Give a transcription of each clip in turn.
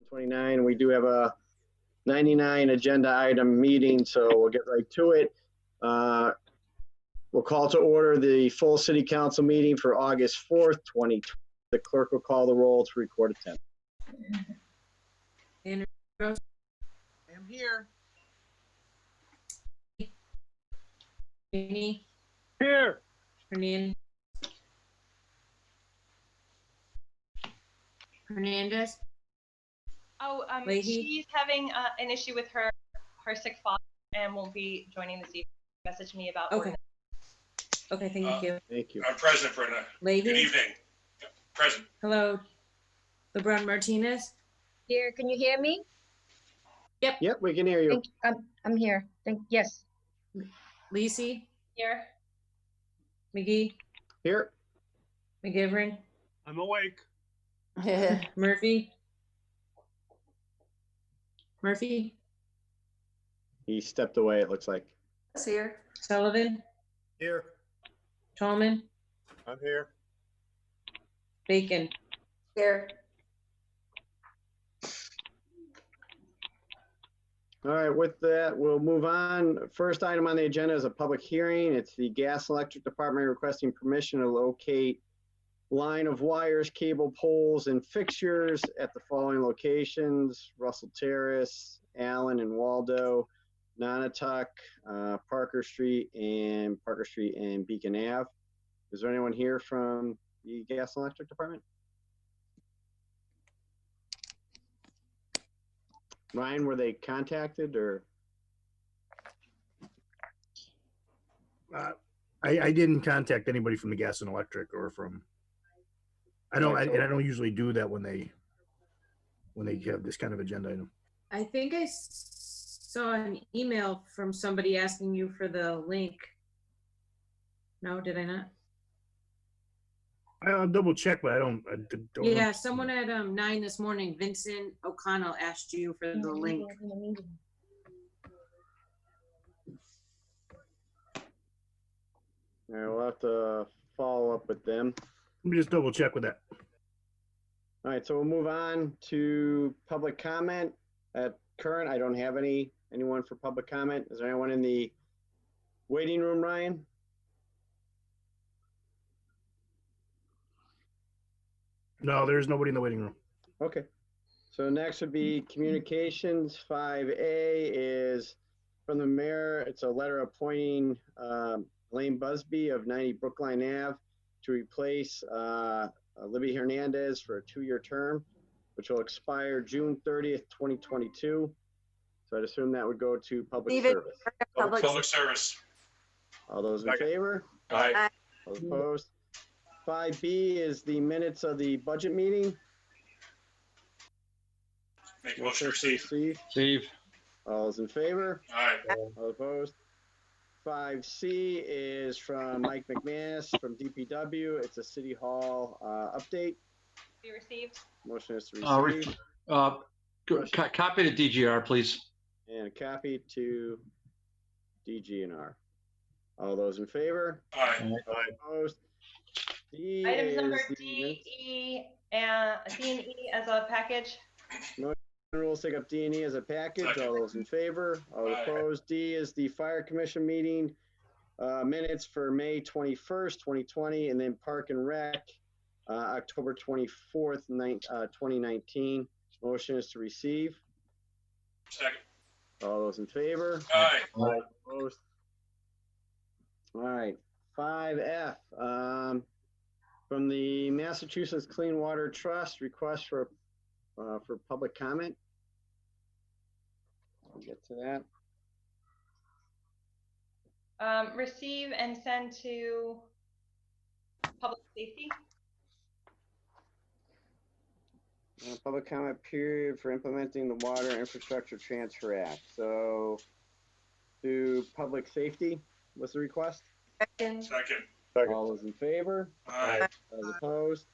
29. We do have a 99 agenda item meeting, so we'll get right to it. We'll call to order the full city council meeting for August 4th, 2020. The clerk will call the roll to record attendance. I am here. Here. Hernandez. Oh, Leahy? she's having an issue with her sick father and won't be joining this evening. Message me about. Okay. Okay, thank you. Thank you. I'm present, Brenda. Leahy? Good evening. Present. Hello. LeBron Martinez. Here, can you hear me? Yep, we can hear you. I'm here. Yes. Leasing. Here. McGee. Here. McGivern. I'm awake. Murphy. Murphy. He stepped away, it looks like. Here. Sullivan. Here. Tallman. I'm here. Bacon. Here. All right, with that, we'll move on. First item on the agenda is a public hearing. It's the Gas and Electric Department requesting permission to locate line of wires, cable poles, and fixtures at the following locations: Russell Terrace, Allen and Waldo, Nonotuck, Parker Street and Beacon Ave. Is there anyone here from the Gas and Electric Department? Ryan, were they contacted or? I didn't contact anybody from the Gas and Electric or from. I don't usually do that when they have this kind of agenda item. I think I saw an email from somebody asking you for the link. No, did I not? I'll double check, but I don't Yeah, know. someone at 9 this morning, Vincent O'Connell, asked you for the link. All right, we'll have to follow up with them. Let me just double check with that. All right, so we'll move on to public comment. At current, I don't have anyone for public comment. Is there anyone in the waiting room, Ryan? No, there's nobody in the waiting room. Okay. So next would be communications. 5A is from the mayor. It's a letter appointing Lane Busby of 90 Brookline Ave to replace Libby Hernandez for a 2-year term, which will expire June 30th, 2022. So I'd assume that would go to public service. Public service. All those in favor? Aye. All opposed? 5B is the minutes of the budget meeting. Make a motion to receive. Receive. All those in favor? Aye. All opposed? 5C is from Mike McManus from DPW. It's a City Hall update. Be received. Motion is to receive. Copy to DGR, please. And a copy to DGNR. All those in favor? Aye. All opposed? D Items is number the D, E, and as a package. rules take up D and E as a package. Second. All those in favor? All Aye. opposed? D is the Fire Commission meeting minutes for May 21st, 2020, and then Park and Rec, October 24th, 2019. Motion is to receive. Second. All those in favor? Aye. All opposed? All right. 5F, from the Massachusetts Clean Water Trust, request for public comment. I'll get to that. Receive and send to public safety. Public comment period for implementing the Water Infrastructure Transfer Act. So to public safety, what's the request? Second. All those in favor? Aye. All opposed?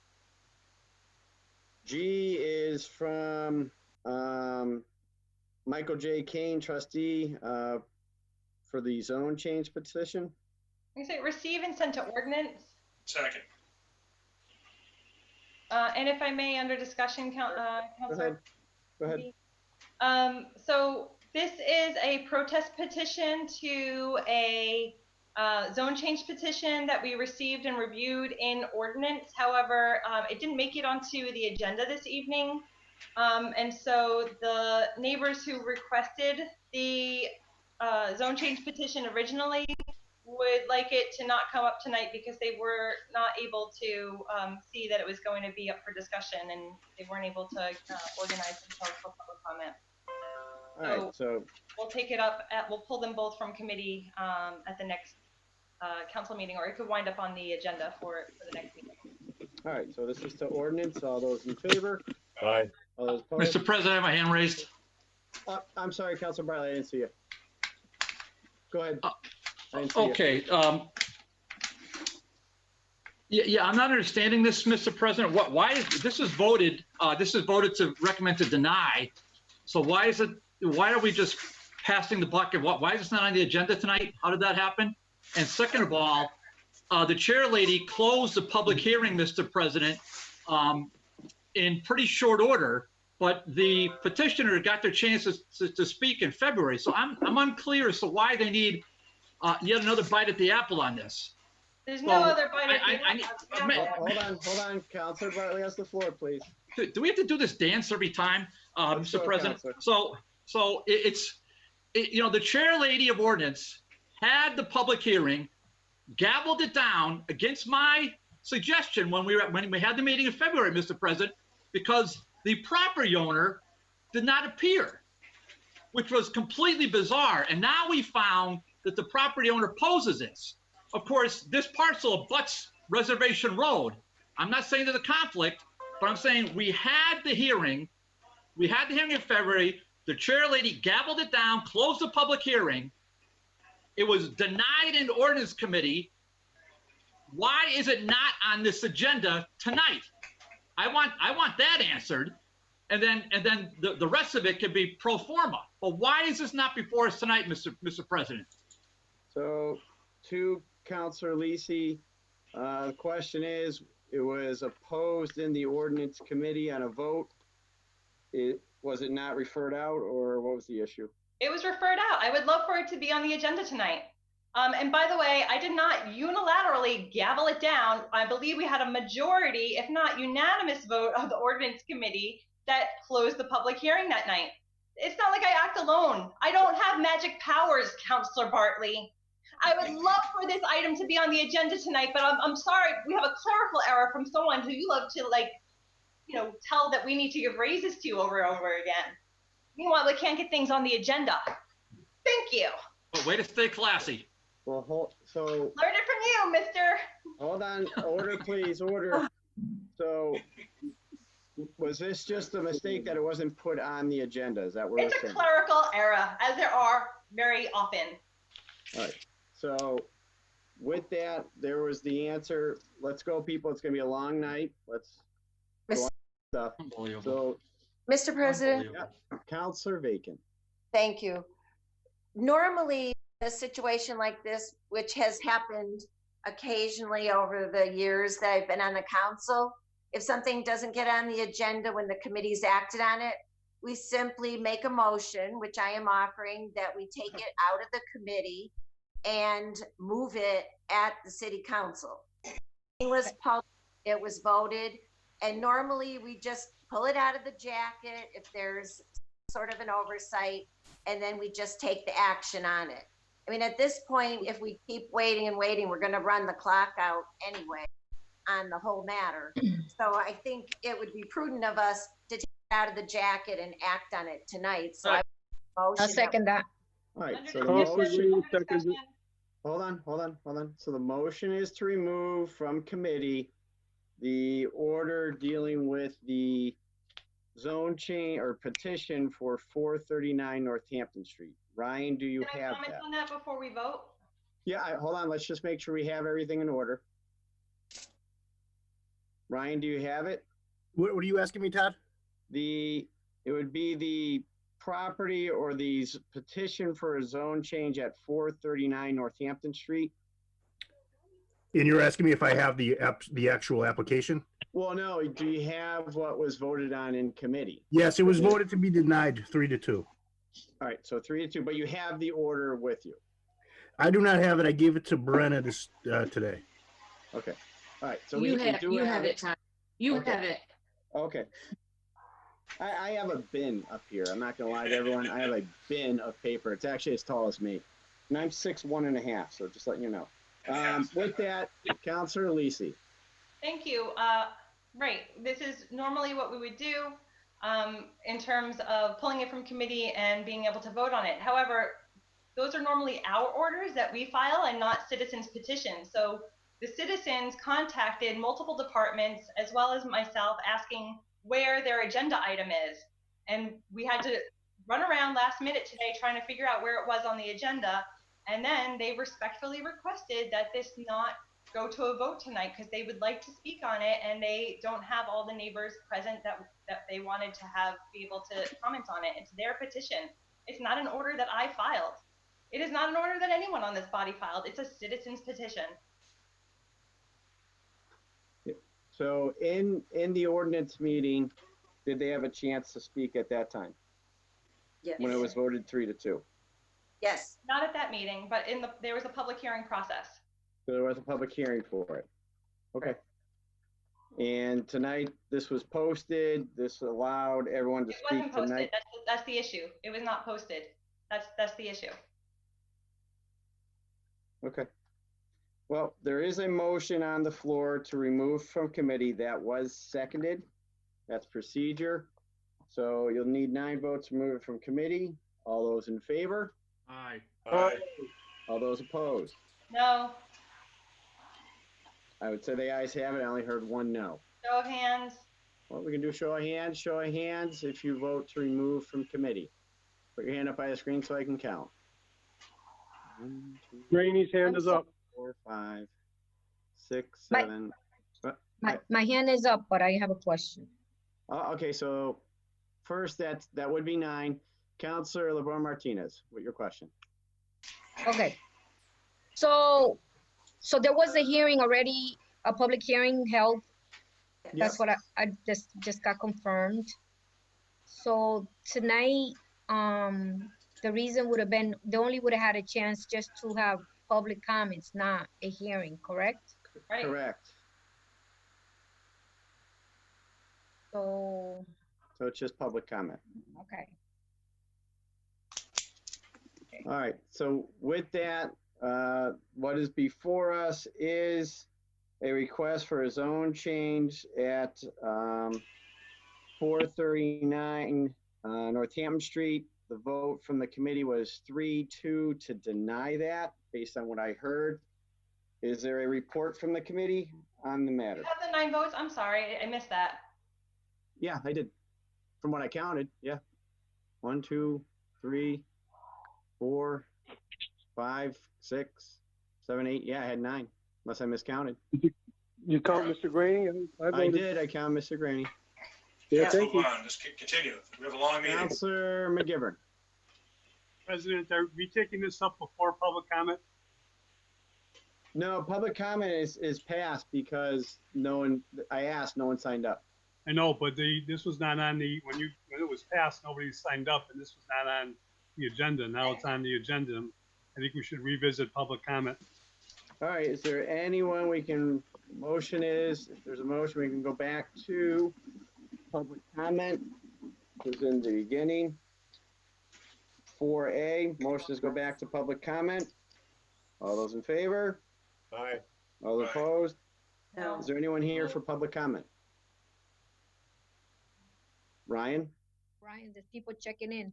G is from Michael J. Kane, trustee, for the zone change petition. You say receive and send to ordinance. Second. And if I may, under discussion, Go ahead. Counselor, Go ahead. So this is a protest petition to a zone change petition that we received and reviewed in ordinance. However, it didn't make it onto the agenda this evening. And so the neighbors who requested the zone change petition originally would like it to not come up tonight because they were not able to see that it was going to be up for discussion, and they weren't able to organize themselves for public comment. All right, so We'll take it up we'll pull them both from committee at the next council meeting, or it could wind up on the agenda for the next meeting. all right, so this is to ordinance. All those in favor? Aye. All those opposed? Mr. President, I have my hand raised. I'm sorry, Councilor Bartley, I didn't see you. Go ahead. I didn't see you. Okay. Yeah, I'm not understanding this, Mr. President. Why is this is voted? This is voted to recommend to deny. So why is it? Why are we just passing the buck? Why is this not on the agenda tonight? How did that happen? And second of all, the chair lady closed the public hearing, Mr. President, in pretty short order. But the petitioner got their chances to speak in February. So I'm unclear as to why they need yet another bite at the apple on this. There's no other bite at the apple. Hold on. Councilor Bartley has the floor, please. Do we have to do this dance every time, Let's Mr. go, President? Counselor. So the chair lady of ordinance had the public hearing, gabbled it down against my suggestion when we had the meeting in February, Mr. President, because the property owner did not appear, which was completely bizarre. And now we found that the property owner poses this. Of course, this parcel abuts Reservation Road. I'm not saying there's a conflict, but I'm saying we had the hearing. We had the hearing in February. The chair lady gabbled it down, closed the public hearing. It was denied in ordinance committee. Why is it not on this agenda tonight? I want that answered, and then the rest of it can be pro forma. But why is this not before us tonight, Mr. President? So, to Councilor Leasing, the question is, it was opposed in the ordinance committee on a vote. Was it not referred out, or what was the issue? It was referred out. I would love for it to be on the agenda tonight. And by the way, I did not unilaterally gavel it down. I believe we had a majority, if not unanimous vote of the ordinance committee that closed the public hearing that night. It's not like I act alone. I don't have magic powers, Councilor Bartley. I would love for this item to be on the agenda tonight, but I'm sorry, we have a clerical error from someone who you love to, like, you know, tell that we need to give raises to over and over again. Meanwhile, we can't get things on the agenda. Thank you. But way to stay classy. Well, so Learn it from you, mister. hold on, order, please, order. So, was this just a mistake that it wasn't put on the agenda? Is that what we're It's a saying? clerical error, as there are very often. All right. So, with that, there was the answer. Let's go, people. It's gonna be a long night. Let's go on stuff. Unbelievable. So, Mr. President, Councilor Bacon. thank you. Normally, a situation like this, which has happened occasionally over the years that I've been on the council, if something doesn't get on the agenda when the committee's acted on it, we simply make a motion, which I am offering, that we take it out of the committee and move it at the city council. It was published, it was voted, and normally we just pull it out of the jacket if there's sort of an oversight, and then we just take the action on it. I mean, at this point, if we keep waiting and waiting, we're going to run the clock out anyway on the whole matter. So I think it would be prudent of us to take it out of the jacket and act on it tonight. So I'll second that. All right, so the Under motion, discussion. hold on. So the motion is to remove from committee the order dealing with the zone change or petition for 439 Northampton Street. Ryan, do you Can I have comment that? on that before we vote? Yeah, hold on. Let's just make sure we have everything in order. Ryan, do you have it? What are you asking me, Todd? It would be the property or the petition for a zone change at 439 Northampton Street. And you're asking me if I have the actual application? Well, no, do you have what was voted on in committee? Yes, it was voted to be denied 3-2. All right, so 3-2, but you have the order with you. I do not have it. I gave it to Brenna this today. Okay. All right, so You we have, do you have have it, Tom. You Okay. have it. Okay. I have a bin up here. I'm not gonna lie to everyone. I have a bin of paper. It's actually as tall as me. And I'm 6'1½", so just letting you know. With that, Councilor Leasing. Thank you. Right, this is normally what we would do in terms of pulling it from committee and being able to vote on it. However, those are normally our orders that we file and not citizens' petitions. So the citizens contacted multiple departments as well as myself asking where their agenda item is. And we had to run around last minute today trying to figure out where it was on the agenda. And then they respectfully requested that this not go to a vote tonight because they would like to speak on it and they don't have all the neighbors present that they wanted to have be able to comment on it. It's their petition. It's not an order that I filed. It is not an order that anyone on this body filed. It's a citizen's petition. So in the ordinance meeting, did they have a chance to speak at that time Yes. when it was voted 3-2? Yes. Not at that meeting, but there was a public hearing process. So there was a public hearing for it. Okay. And tonight, this was posted. This allowed everyone to It speak wasn't posted. tonight. That's the issue. It was not posted. That's the issue. Okay. Well, there is a motion on the floor to remove from committee that was seconded. That's procedure. So you'll need 9 votes to remove it from committee. All those in favor? Aye. Aye. All those opposed? No. I would say the ayes have it. I only heard 1 no. Show of hands. Well, we can do show of hands. Show of hands if you vote to remove from committee. Put your hand up by the screen so I can count. 1, 2, Graney's hand is up. 4, 5, 6, My- 7. My hand is up, but I have a question. Okay, so first that would be 9. Councilor LeBron Martinez, what your question? Okay. So there was a hearing already, a public hearing held. That's what I just got confirmed. So tonight, the reason would have been, they only would have had a chance just to have public comments, not a hearing, correct? Right. Correct. So, So it's just public comment. okay. All right, so with that, what is before us is a request for a zone change at 439 Northampton Street. The vote from the committee was 3-2 to deny that, based on what I heard. Is there a report from the committee on the matter? You have the 9 votes? I'm sorry, I missed that. Yeah, I did. From what I counted, yeah. 1, 2, 3, 4, 5, 6, 7, 8. Yeah, I had 9, unless I miscounted. You count Mr. Graney? I I voted. did. I count Mr. Graney. Yeah, Let's thank move you. on. Let's continue. We have a long meeting. Councilor McGivern. President, are we taking this up before public comment? No, public comment is passed because no one, I asked, no one signed up. I know, but this was not on the, when it was passed, nobody signed up, and this was not on the agenda. Now it's on the agenda. I think we should revisit public comment. All right, is there anyone we can, motion is, if there's a motion, we can go back to public comment. It was in the beginning. 4A, motions go back to public comment. All those in favor? Aye. All Aye. opposed? No. Is there anyone here for public comment? Ryan? Brian, there's people checking in.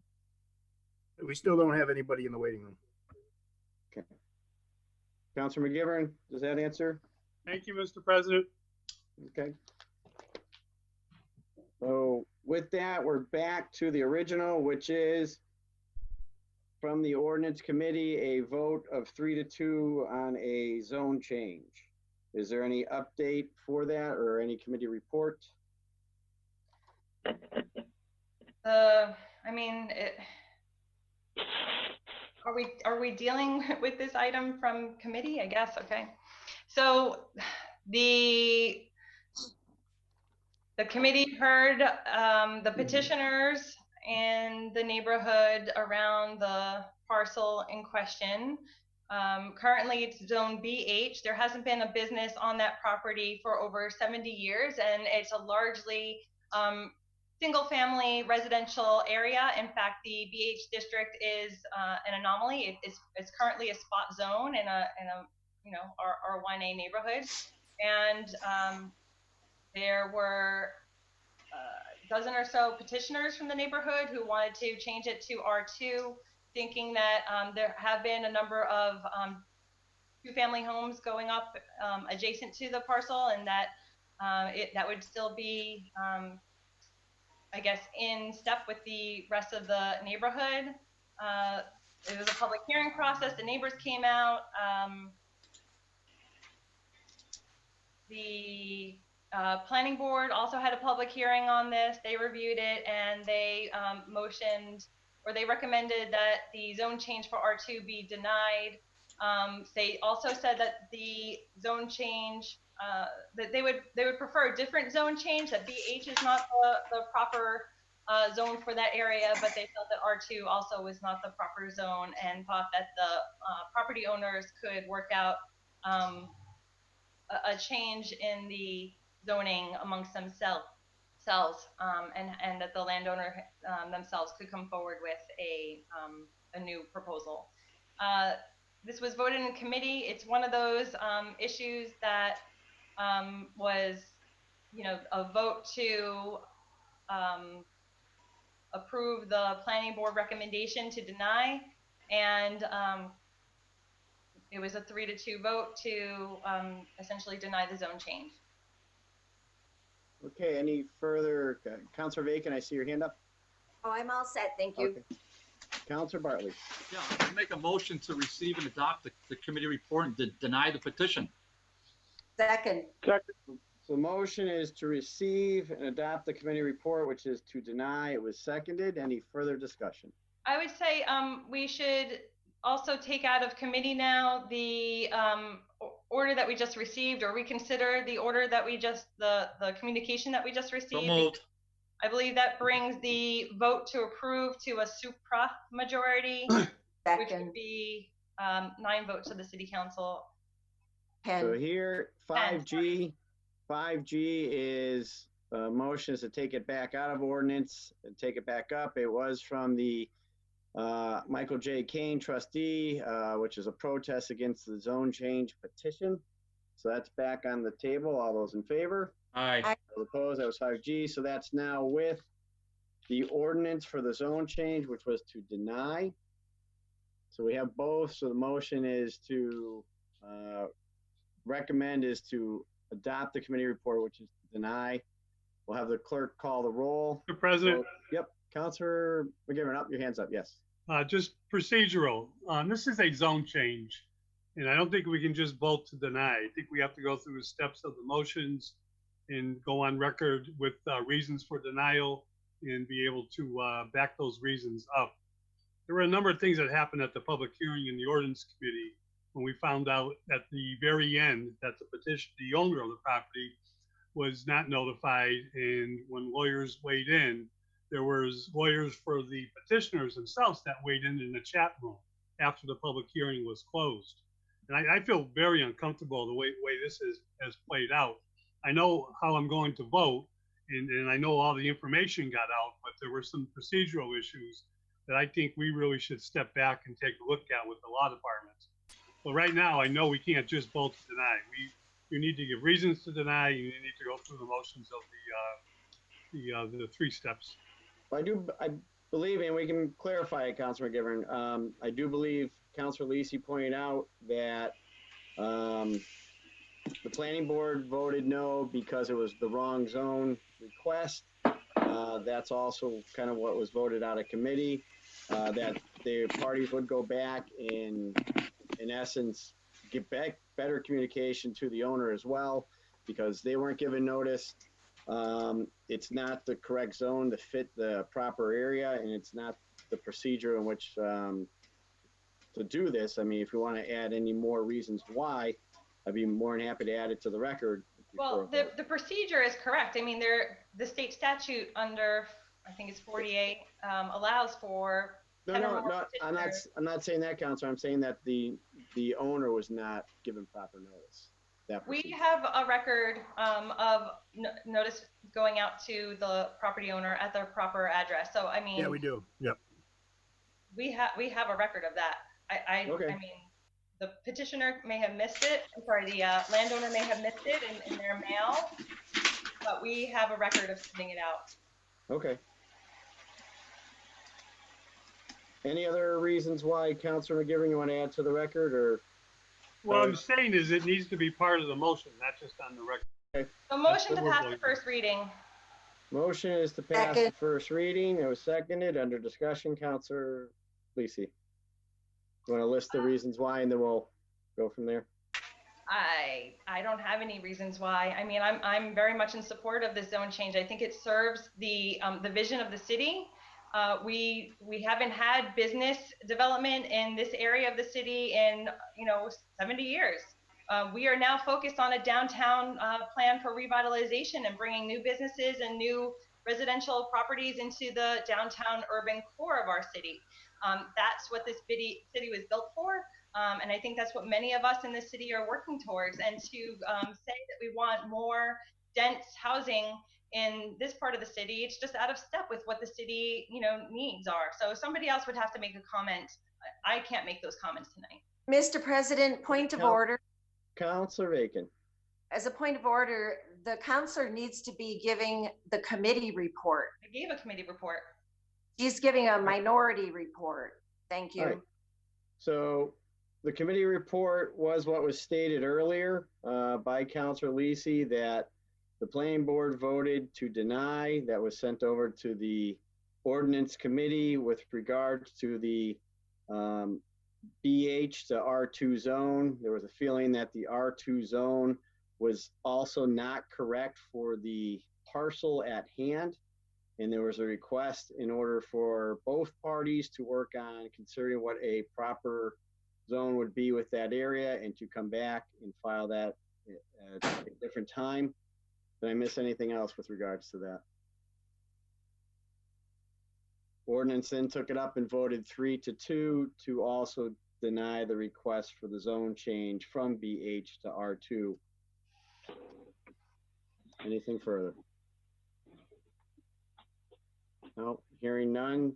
We still don't have anybody in the waiting room. Okay. Councilor McGivern, does that answer? Thank you, Mr. President. Okay. So with that, we're back to the original, which is from the ordinance committee, a vote of 3-2 on a zone change. Is there any update for that or any committee report? I mean, are we dealing with this item from committee? I guess, okay. So The committee heard the petitioners and the neighborhood around the parcel in question. Currently it's zone BH. There hasn't been a business on that property for over 70 years, and it's a largely single family residential area. In fact, the BH district is an anomaly. It's currently a spot zone in a you know, our 1A neighborhood. And there were a dozen or so petitioners from the neighborhood who wanted to change it to R2, thinking that there have been a number of two-family homes going up adjacent to the parcel, and that that would still be, I guess, in step with the rest of the neighborhood. It was a public hearing process. The neighbors came out. The planning board also had a public hearing on this. They reviewed it, and they motioned, or they recommended that the zone change for R2 be denied. They also said that the zone change, that they would prefer a different zone change, that BH is not the proper zone for that area, but they felt that R2 also was not the proper zone, and thought that the property owners could work out a change in the zoning amongst themselves, and that the landowner themselves could come forward with a new proposal. This was voted in committee. It's one of those issues that was, you know, a vote to approve the planning board recommendation to deny, and it was a 3-2 vote to essentially deny the zone change. Okay, any further, Councilor Bacon, I see your hand up. Oh, I'm all set, thank you. Okay. Councilor Bartley. Yeah, I make a motion to receive and adopt the committee report and deny the petition. Second. So motion is to receive and adopt the committee report, which is to deny. It was seconded. Any further discussion? I would say we should also take out of committee now the order that we just received, or reconsider the order that we just, the communication that we just received. So moved. I believe that brings the vote to approve to a supra majority, which would be 9 votes of the city council. 10. So here, 5G is motion is to take it back out of ordinance and take it back up. It was from the Michael J. Kane trustee, which is a protest against the zone change petition. So that's back on the table. All those in favor? Aye. Those opposed? That was 5G. So that's now with the ordinance for the zone change, which was to deny. So we have both. So the motion is to recommend is to adopt the committee report, which is to deny. We'll have the clerk call the roll. Mr. President. So, yep. Councilor McGivern, up, your hands up, yes. Just procedural. This is a zone change, and I don't think we can just vote to deny. I think we have to go through the steps of the motions and go on record with reasons for denial and be able to back those reasons up. There were a number of things that happened at the public hearing in the ordinance committee when we found out at the very end that the owner of the property was not notified, and when lawyers weighed in, there was lawyers for the petitioners themselves that weighed in the chat room after the public hearing was closed. And I feel very uncomfortable the way this has played out. I know how I'm going to vote, and I know all the information got out, but there were some procedural issues that I think we really should step back and take a look at with the law departments. But right now, I know we can't just vote to deny. You need to give reasons to deny. You need to go through the motions of the 3 steps. I believe, and we can clarify it, Councilor McGivern. I do believe Councilor Leasing pointed out that the planning board voted no because it was the wrong zone request. That's also kind of what was voted out of committee, that the parties would go back and, in essence, get back better communication to the owner as well, because they weren't given notice. It's not the correct zone to fit the proper area, and it's not the procedure in which to do this. I mean, if you want to add any more reasons why, I'd be more than happy to add it to the record. Well, the procedure is correct. I mean, the state statute under, I think it's 48, allows for. No, I'm not saying that, Counselor. I'm saying that the owner was not given proper notice. We have a record of notice going out to the property owner at their proper address. So I mean, Yeah, we do. Yep. We have a record of that. Okay. I mean, the petitioner may have missed it. I'm sorry, the landowner may have missed it in their mail, but we have a record of sending it out. Okay. Any other reasons why, Councilor McGivern, you want to add to the record, or? What I'm saying is it needs to be part of the motion, not just on the record. Okay. So motion to pass the first reading. Motion is to pass the first reading. It was seconded. Under discussion, Councilor Leasing. You want to list the reasons why, and then we'll go from there? I don't have any reasons why. I mean, I'm very much in support of this zone change. I think it serves the vision of the city. We haven't had business development in this area of the city in 70 years. We are now focused on a downtown plan for revitalization and bringing new businesses and new residential properties into the downtown urban core of our city. That's what this city was built for. And I think that's what many of us in the city are working towards. And to say that we want more dense housing in this part of the city, it's just out of step with what the city, needs are. So somebody else would have to make a comment. I can't make those comments tonight. Mr. President, point of order. Councilor Bacon. As a point of order, the counselor needs to be giving the committee report. I gave a committee report. She's giving a minority report. Thank you. Right. So the committee report was what was stated earlier by Councilor Leasing, that the planning board voted to deny. That was sent over to the ordinance committee with regards to the BH to R2 zone. There was a feeling that the R2 zone was also not correct for the parcel at hand. And there was a request in order for both parties to work on considering what a proper zone would be with that area and to come back and file that at a different time. Did I miss anything else with regards to that? Ordinance then took it up and voted 3-2 to also deny the request for the zone change from BH to R2. Anything further? No, hearing none.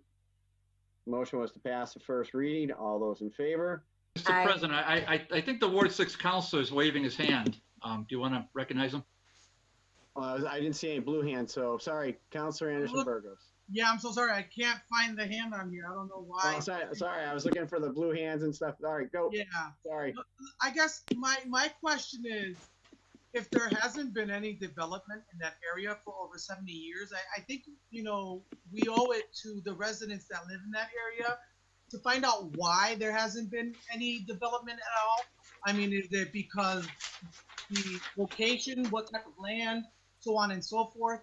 Motion was to pass the first reading. All those in favor? Mr. President, I think the Ward 6 councilor is waving his hand. Do you want to recognize him? I didn't see any blue hands, so sorry, Councilor Anderson Burgos. Yeah, I'm so sorry. I can't find the hand on here. I don't know why. Oh, sorry, I was looking for the blue hands and stuff. All right, go. Yeah. Sorry. I guess my question is, if there hasn't been any development in that area for over 70 years, I think, we owe it to the residents that live in that area to find out why there hasn't been any development at all. I mean, is it because the location, what type of land, so on and so forth?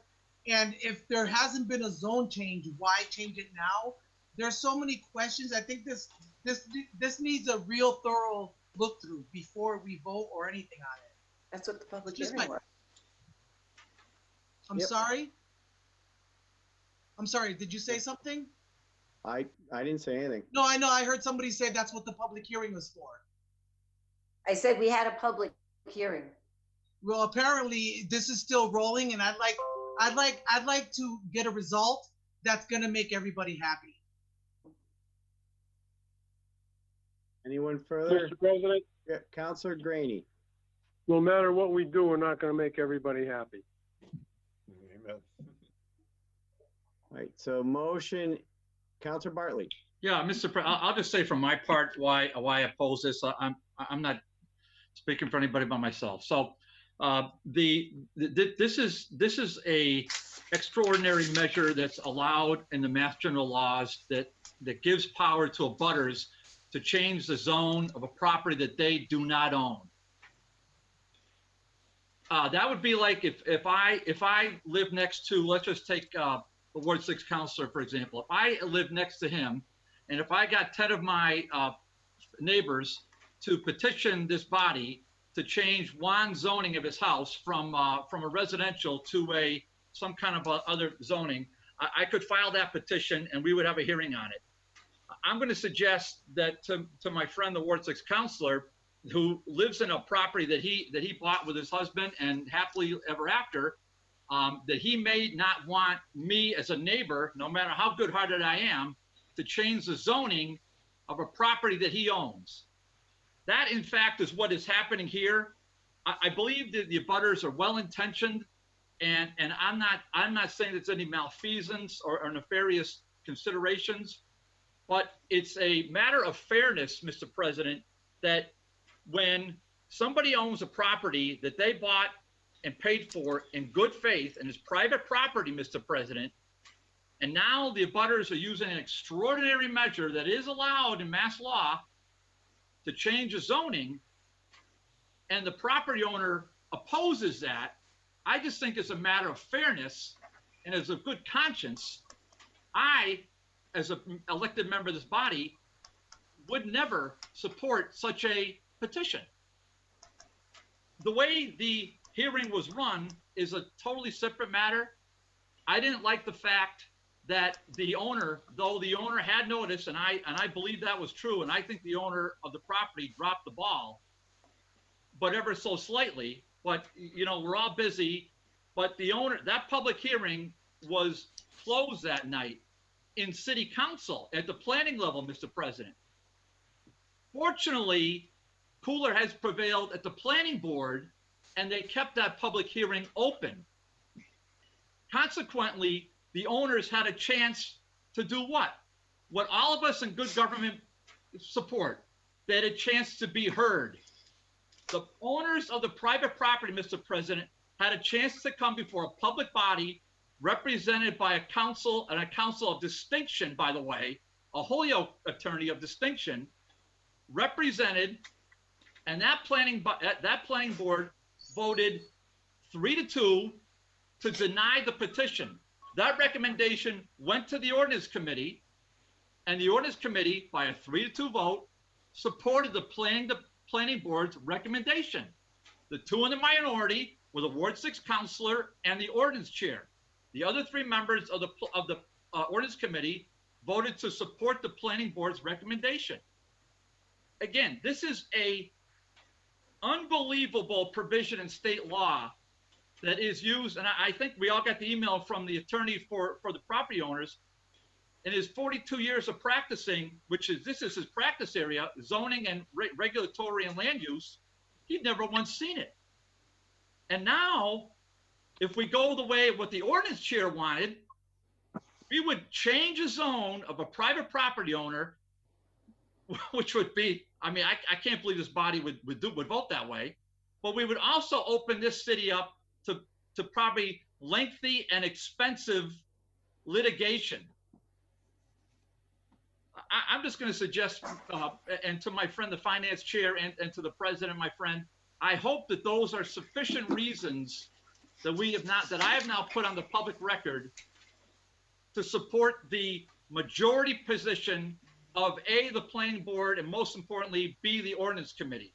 And if there hasn't been a zone change, why change it now? There's so many questions. I think this needs a real thorough look through before we vote or anything on it. That's what the public Just hearing was. I'm sorry. I'm sorry. Did you say something? I didn't say anything. No, I know. I heard somebody say that's what the public hearing was for. I said we had a public hearing. Well, apparently this is still rolling, and I'd like to get a result that's gonna make everybody happy. Anyone further? Mr. President, Yeah, Councilor Graney. no matter what we do, we're not going to make everybody happy. Amen. All right, so motion, Councilor Bartley. Yeah, Mr. President, I'll just say from my part why I oppose this. I'm not speaking for anybody but myself. So this is a extraordinary measure that's allowed in the Mass General laws that gives power to abutters to change the zone of a property that they do not own. That would be like if I live next to, let's just take the Ward 6 councilor, for example. If I live next to him, and if I got 10 of my neighbors to petition this body to change Juan's zoning of his house from a residential to some kind of other zoning, I could file that petition and we would have a hearing on it. I'm going to suggest that to my friend, the Ward 6 counselor, who lives in a property that he bought with his husband and happily ever after, that he may not want me as a neighbor, no matter how good-hearted I am, to change the zoning of a property that he owns. That, in fact, is what is happening here. I believe that the abutters are well-intentioned, and I'm not saying it's any malfeasance or nefarious considerations, but it's a matter of fairness, Mr. President, that when somebody owns a property that they bought and paid for in good faith and is private property, Mr. President, and now the abutters are using an extraordinary measure that is allowed in mass law to change a zoning, and the property owner opposes that, I just think it's a matter of fairness and as a good conscience, I, as an elected member of this body, would never support such a petition. The way the hearing was run is a totally separate matter. I didn't like the fact that the owner, though the owner had noticed, and I believe that was true, and I think the owner of the property dropped the ball, but ever so slightly. But you know, we're all busy. But the owner, that public hearing was closed that night in City Council at the planning level, Mr. President. Fortunately, cooler has prevailed at the planning board, and they kept that public hearing open. Consequently, the owners had a chance to do what? What all of us in good government support. They had a chance to be heard. The owners of the private property, Mr. President, had a chance to come before a public body represented by a council, and a council of distinction, by the way, a Holyoke attorney of distinction, represented, and that planning board voted 3-2 to deny the petition. That recommendation went to the ordinance committee, and the ordinance committee, by a 3-2 vote, supported the planning board's recommendation. The two in the minority were the Ward 6 counselor and the ordinance chair. The other 3 members of the ordinance committee voted to support the planning board's recommendation. Again, this is a unbelievable provision in state law that is used, and I think we all got the email from the attorney for the property owners. In his 42 years of practicing, this is his practice area, zoning and regulatory and land use, he'd never once seen it. And now, if we go the way of what the ordinance chair wanted, we would change a zone of a private property owner, which would be, I mean, I can't believe this body would vote that way, but we would also open this city up to probably lengthy and expensive litigation. I'm just going to suggest, and to my friend, the finance chair, and to the president, my friend, I hope that those are sufficient reasons that I have now put on the public record to support the majority position of A, the planning board, and most importantly, B, the ordinance committee.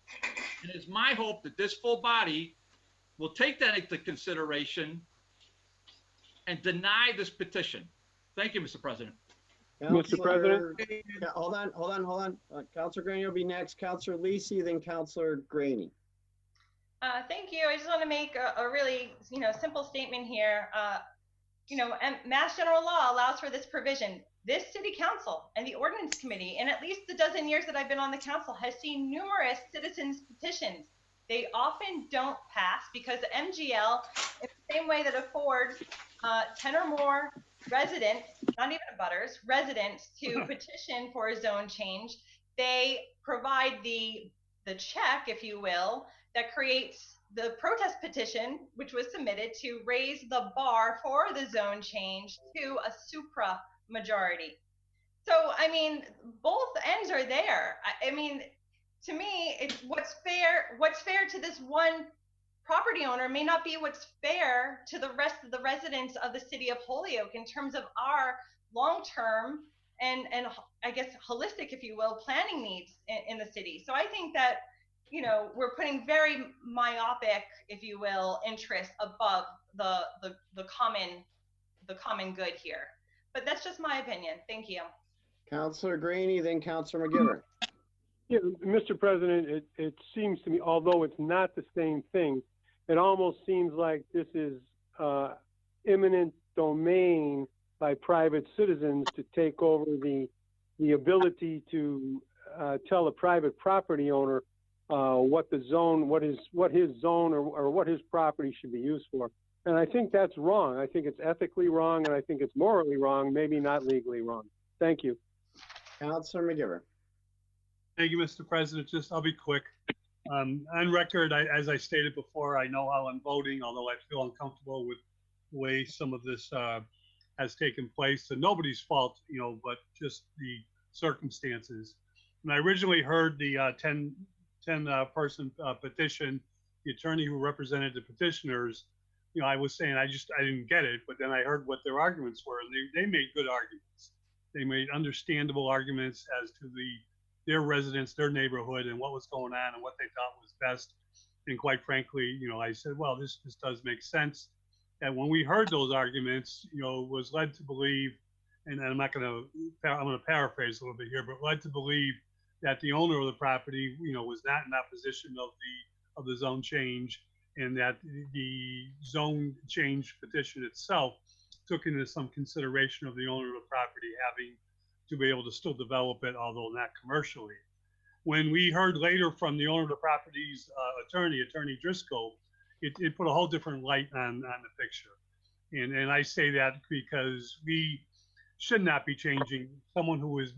And it's my hope that this full body will take that into consideration and deny this petition. Thank you, Mr. President. Mr. President? Yeah, hold on. Councilor Graney will be next. Councilor Leasing, then Councilor Graney. Thank you. I just want to make a really, simple statement here. And Mass General Law allows for this provision. This city council and the ordinance committee, in at least the dozen years that I've been on the council, has seen numerous citizens petitions. They often don't pass because the MGL, in the same way that affords 10 or more residents, not even abutters, residents to petition for a zone change, they provide the check, if you will, that creates the protest petition, which was submitted to raise the bar for the zone change to a supra majority. So, I mean, both ends are there. I mean, to me, it's what's fair to this one property owner may not be what's fair to the rest of the residents of the city of Holyoke in terms of our long-term and I guess holistic, if you will, planning needs in the city. So I think that you know, we're putting very myopic, if you will, interests above the common good here. But that's just my opinion. Thank you. Councilor Greeny, then Councilor McGivern. Yeah, Mr. President, it seems to me, although it's not the same thing, it almost seems like this is eminent domain by private citizens to take over the ability to tell a private property owner what his zone or what his property should be used for. And I think that's wrong. I think it's ethically wrong, and I think it's morally wrong, maybe not legally wrong. Thank you. Councilor McGivern. Thank you, Mr. President. I'll be quick. On record, as I stated before, I know how I'm voting, although I feel uncomfortable with the way some of this has taken place. And nobody's fault, you know, but just the circumstances. When I originally heard the 10 person petition, the attorney who represented the petitioners, you know, I was saying I didn't get it, but then I heard what their arguments were, and they made good arguments. They made understandable arguments as to their residents, their neighborhood, and what was going on and what they thought was best. And quite frankly, you know, I said, well, this does make sense. And when we heard those arguments, you know, was led to believe, and I'm going to paraphrase a little bit here, but led to believe that the owner of the property, you know, was not in opposition of the zone change, and that the zone change petition itself took into some consideration of the owner of the property having to be able to still develop it, although not commercially. When we heard later from the owner of the property's attorney Driscoll, it put a whole different light on the picture. And I say that because we should not be changing someone who has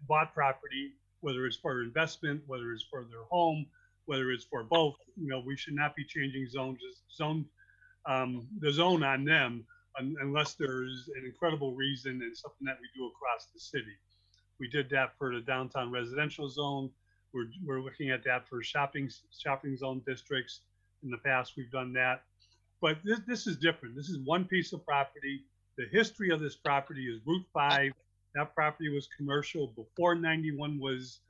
bought property, whether it's for investment, whether it's for their home, whether it's for both. You know, we should not be changing the zone on them unless there's an incredible reason and something that we do across the city. We did that for the downtown residential zone. We're looking at that for shopping zone districts. In the past, we've done that. But this is different. This is one piece of property. The history of this property is Route 5. That property was commercial before 91 was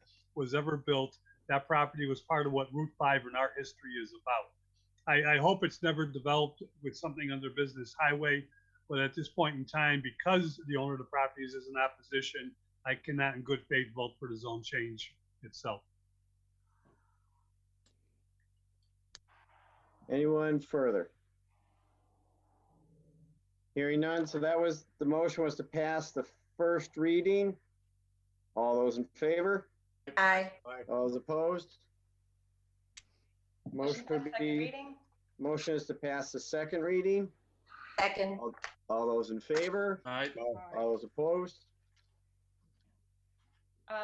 ever built. That property was part of what Route 5 in our history is about. I hope it's never developed with something under business highway, but at this point in time, because the owner of the properties is in opposition, I cannot in good faith vote for the zone change itself. Anyone further? Hearing none, so that was, the motion was to pass the first reading. All those in favor? Aye. All those opposed? Motion is to pass the second reading. Second. All those in favor? Aye. All those opposed?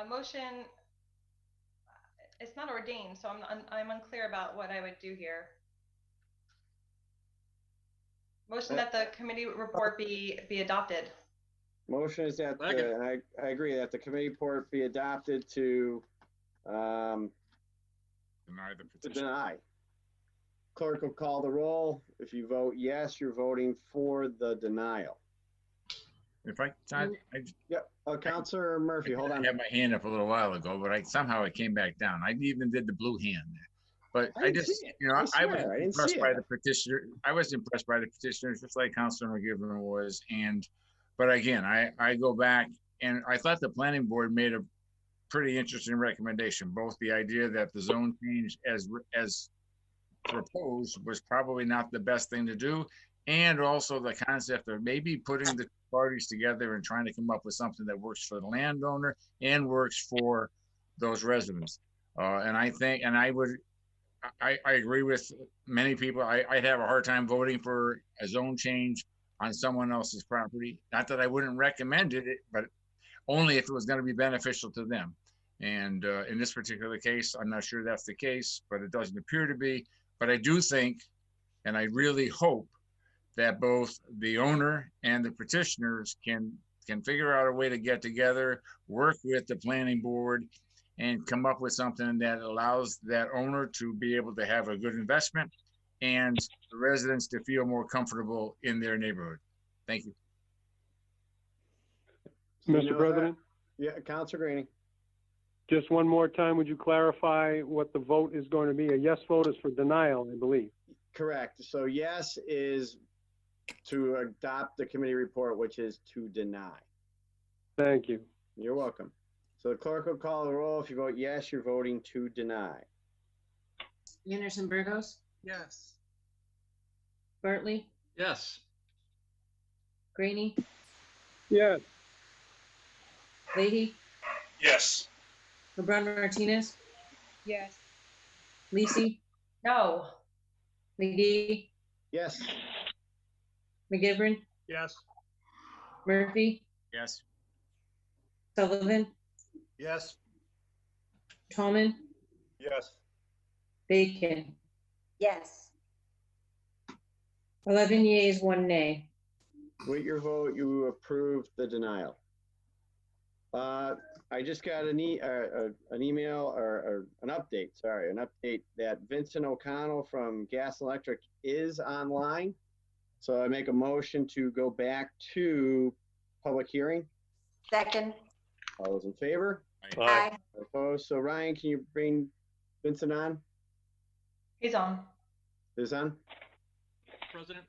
Motion, it's not ordained, so I'm unclear about what I would do here. Motion that the committee report be adopted. Motion is that, I agree, that the committee report be adopted to Deny the petition. deny. Clerk will call the roll. If you vote yes, you're voting for the denial. If I Yep. Councilor Murphy, hold on. I had my hand up a little while ago, but somehow I came back down. I even did the blue hand there. But I just, you know, I was impressed by the petitioner. I was impressed by the petitioners, just like Councilor McGivern was. But again, I go back, and I thought the planning board made a pretty interesting recommendation. Both the idea that the zone change as proposed was probably not the best thing to do, and also the concept of maybe putting the parties together and trying to come up with something that works for the landowner and works for those residents. And I think, and I agree with many people. I'd have a hard time voting for a zone change on someone else's property. Not that I wouldn't recommend it, but only if it was going to be beneficial to them. And in this particular case, I'm not sure that's the case, but it doesn't appear to be. But I do think, and I really hope, that both the owner and the petitioners can figure out a way to get together, work with the planning board, and come up with something that allows that owner to be able to have a good investment and the residents to feel more comfortable in their neighborhood. Thank you. Mr. President? Yeah, Councilor Greeny. Just one more time, would you clarify what the vote is going to be? A yes vote is for denial, I believe. Correct. So yes is to adopt the committee report, which is to deny. Thank you. You're welcome. So the clerk will call the roll. If you vote yes, you're voting to deny. Anderson Burgos, Yes. Bartley, Yes. Graney, Yes. Leahy, Yes. LeBron Martinez, Yes. Leasing, No. McGee, Yes. McGivern, Yes. Murphy, Yes. Sullivan, Yes. Tallman, Yes. Bacon. Yes. 11 yeas, 1 nay. With your vote, you approve the denial. I just got an email or an update, sorry, an update that Vincent O'Connell from Gas and Electric is online. So I make a motion to go back to public hearing. Second. All those in favor? Aye. Opposed? So Ryan, can you bring Vincent on? He's on. Is on? President?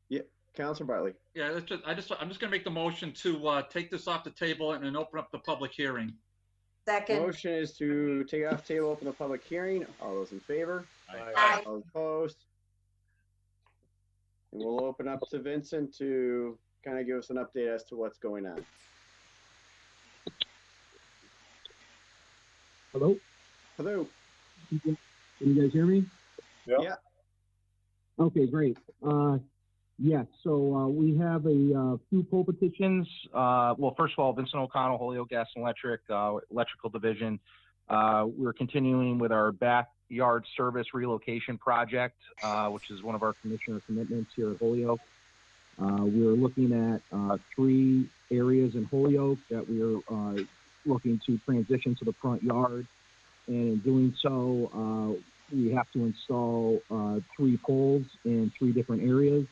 Yeah, Councilor Bartley. Yeah, I'm just gonna make the motion to take this off the table and then open up the public hearing. Second. Motion is to take off the table, open the public hearing. All those in favor? Aye. All opposed? And we'll open up to Vincent to kind of give us an update as to what's going on. Hello? Hello. Can you guys hear me? Yeah. Okay, great. Yes, so we have a few poll petitions. Well, first of all, Vincent O'Connell, Holyoke Gas and Electric, Electrical Division. We're continuing with our backyard service relocation project, which is one of our commissioner commitments here at Holyoke. We're looking at 3 areas in Holyoke that we're looking to transition to the front yard. And in doing so, we have to install 3 poles in 3 different areas.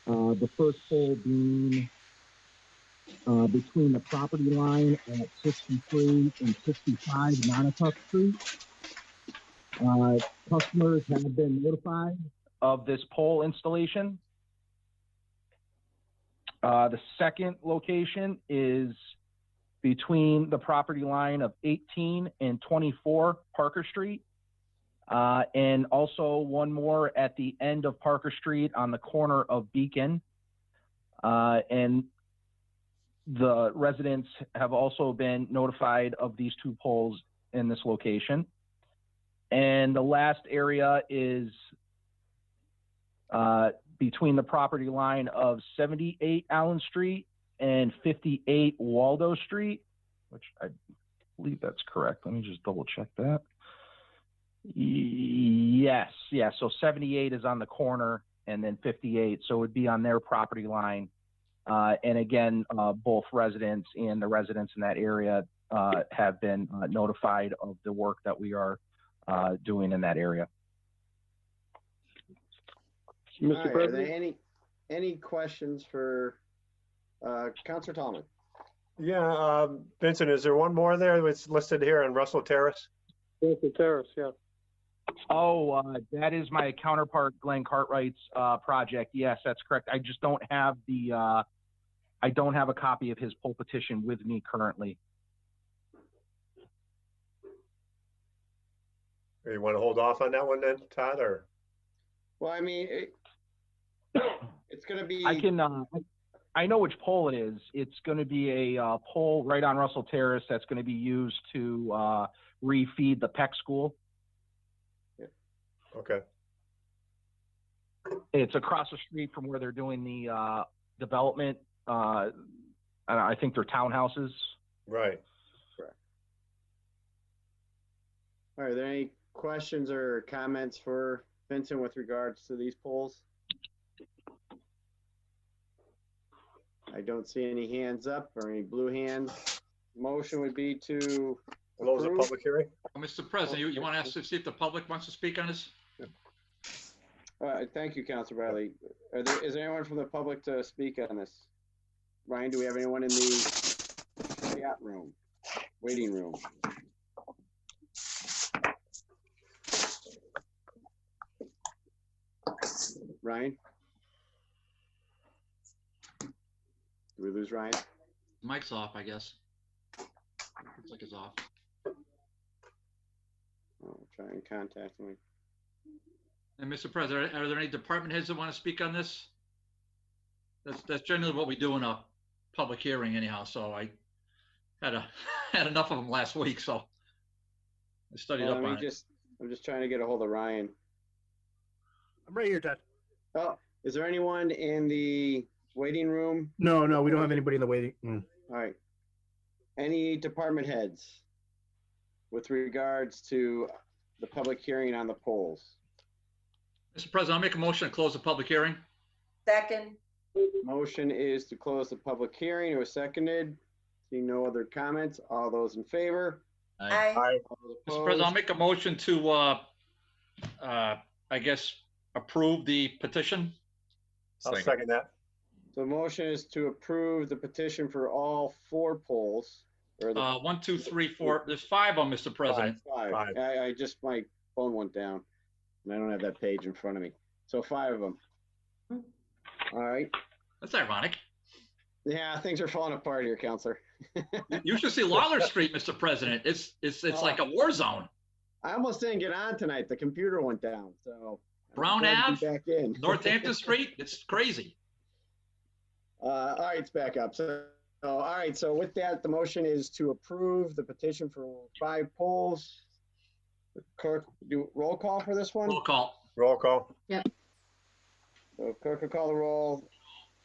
The first pole being between the property line at 63 and 65 Montauk Street. Customers have been notified of this pole installation. The second location is between the property line of 18 and 24 Parker Street. And also one more at the end of Parker Street on the corner of Beacon. And the residents have also been notified of these 2 poles in this location. And the last area is between the property line of 78 Allen Street and 58 Waldo Street, which I believe that's correct. Let me just double check that. Yes, yeah, so 78 is on the corner and then 58, so it would be on their property line. And again, both residents and the residents in that area have been notified of the work that we are doing in that area. Mr. President, are there any questions for Councilor Tallman? Yeah, Vincent, is there one more there that's listed here on Russell Terrace? Russell Terrace, yeah. Oh, that is my counterpart, Glenn Cartwright's project. Yes, that's correct. I just don't have the, I don't have a copy of his poll petition with me currently. You want to hold off on that one then, Todd, or? Well, I mean, it's going to be. I can, I know which poll it is. It's going to be a poll right on Russell Terrace that's going to be used to refeed the Peck School. Okay. It's across the street from where they're doing the development. I think they're townhouses. Right. Correct. All right, are there any questions or comments for Vincent with regards to these polls? I don't see any hands up or any blue hands. Motion would be to close the public hearing. Mr. President, you want to ask to see if the public wants to speak on this? Thank you, Councilor Riley. Is there anyone from the public to speak on this? Ryan, do we have anyone in the chat room, waiting room? Ryan? Did we lose Ryan? Mic's off, I guess. Looks like it's off. Oh, try and contact me. And Mr. President, are there any department heads that want to speak on this? That's generally what we do in a public hearing anyhow, so I had enough of them last week, so I studied up on it. I'm just trying to get a hold of Ryan. I'm right here, Ted. Oh, is there anyone in the waiting room? No, we don't have anybody in the waiting room. All right. Any department heads with regards to the public hearing on the polls? Mr. President, I'll make a motion to close the public hearing. Second. Motion is to close the public hearing. It was seconded. Seeing no other comments, all those in favor? Aye. All those Mr. President, I'll opposed? make a motion to, I guess, approve the petition. I'll second that. So the motion is to approve the petition for all 4 polls. Or the 1, 2, 3, 4. There's 5 of them, Mr. President. five. Five. I just, my phone went down and I don't have that page in front of me. So 5 of them. All right. That's ironic. Yeah, things are falling apart here, Counselor. You should see Lawler Street, Mr. President. It's like a war zone. I almost didn't get on tonight. The computer went down. So Brown I'm glad to be Ave, back in. Northampton Street. It's crazy. All right, it's back up. So, all right. So with that, the motion is to approve the petition for 5 polls. Clerk, do roll call for this one. Roll call. Roll call. So clerk will call the roll.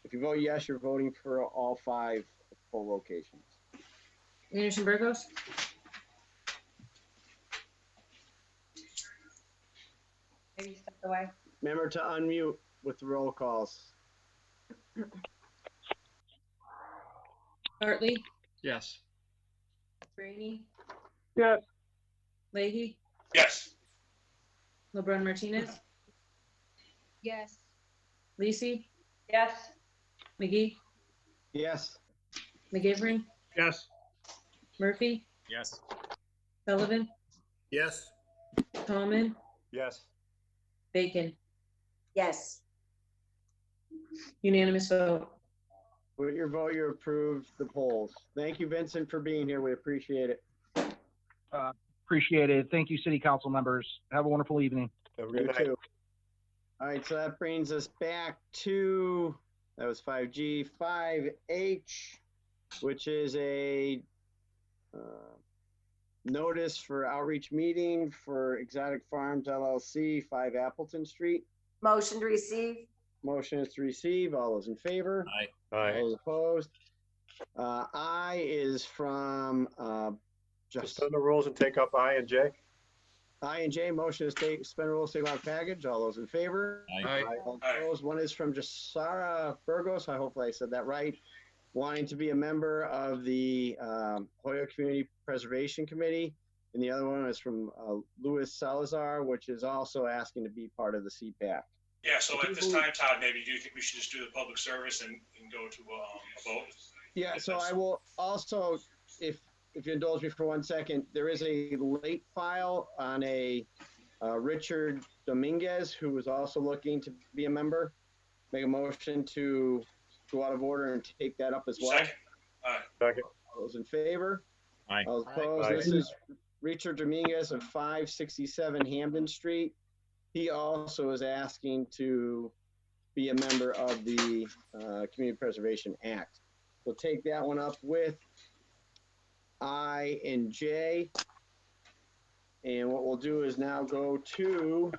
If you vote yes, you're voting for all 5 poll locations. Anderson Burgos, Maybe you stepped away. Remember to unmute with the roll calls. Hartley, Yes. Rainey, Yes. Leahy, Yes. LeBrun Martinez, Yes. Lisi, Yes. McGee, Yes. McGivern, Yes. Murphy, Yes. Sullivan, Yes. Tallman, Yes. Bacon. Yes. Unanimous vote. With your vote, you approved the polls. Thank you, Vincent, for being here. We appreciate it. Appreciate it. Thank you, city council members. Have a wonderful evening. Have a You good night. too. All right, so that brings us back to, that was 5G, 5H, which is a notice for outreach meeting for Exotic Farms LLC, 5 Appleton Street. Motion to receive. Motion is to receive. All those in favor? Aye. Aye. All those opposed? I is from just Suspend the rules and take up I and J. I and J. Motion is to suspend rules, take out package. All those in favor? Aye. All opposed? One is from Jasara Burgos. I hopefully I said that right. Wanting to be a member of the Holyoke Community Preservation Committee. And the other one is from Louise Zalzar, which is also asking to be part of the CPAC. Yeah, so at this time, Todd, maybe do you think we should just do the public service and go to a vote? Yeah, so I will also, if you indulge me for 1 second, there is a late file on a Richard Dominguez, who was also looking to be a member. Make a motion to go out of order and take that up as well. Second. Second. All those in favor? Aye. All opposed? Aye. This is Richard Dominguez of 567 Hampden Street. He also is asking to be a member of the Community Preservation Act. We'll take that one up with I and J. And what we'll do is now go to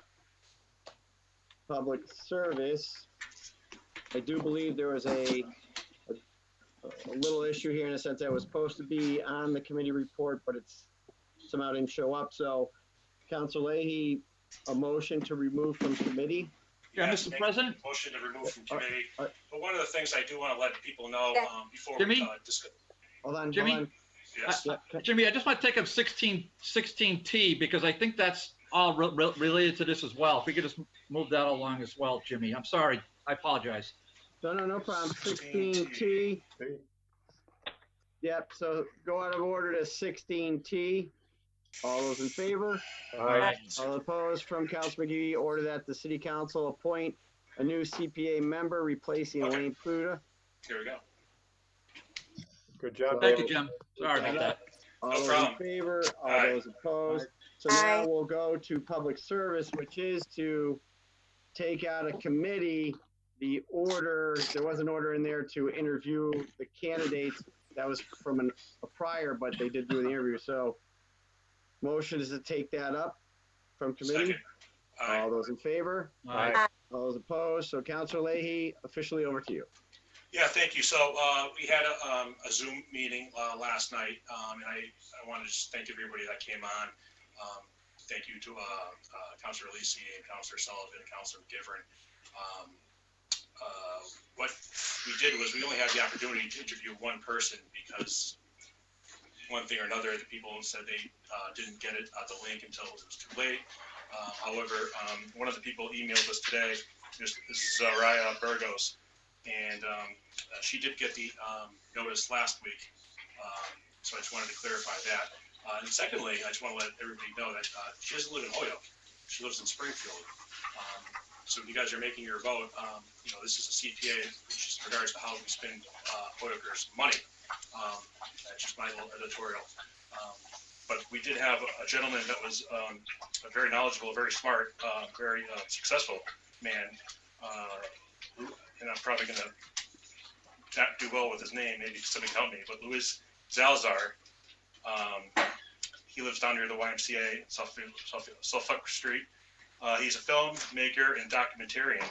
public service. I do believe there was a little issue here in a sense that was supposed to be on the committee report, but it's somehow didn't show up. So Council Leahy, a motion to remove from committee. Yeah, Mr. make President? a motion to remove from committee. But one of the things I do want to let people know before Jimmy? we discuss. Hold on, Jimmy? hold on. Yes. Jimmy, I just want to take up 16T because I think that's all related to this as well. If we could just move that along as well, Jimmy. I'm sorry. I apologize. No problem. 16T. Yep, so go out of order to 16T. All those in favor? Aye. All opposed from Council McGee, order that the city council appoint a new CPA member replacing Elaine Pluta. Here we go. Good job. Thank you, Jim. Sorry about that. All No those problem. in favor, all Aye. those opposed. So Aye. now we'll go to public service, which is to take out a committee, the order, there was an order in there to interview the candidates. That was from a prior, but they did do the interview. So motion is to take that up from committee. Second. Aye. All those in favor, Aye. all those opposed. So Councilor Leahy, officially over to you. Yeah, thank you. So we had a Zoom meeting last night, and I want to just thank everybody that came on. Thank you to Councilor Leasing and Councilor Sullivan and Councilor McGivern. What we did was we only had the opportunity to interview one person because one thing or another, the people said they didn't get it the link until it was too late. However, one of the people emailed us today, Ms. Zaraya Burgos, and she did get the notice last week. So I just wanted to clarify that. And secondly, I just want to let everybody know that she doesn't live in Holyoke. She lives in Springfield. So when you guys are making your vote, you know, this is a CPA, which is in regards to how we spend Hoyokers' money. That's just my little editorial. But we did have a gentleman that was a very knowledgeable, very smart, very successful man. And I'm probably going to not do well with his name. Maybe somebody help me. But Louise Zalzar, he lives down near the YMCA, Suffolk Street. He's a filmmaker and documentarian,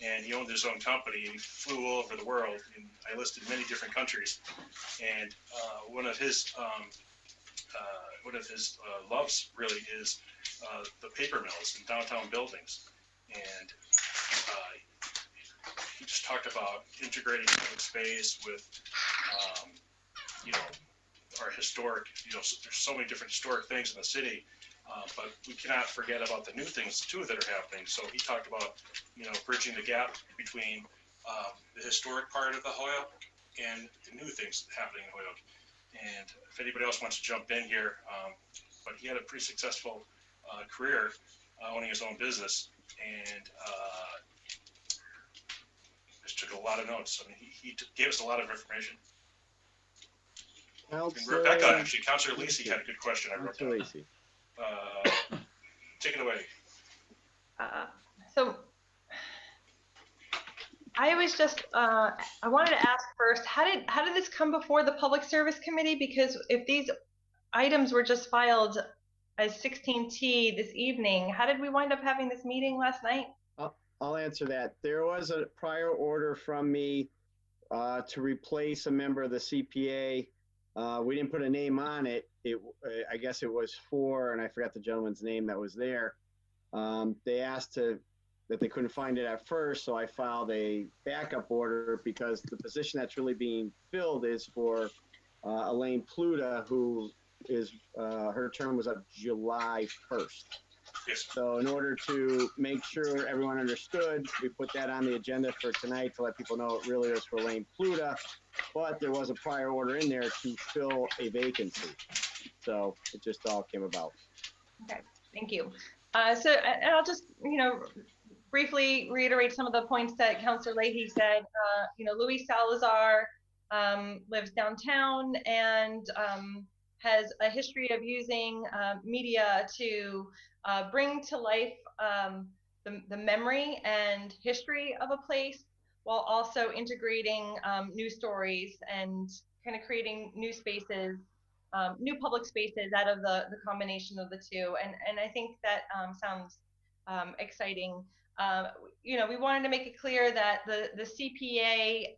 and he owned his own company. He flew all over the world, and I listed many different countries. And one of his loves really is the paper mills and downtown buildings. And he just talked about integrating public space with, you know, our historic, you know, there's so many different historic things in the city, but we cannot forget about the new things too that are happening. So he talked about, you know, bridging the gap between the historic part of the Holyoke and the new things happening in Holyoke. And if anybody else wants to jump in here, but he had a pretty successful career owning his own business, and just took a lot of notes. I mean, he gave us a lot of information. And Rebecca, actually, Councilor Leasing had a good question. I wrote down. Take it away. So I was just, I wanted to ask first, how did this come before the Public Service Committee? Because if these items were just filed as 16T this evening, how did we wind up having this meeting last night? I'll answer that. There was a prior order from me to replace a member of the CPA. We didn't put a name on it. I guess it was for, and I forgot the gentleman's name that was there. They asked that they couldn't find it at first, so I filed a backup order because the position that's really being filled is for Elaine Pluta, who is her term was up July 1st. Yes. So in order to make sure everyone understood, we put that on the agenda for tonight to let people know it really is for Elaine Pluta, but there was a prior order in there to fill a vacancy. So it just all came about. Okay, thank you. So and I'll just, you know, briefly reiterate some of the points that Councilor Leahy said. You know, Louise Zalzar lives downtown and has a history of using media to bring to life the memory and history of a place, while also integrating news stories and kind of creating new spaces, new public spaces out of the combination of the two. And I think that sounds exciting. You know, we wanted to make it clear that the CPA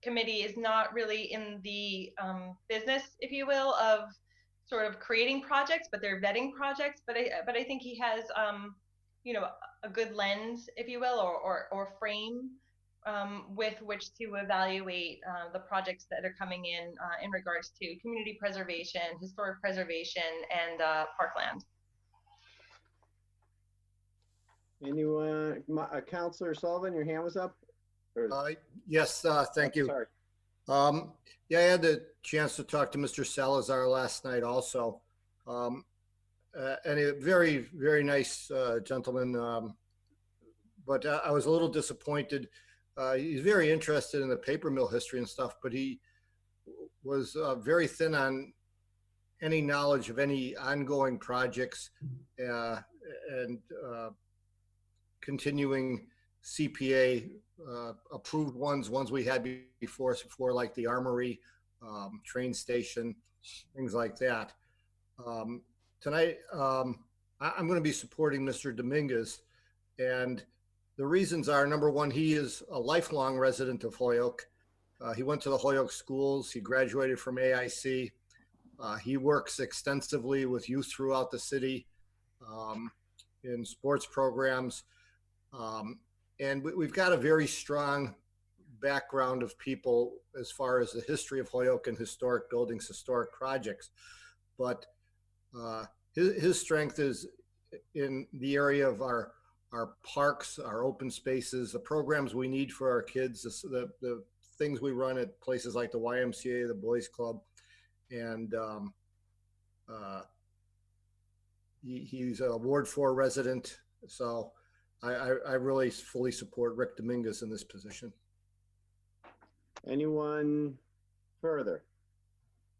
committee is not really in the business, if you will, of sort of creating projects, but they're vetting projects. But I think he has, you know, a good lens, if you will, or frame with which to evaluate the projects that are coming in regards to community preservation, historic preservation, and parkland. Anyone, Councilor Sullivan, your hand was up? Yes, thank you. Sorry. Yeah, I had the chance to talk to Mr. Salazar last night also. And a very, very nice gentleman, but I was a little disappointed. He's very interested in the paper mill history and stuff, but he was very thin on any knowledge of any ongoing projects and continuing CPA approved ones we had before, like the Armory, train station, things like that. Tonight, I'm going to be supporting Mr. Dominguez, and the reasons are, number one, he is a lifelong resident of Holyoke. He went to the Holyoke schools. He graduated from AIC. He works extensively with youth throughout the city in sports programs. And we've got a very strong background of people as far as the history of Holyoke and historic buildings, historic projects. But his strength is in the area of our parks, our open spaces, the programs we need for our kids, the things we run at places like the YMCA, the Boys Club. And he's a Ward 4 resident. So I really fully support Rick Dominguez in this position. Anyone further?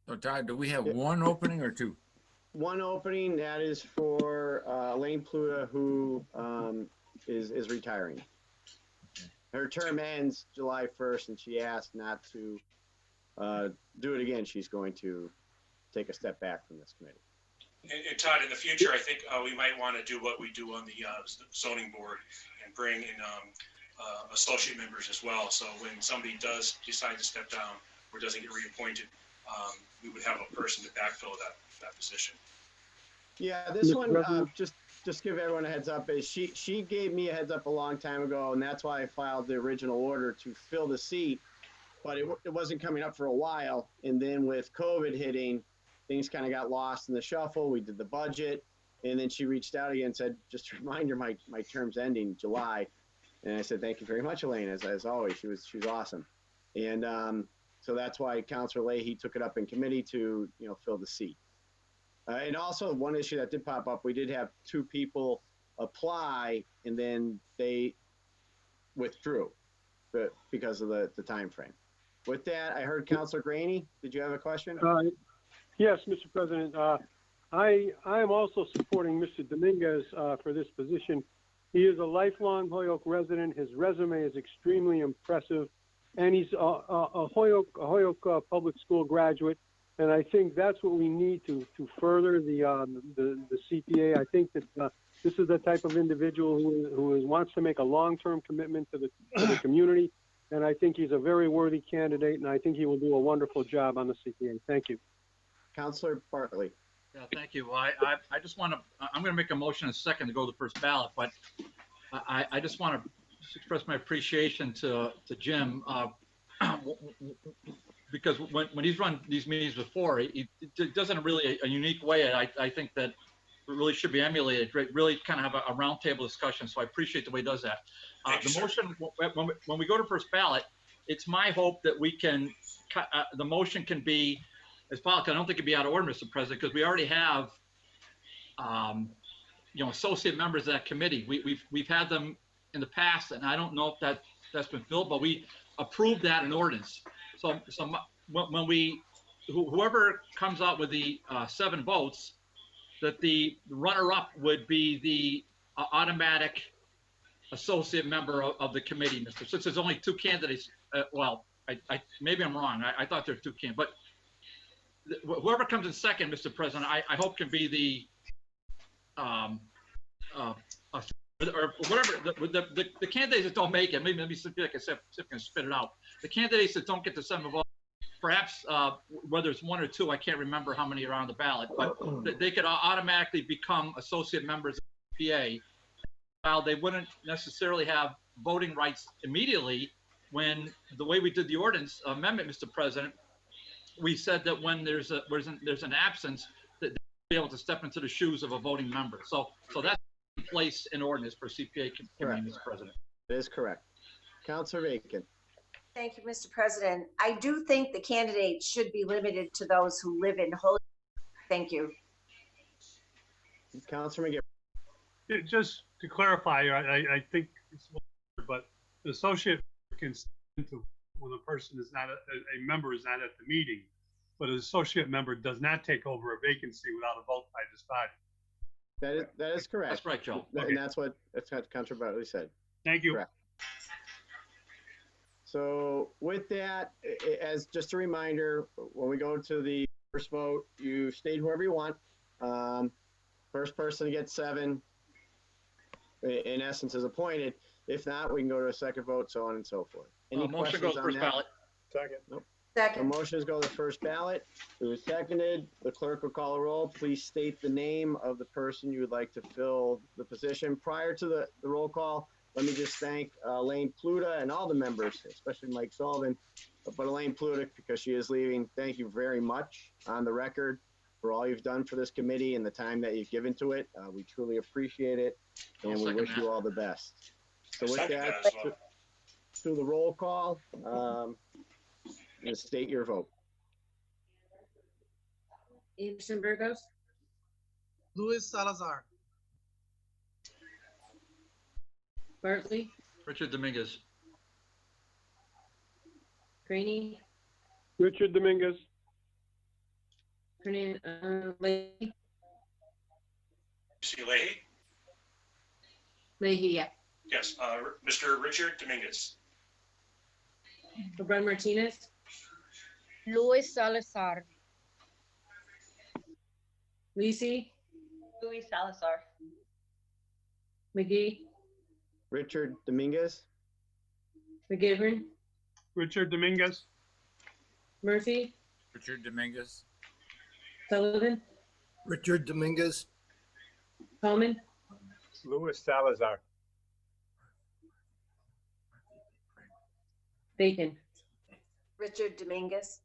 So Todd, do we have one opening or two? One opening, that is for Elaine Pluta, who is retiring. Her term ends July 1st, and she asked not to do it again. She's going to take a step back from this committee. And Todd, in the future, I think we might want to do what we do on the zoning board and bring in associate members as well. So when somebody does decide to step down or doesn't get reappointed, we would have a person to backfill that position. Yeah, this one, just give everyone a heads up, is she gave me a heads up a long time ago, and that's why I filed the original order to fill the seat, but it wasn't coming up for a while. And then with COVID hitting, things kind of got lost in the shuffle. We did the budget, and then she reached out again and said, just a reminder, my term's ending July. And I said, thank you very much, Elaine, as always. She was awesome. And so that's why Councilor Leahy took it up in committee to, fill the seat. And also one issue that did pop up, we did have two people apply, and then they withdrew because of the time frame. With that, I heard Councilor Graney. Did you have a question? Yes, Mr. President. I am also supporting Mr. Dominguez for this position. He is a lifelong Holyoke resident. His resume is extremely impressive, and he's a Holyoke public school graduate. And I think that's what we need to further the CPA. I think that this is the type of individual who wants to make a long-term commitment to the community. And I think he's a very worthy candidate, and I think he will do a wonderful job on the CPA. Thank you. Councilor Bartley. Yeah, thank you. I just want to, I'm going to make a motion in a second to go to the first ballot, but I just want to express my appreciation to Jim, because when he's run these meetings before, he does it in really a unique way. I think that it really should be emulated, really kind of have a roundtable discussion. So I appreciate the way he does that. The motion, when we go to first ballot, it's my hope that we can, the motion can be as follows. I don't think it'd be out of order, Mr. President, because we already have, associate members of that committee. We've had them in the past, and I don't know if that's been filled, but we approved that in ordinance. So when whoever comes out with the 7 votes, that the runner-up would be the automatic associate member of the committee, Mr. Since there's only 2 candidates, maybe I'm wrong. I thought there were 2 candidates, but whoever comes in second, Mr. President, I hope can be the or whatever the candidates that don't make it. Maybe let me see if I can spit it out. The candidates that don't get the 7 votes, perhaps whether it's 1 or 2, I can't remember how many are on the ballot, but they could automatically become associate members of the PA. While they wouldn't necessarily have voting rights immediately, when the way we did the ordinance amendment, Mr. President, we said that when there's an absence, that they'll be able to step into the shoes of a voting member. So that's in place in ordinance for CPA committee, Mr. President. That is correct. Councilor Bacon. Thank you, Mr. President. I do think the candidates should be limited to those who live in Holyoke. Thank you. Councilor McGivern. Just to clarify, I think it's, but the associate can stand to when a person is not, a member is not at the meeting, but an associate member does not take over a vacancy without a vote by this body. That is correct. That's right, Joe. Okay. And that's what Counselor Bartley said. Thank you. Correct. So with that, as just a reminder, when we go to the first vote, you state whoever you want. First person to get 7, in essence, is appointed. If not, we can go to a second vote, so on and so forth. Any Motion questions goes on first that? ballot. Second. Nope. Second. The motions go to the first ballot. It was seconded. The clerk will call a roll. Please state the name of the person you would like to fill the position. Prior to the roll call, let me just thank Elaine Pluta and all the members, especially Mike Sullivan, but Elaine Pluta, because she is leaving, thank you very much on the record for all you've done for this committee and the time that you've given to it. We truly appreciate it, and we wish you all the best. So with that, to the roll call, and state your vote. Anderson Burgos, Louise Zalzar. Bartley, Richard Dominguez. Graney, Richard Dominguez. Leahy, See Leahy? Leahy, yeah. Yes, Mr. Richard Dominguez. LeBron Martinez, Louise Zalzar. Leasing, Louise Salazar. McGee, Richard Dominguez, McGivern, Richard Dominguez. Murphy, Richard Dominguez. Sullivan, Richard Dominguez. Coleman, Louis Salazar. Bacon. Richard Dominguez.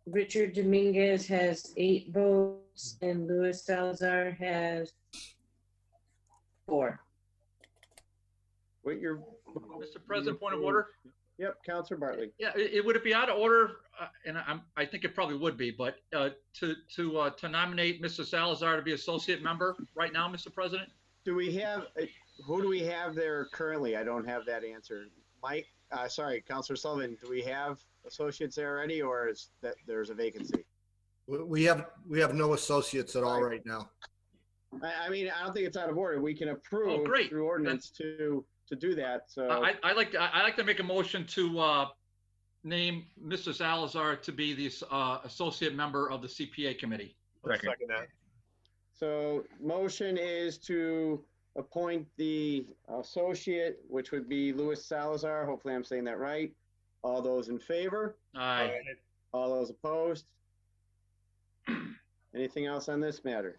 Richard Dominguez has 8 votes and Louis Salazar has 4. what your? Mr. President, point of order. Yep, Counselor Bartley. Yeah, would it be out of order? And I think it probably would be, but to nominate Mr. Salazar to be associate member right now, Mr. President? Do we have, who do we have there currently? I don't have that answer. Mike, sorry, Counselor Sullivan, do we have associates there already, or is that there's a vacancy? We have no associates at all right now. I mean, I don't think it's out of order. We can approve through ordinance to do that. So I like to make a motion to name Mr. Salazar to be the associate member of the CPA committee. Second that. So motion is to appoint the associate, which would be Louis Salazar. Hopefully I'm saying that right. All those in favor? Aye. All those opposed? Anything else on this matter?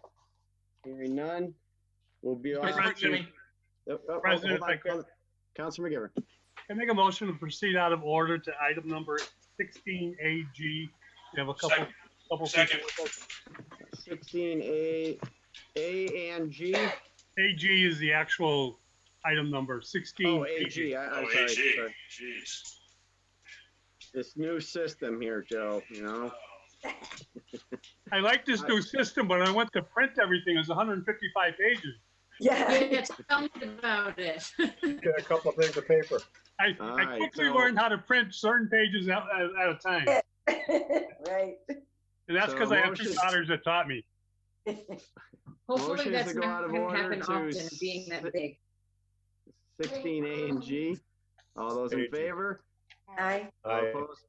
Hearing none, we'll be on. President, if I could. Councilor McGivern. I make a motion to proceed out of order to item number 16AG. We have a couple. Second. 16A and G. AG is the actual item number, 16. Oh, AG. I'm sorry. AG. Sorry. Jeez. This new system here, Joe, you know? I like this new system, but I went to print everything. It's 155 pages. Yeah, tell me about it. Get a couple of things of paper. I quickly learned how to print certain pages at a time. Right. And that's because I have 2 daughters that taught me. Hopefully Motion is that's to go out not of going to order happen to often, being that big. 16A and G. All those in AG. favor? Aye. All opposed?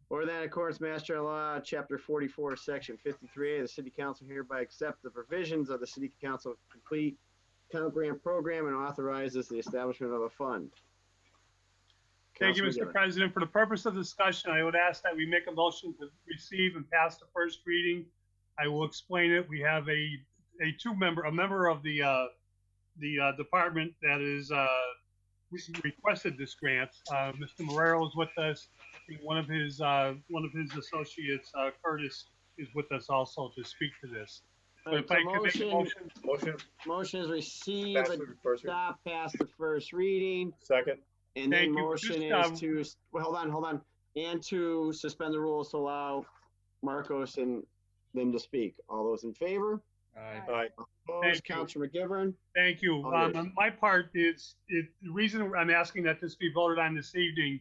Or that, of course, Mass General Law, Chapter 44, Section 53A, the City Council hereby accepts the provisions of the City Council Complete Count Grant Program and authorizes the establishment of a fund. Thank you, Councilor Mr. McGivern. President. For the purpose of discussion, I would ask that we make a motion to receive and pass the first reading. I will explain it. We have a member of the department that is requested this grant. Mr. Morero is with us. One of his associates, Curtis, is with us also to speak to this. But if I could make a Motion is receive, Pass the first reading. adopt, pass the first reading. Second. And then Thank you. motion Just, is to, well, hold on, and to suspend the rules to allow Marcos and them to speak. All those in favor? Aye. Opposed, Councilor McGivern? Thank you. All yours. On my part is, the reason I'm asking that this be voted on this evening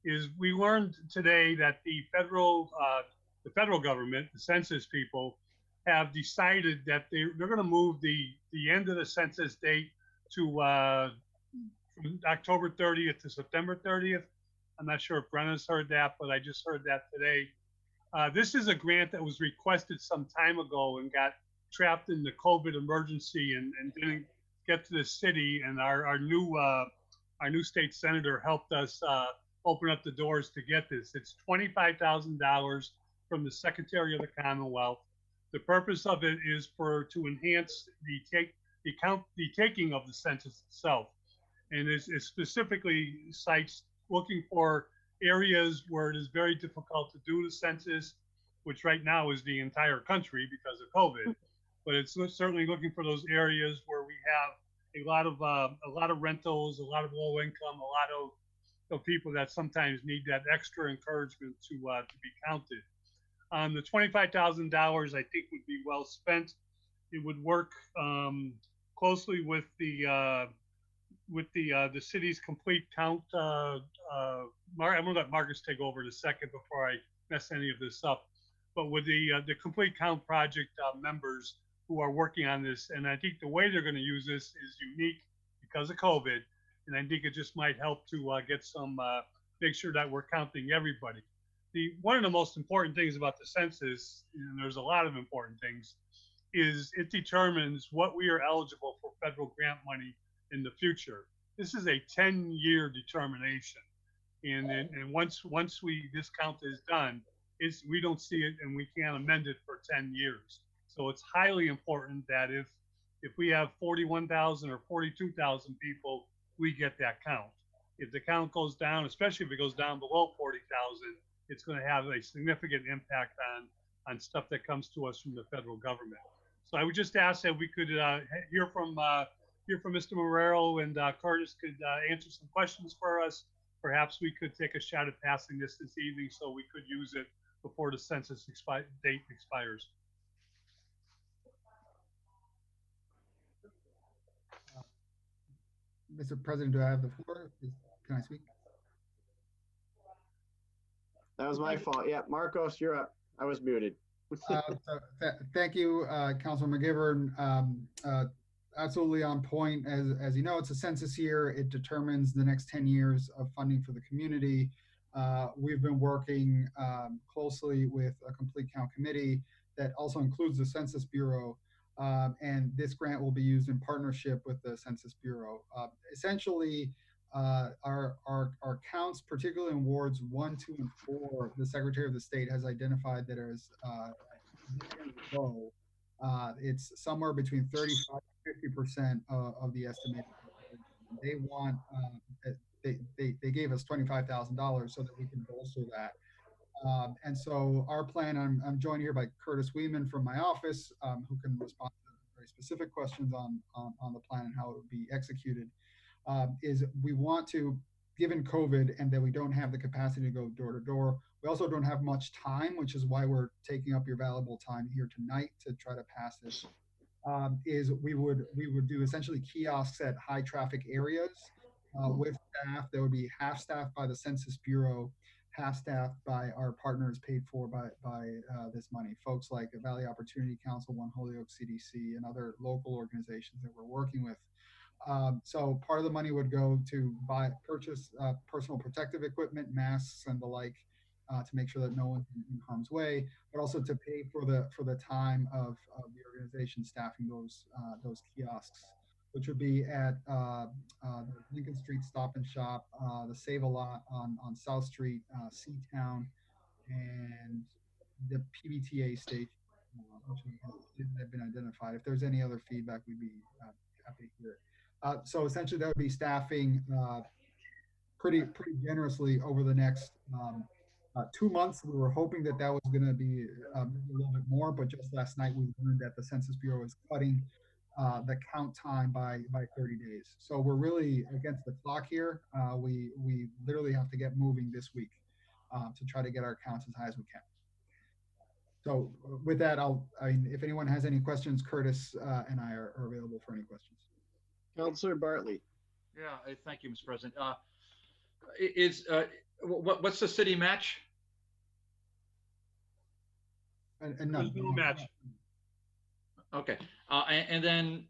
is we learned today that the federal government, the census people, have decided that they're going to move the end of the census date to from October 30th to September 30th. I'm not sure if Brenna's heard that, but I just heard that today. This is a grant that was requested some time ago and got trapped in the COVID emergency and didn't get to the city. And our new state senator helped us open up the doors to get this. It's $25,000 from the Secretary of the Commonwealth. The purpose of it is to enhance the taking of the census itself. And it specifically cites looking for areas where it is very difficult to do the census, which right now is the entire country because of COVID. But it's certainly looking for those areas where we have a lot of rentals, a lot of low income, a lot of people that sometimes need that extra encouragement to be counted. The $25,000 I think would be well spent. It would work closely with the city's complete count. I'm gonna let Marcus take over in a second before I mess any of this up. But with the complete count project members who are working on this, and I think the way they're going to use this is unique because of COVID, and I think it just might help to get some make sure that we're counting everybody. One of the most important things about the census, and there's a lot of important things, is it determines what we are eligible for federal grant money in the future. This is a 10-year determination, and once this count is done, we don't see it and we can't amend it for 10 years. So it's highly important that if we have 41,000 or 42,000 people, we get that count. If the count goes down, especially if it goes down below 40,000, it's going to have a significant impact on stuff that comes to us from the federal government. So I would just ask that we could hear from Mr. Marrero, and Curtis could answer some questions for us. Perhaps we could take a shot at passing this evening so we could use it before the census date expires. Mr. President, do I have the floor? Can I speak? That was my fault. Yeah, Marcos, you're up. I was muted. Thank you, Councilor McGivern. Absolutely on point. As you know, it's a census year. It determines the next 10 years of funding for the community. We've been working closely with a complete count committee that also includes the Census Bureau. And this grant will be used in partnership with the Census Bureau. Essentially, our counts, particularly in wards 1, 2, and 4, the Secretary of the State has identified that is low. It's somewhere between 35 to 50% of the estimated. They want they gave us $25,000 so that we can bolster that. And so our plan, I'm joined here by Curtis Weeman from my office, who can respond to very specific questions on the plan and how it would be executed, is we want to, given COVID and that we don't have the capacity to go door to door, we also don't have much time, which is why we're taking up your valuable time here tonight to try to pass this, is we would do essentially kiosks at high traffic areas with staff that would be half staffed by the Census Bureau, half staffed by our partners paid for by this money, folks like Valley Opportunity Council, One Holyoke CDC, and other local organizations that we're working with. So part of the money would go to purchase personal protective equipment, masks, and the like, to make sure that no one's in harm's way, but also to pay for the time of the organization staffing those kiosks, which would be at the Lincoln Street Stop and Shop, the Save a Lot on South Street, Seatown, and the PBTA station, which have been identified. If there's any other feedback, we'd be happy to hear it. So essentially, that would be staffing pretty generously over the next 2 months. We were hoping that was going to be a little bit more, but just last night we learned that the Census Bureau is cutting the count time by 30 days. So we're really against the clock here. We literally have to get moving this week to try to get our counts as high as we can. So with that, if anyone has any questions, Curtis and I are available for any questions. Councilor Bartley. Yeah, thank you, Mr. President. What's the city match? And none. There's no match. Okay, and then,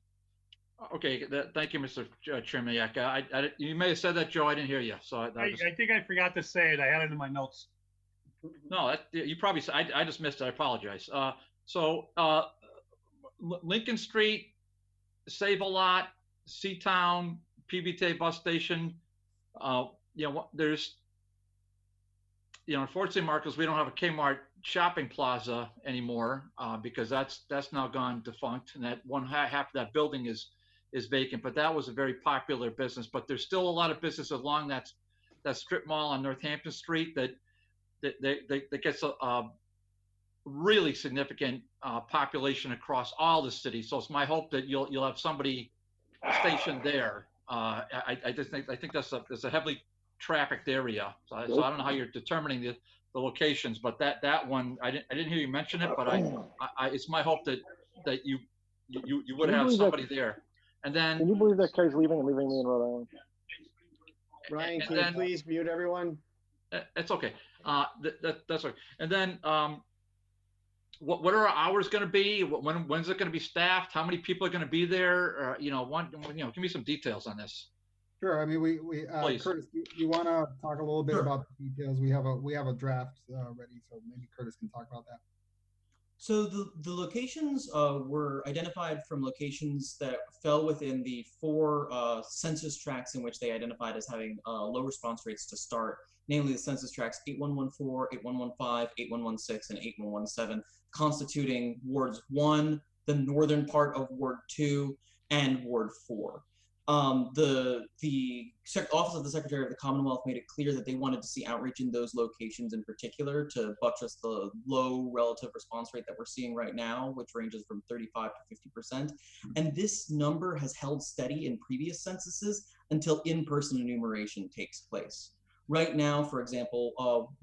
okay, thank you, Mr. Chermayak. You may have said that, Joe. I didn't hear you. So I think I forgot to say it. I had it in my notes. No, you probably. I just missed it. I apologize. Lincoln Street, Save-A-Lot, Seatown, PBT bus station. There's, unfortunately, Marcus, we don't have a Kmart shopping plaza anymore because that's now gone defunct, and that half of that building is vacant. But that was a very popular business. But there's still a lot of business along that strip mall on Northampton Street that gets a really significant population across all the city. So it's my hope that you'll have somebody stationed there. I think that's a heavily trafficked area. So I don't know how you're determining the locations, but that one I didn't hear you mention it, but it's my hope that you would have somebody there. And then, can you believe that guy's leaving me in Rhode Island? Ryan, can you please mute everyone? It's okay. That's right. And then, what are our hours going to be? When's it going to be staffed? How many people are going to be there? Give me some details on this. Sure. I mean, Curtis, you want to talk a little bit about the details? We have a draft ready, so maybe Curtis can talk about that. So the locations were identified from locations that fell within the 4 census tracts in which they identified as having low response rates to start, namely the census tracts 8114, 8115, 8116, and 8117, constituting Wards 1, the northern part of Ward 2, and Ward 4. The Office of the Secretary of the Commonwealth made it clear that they wanted to see outreach in those locations in particular to buttress the low relative response rate that we're seeing right now, which ranges from 35 to 50%. And this number has held steady in previous censuses until in-person enumeration takes place. Right now, for example,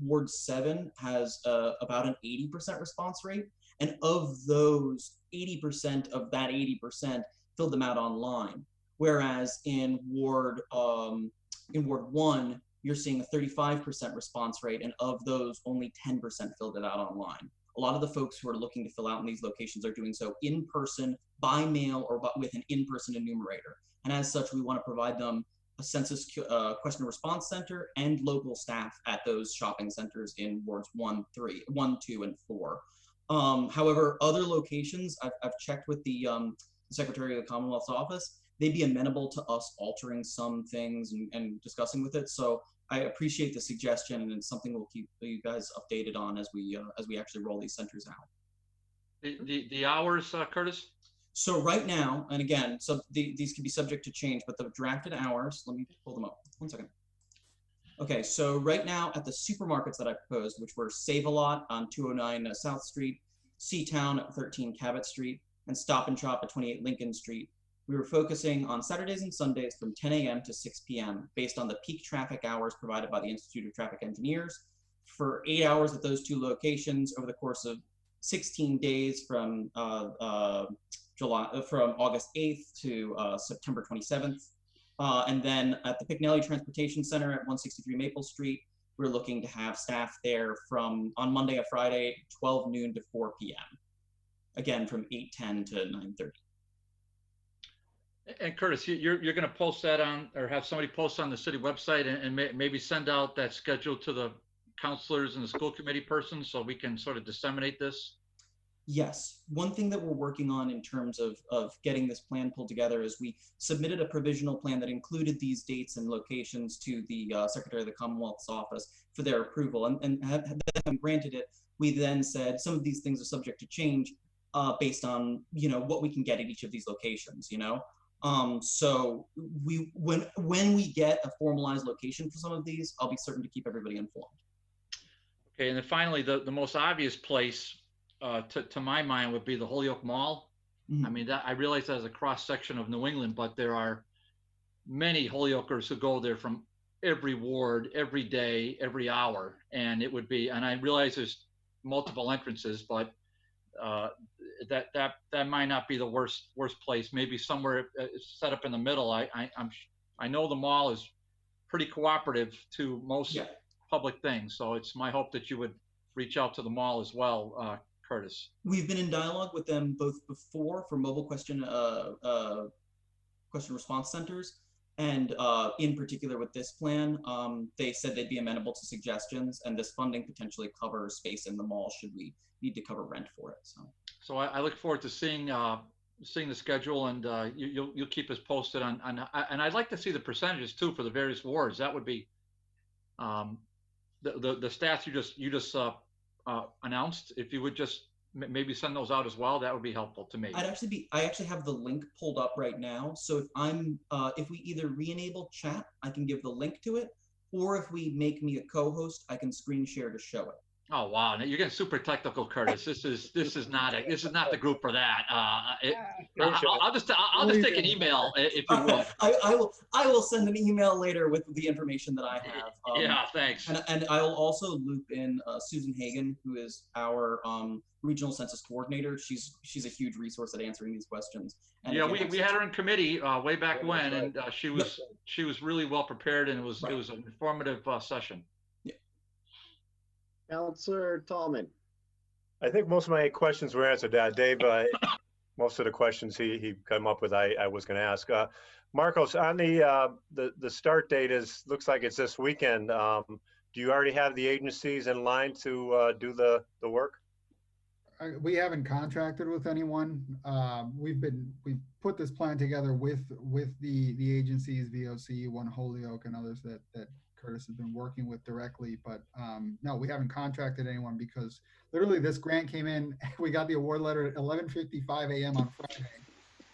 Ward 7 has about an 80% response rate, and of those, 80% of that 80% filled them out online. Whereas in Ward 1, you're seeing a 35% response rate, and of those, only 10% filled it out online. A lot of the folks who are looking to fill out in these locations are doing so in person, by mail, or with an in-person enumerator. And as such, we want to provide them a census question response center and local staff at those shopping centers in Wards 1, 2, and 4. However, other locations, I've checked with the Secretary of the Commonwealth's office. They'd be amenable to us altering some things and discussing with it. So I appreciate the suggestion, and it's something we'll keep you guys updated on as we actually roll these centers out. The hours, Curtis? So right now, and again, so these can be subject to change, but the drafted hours, let me pull them up. 1 second. Okay, so right now at the supermarkets that I proposed, which were Save-A-Lot on 209 South Street, Seatown at 13 Cabot Street, and Stop and Shop at 28 Lincoln Street, we were focusing on Saturdays and Sundays from 10 a.m. to 6 p.m. based on the peak traffic hours provided by the Institute of Traffic Engineers for 8 hours at those 2 locations over the course of 16 days from August 8th to September 27th. And then at the Picknelly Transportation Center at 163 Maple Street, we're looking to have staff there from on Monday and Friday, 12 noon to 4 p.m. Again, from 8:10 to 9:30. And Curtis, you're going to post that on, or have somebody post on the city website, and maybe send out that schedule to the counselors and the school committee person so we can sort of disseminate this? Yes. One thing that we're working on in terms of getting this plan pulled together is we submitted a provisional plan that included these dates and locations to the Secretary of the Commonwealth's office for their approval. And having granted it, we then said some of these things are subject to change based on, what we can get at each of these locations, So when we get a formalized location for some of these, I'll be certain to keep everybody informed. Okay, and then finally, the most obvious place to my mind would be the Holyoke Mall. I mean, that I realize that is a cross section of New England, but there are many Holyokers who go there from every ward, every day, every hour, and it would be. And I realize there's multiple entrances, but that might not be the worst place. Maybe somewhere set up in the middle. I know the mall is pretty cooperative to most public things, so it's my hope that you would reach out to the mall as well, Curtis. We've been in dialogue with them both before for mobile question response centers, and in particular with this plan, they said they'd be amenable to suggestions, and this funding potentially covers space in the mall should we need to cover rent for it. So I look forward to seeing the schedule, and you'll keep us posted on and I'd like to see the percentages too for the various wards. That would be the stats you just announced. If you would just maybe send those out as well, that would be helpful to me. I actually have the link pulled up right now. So if we either re-enable chat, I can give the link to it, or if we make me a co-host, I can screen share to show it. Oh wow! Now you're getting super technical, Curtis. This is not the group for that. I'll just take an email if you would. I will send an email later with the information that I have. Yeah, thanks. And I will also loop in Susan Hagan, who is our regional census coordinator. She's a huge resource at answering these questions. And yeah, we had her in committee way back when, and she was really well prepared, and it was an informative session. Councilor Tallman. I think most of my questions were answered. Dave, most of the questions he come up with, I was going to ask. Marcos, on the start date looks like it's this weekend. Do you already have the agencies in line to do the work? We haven't contracted with anyone. We've put this plan together with the agencies, VOC, One Holyoke, and others that Curtis has been working with directly, but no, we haven't contracted anyone because literally this grant came in. We got the award letter at 11:55 a.m. on Friday,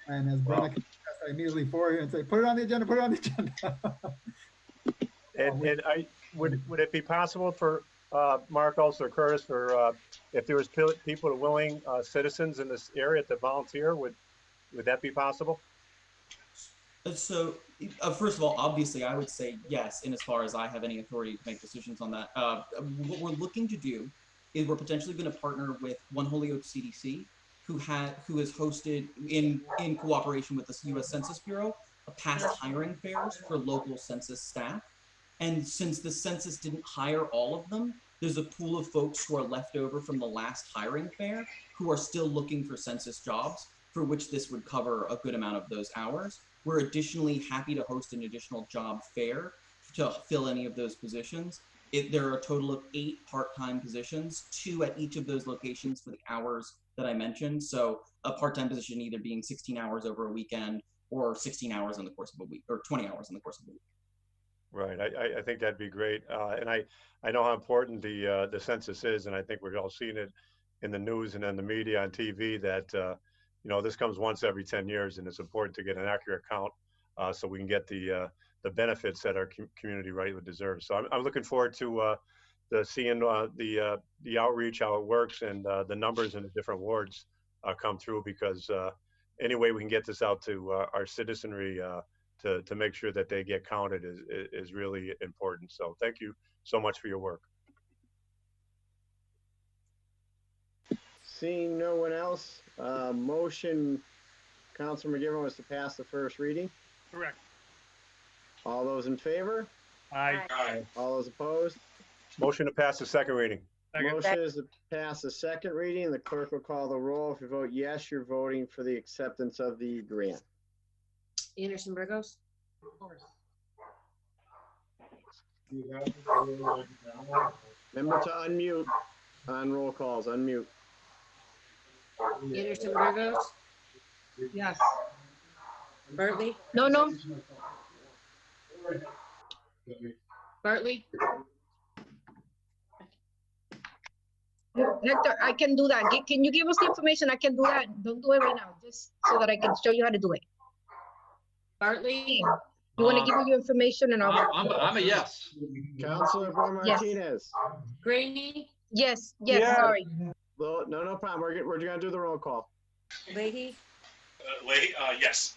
and as Brenna confessed, I immediately forwarded and said, "Put it on the agenda. Put it on the agenda." And would it be possible for Marcos or Curtis, for if there was people willing citizens in this area to volunteer, would that be possible? So, first of all, obviously, I would say yes, in as far as I have any authority to make decisions on that. What we're looking to do is we're potentially going to partner with One Holyoke CDC, who has hosted, in cooperation with the U.S. Census Bureau, past hiring fairs for local census staff. And since the census didn't hire all of them, there's a pool of folks who are left over from the last hiring fair who are still looking for census jobs, for which this would cover a good amount of those hours. We're additionally happy to host an additional job fair to fill any of those positions. There are a total of 8 part-time positions, 2 at each of those locations for the hours that I mentioned. So a part-time position either being 16 hours over a weekend or 16 hours in the course of a week, or 20 hours in the course of a week. Right, I think that'd be great. And I know how important the census is, and I think we're all seeing it in the news and in the media on TV that this comes once every 10 years, and it's important to get an accurate count so we can get the benefits that our community rightly deserves. So I'm looking forward to seeing the outreach, how it works, and the numbers in the different wards come through, because any way we can get this out to our citizenry to make sure that they get counted is really important. So thank you so much for your work. Seeing no one else, motion, Councilor McGivern, was to pass the first reading. Correct. All those in favor? Aye. Aye. All those opposed? Motion to pass the second reading. Motion is to pass the second reading. The clerk will call the roll. If you vote yes, you're voting for the acceptance of the grant. Anderson Burgos? Of course. Remember to unmute on roll calls. Unmute. Anderson Burgos? Yes. Bartley? No. Bartley? Hector, I can do that. Can you give us the information? I can do that. Don't do it right now, just so that I can show you how to do it. Bartley? You want to give me your information and I'll. I'm a yes. Councilor Martinez. Graney? Yes, sorry. Well, no problem. We're gonna do the roll call. Leahy? Yes.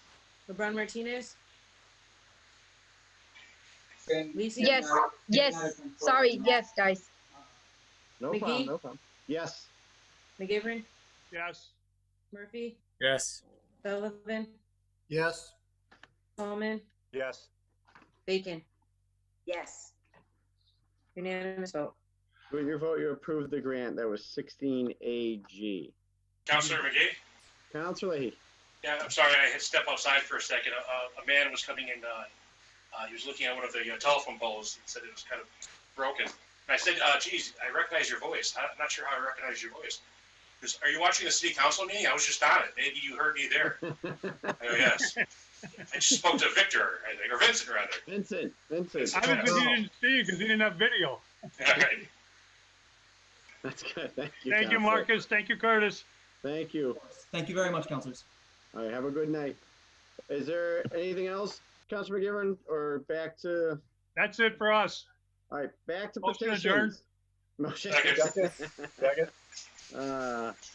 LeBron Martinez? Leasing? Yes, yes, sorry, yes, guys. No McGee? problem, no problem. Yes. McGivern? Yes. Murphy? Yes. Sullivan? Yes. Tolman? Yes. Bacon? Yes. Unanimous vote. With your vote, you approved the grant. That was 16AG. Councilor McGee? Councilor Leahy. Yeah, I'm sorry, I had to step outside for a second. A man was coming in, he was looking at one of the telephone poles. He said it was kind of broken. And I said, geez, I recognize your voice. I'm not sure how I recognize your voice. He goes, are you watching the city council meeting? I was just on it. Maybe you heard me there. I go, yes. I just spoke to Victor, I think, or Vincent, rather. Vincent. Obviously, he didn't see because he didn't have video. Yeah, right. That's good. Thank you. Thank you, Counselor. Marcus. Thank you, Curtis. Thank you. Thank you very much, councilors. All right, have a good night. Is there anything else, Councilor McGivern, or back to? That's it for us. All right, back to Motion petitions. adjourned. Motion. Second.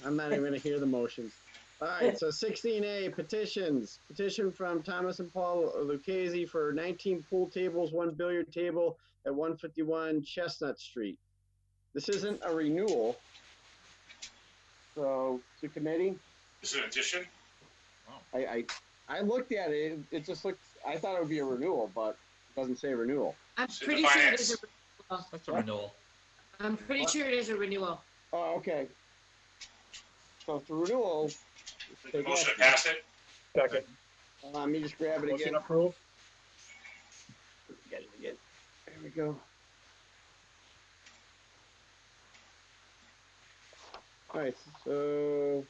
I'm not even gonna hear the motions. All right, so 16A, petitions. Petition from Thomas and Paul Lucchese for 19 pool tables, 1 billiard table at 151 Chestnut Street. This isn't a renewal. So, to committee? This is an addition? I looked at it, it just looked, I thought it would be a renewal, but it doesn't say renewal. I'm So pretty the sure it finance- is a renewal. That's a renewal. I'm pretty sure it is a renewal. Oh, okay. So if the renewal, The motion to pass it? Second. let me just grab it Motion again. approved. Get it again. There we go. All right, so.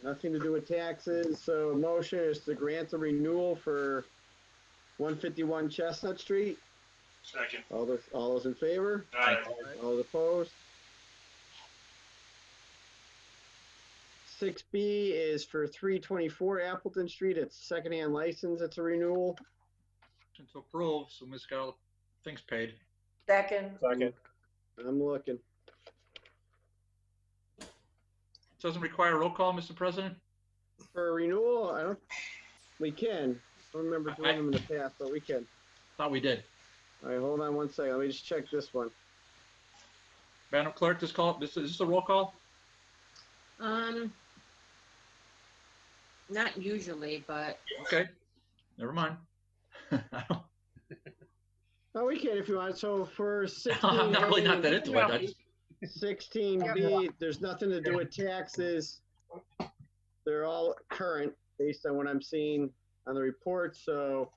Nothing to do with taxes, so motion is to grant the renewal for 151 Chestnut Street. Second. All those in favor? Aye. All those opposed? 6B is for 324 Appleton Street. It's secondhand license. It's a renewal. To approve, so Ms. got all the things paid. Second. Second. I'm looking. Doesn't require a roll call, Mr. President? For a renewal, we can. I don't remember doing them in the past, but we can. Thought we did. All right, hold on one second. Let me just check this one. Madam Clerk, is this a roll call? Not usually, but Okay, never mind. Oh, we can if you want. So for 16, I'm not really not that into it. I just, 16B, there's nothing to do with taxes. They're all current based on what I'm seeing on the report. So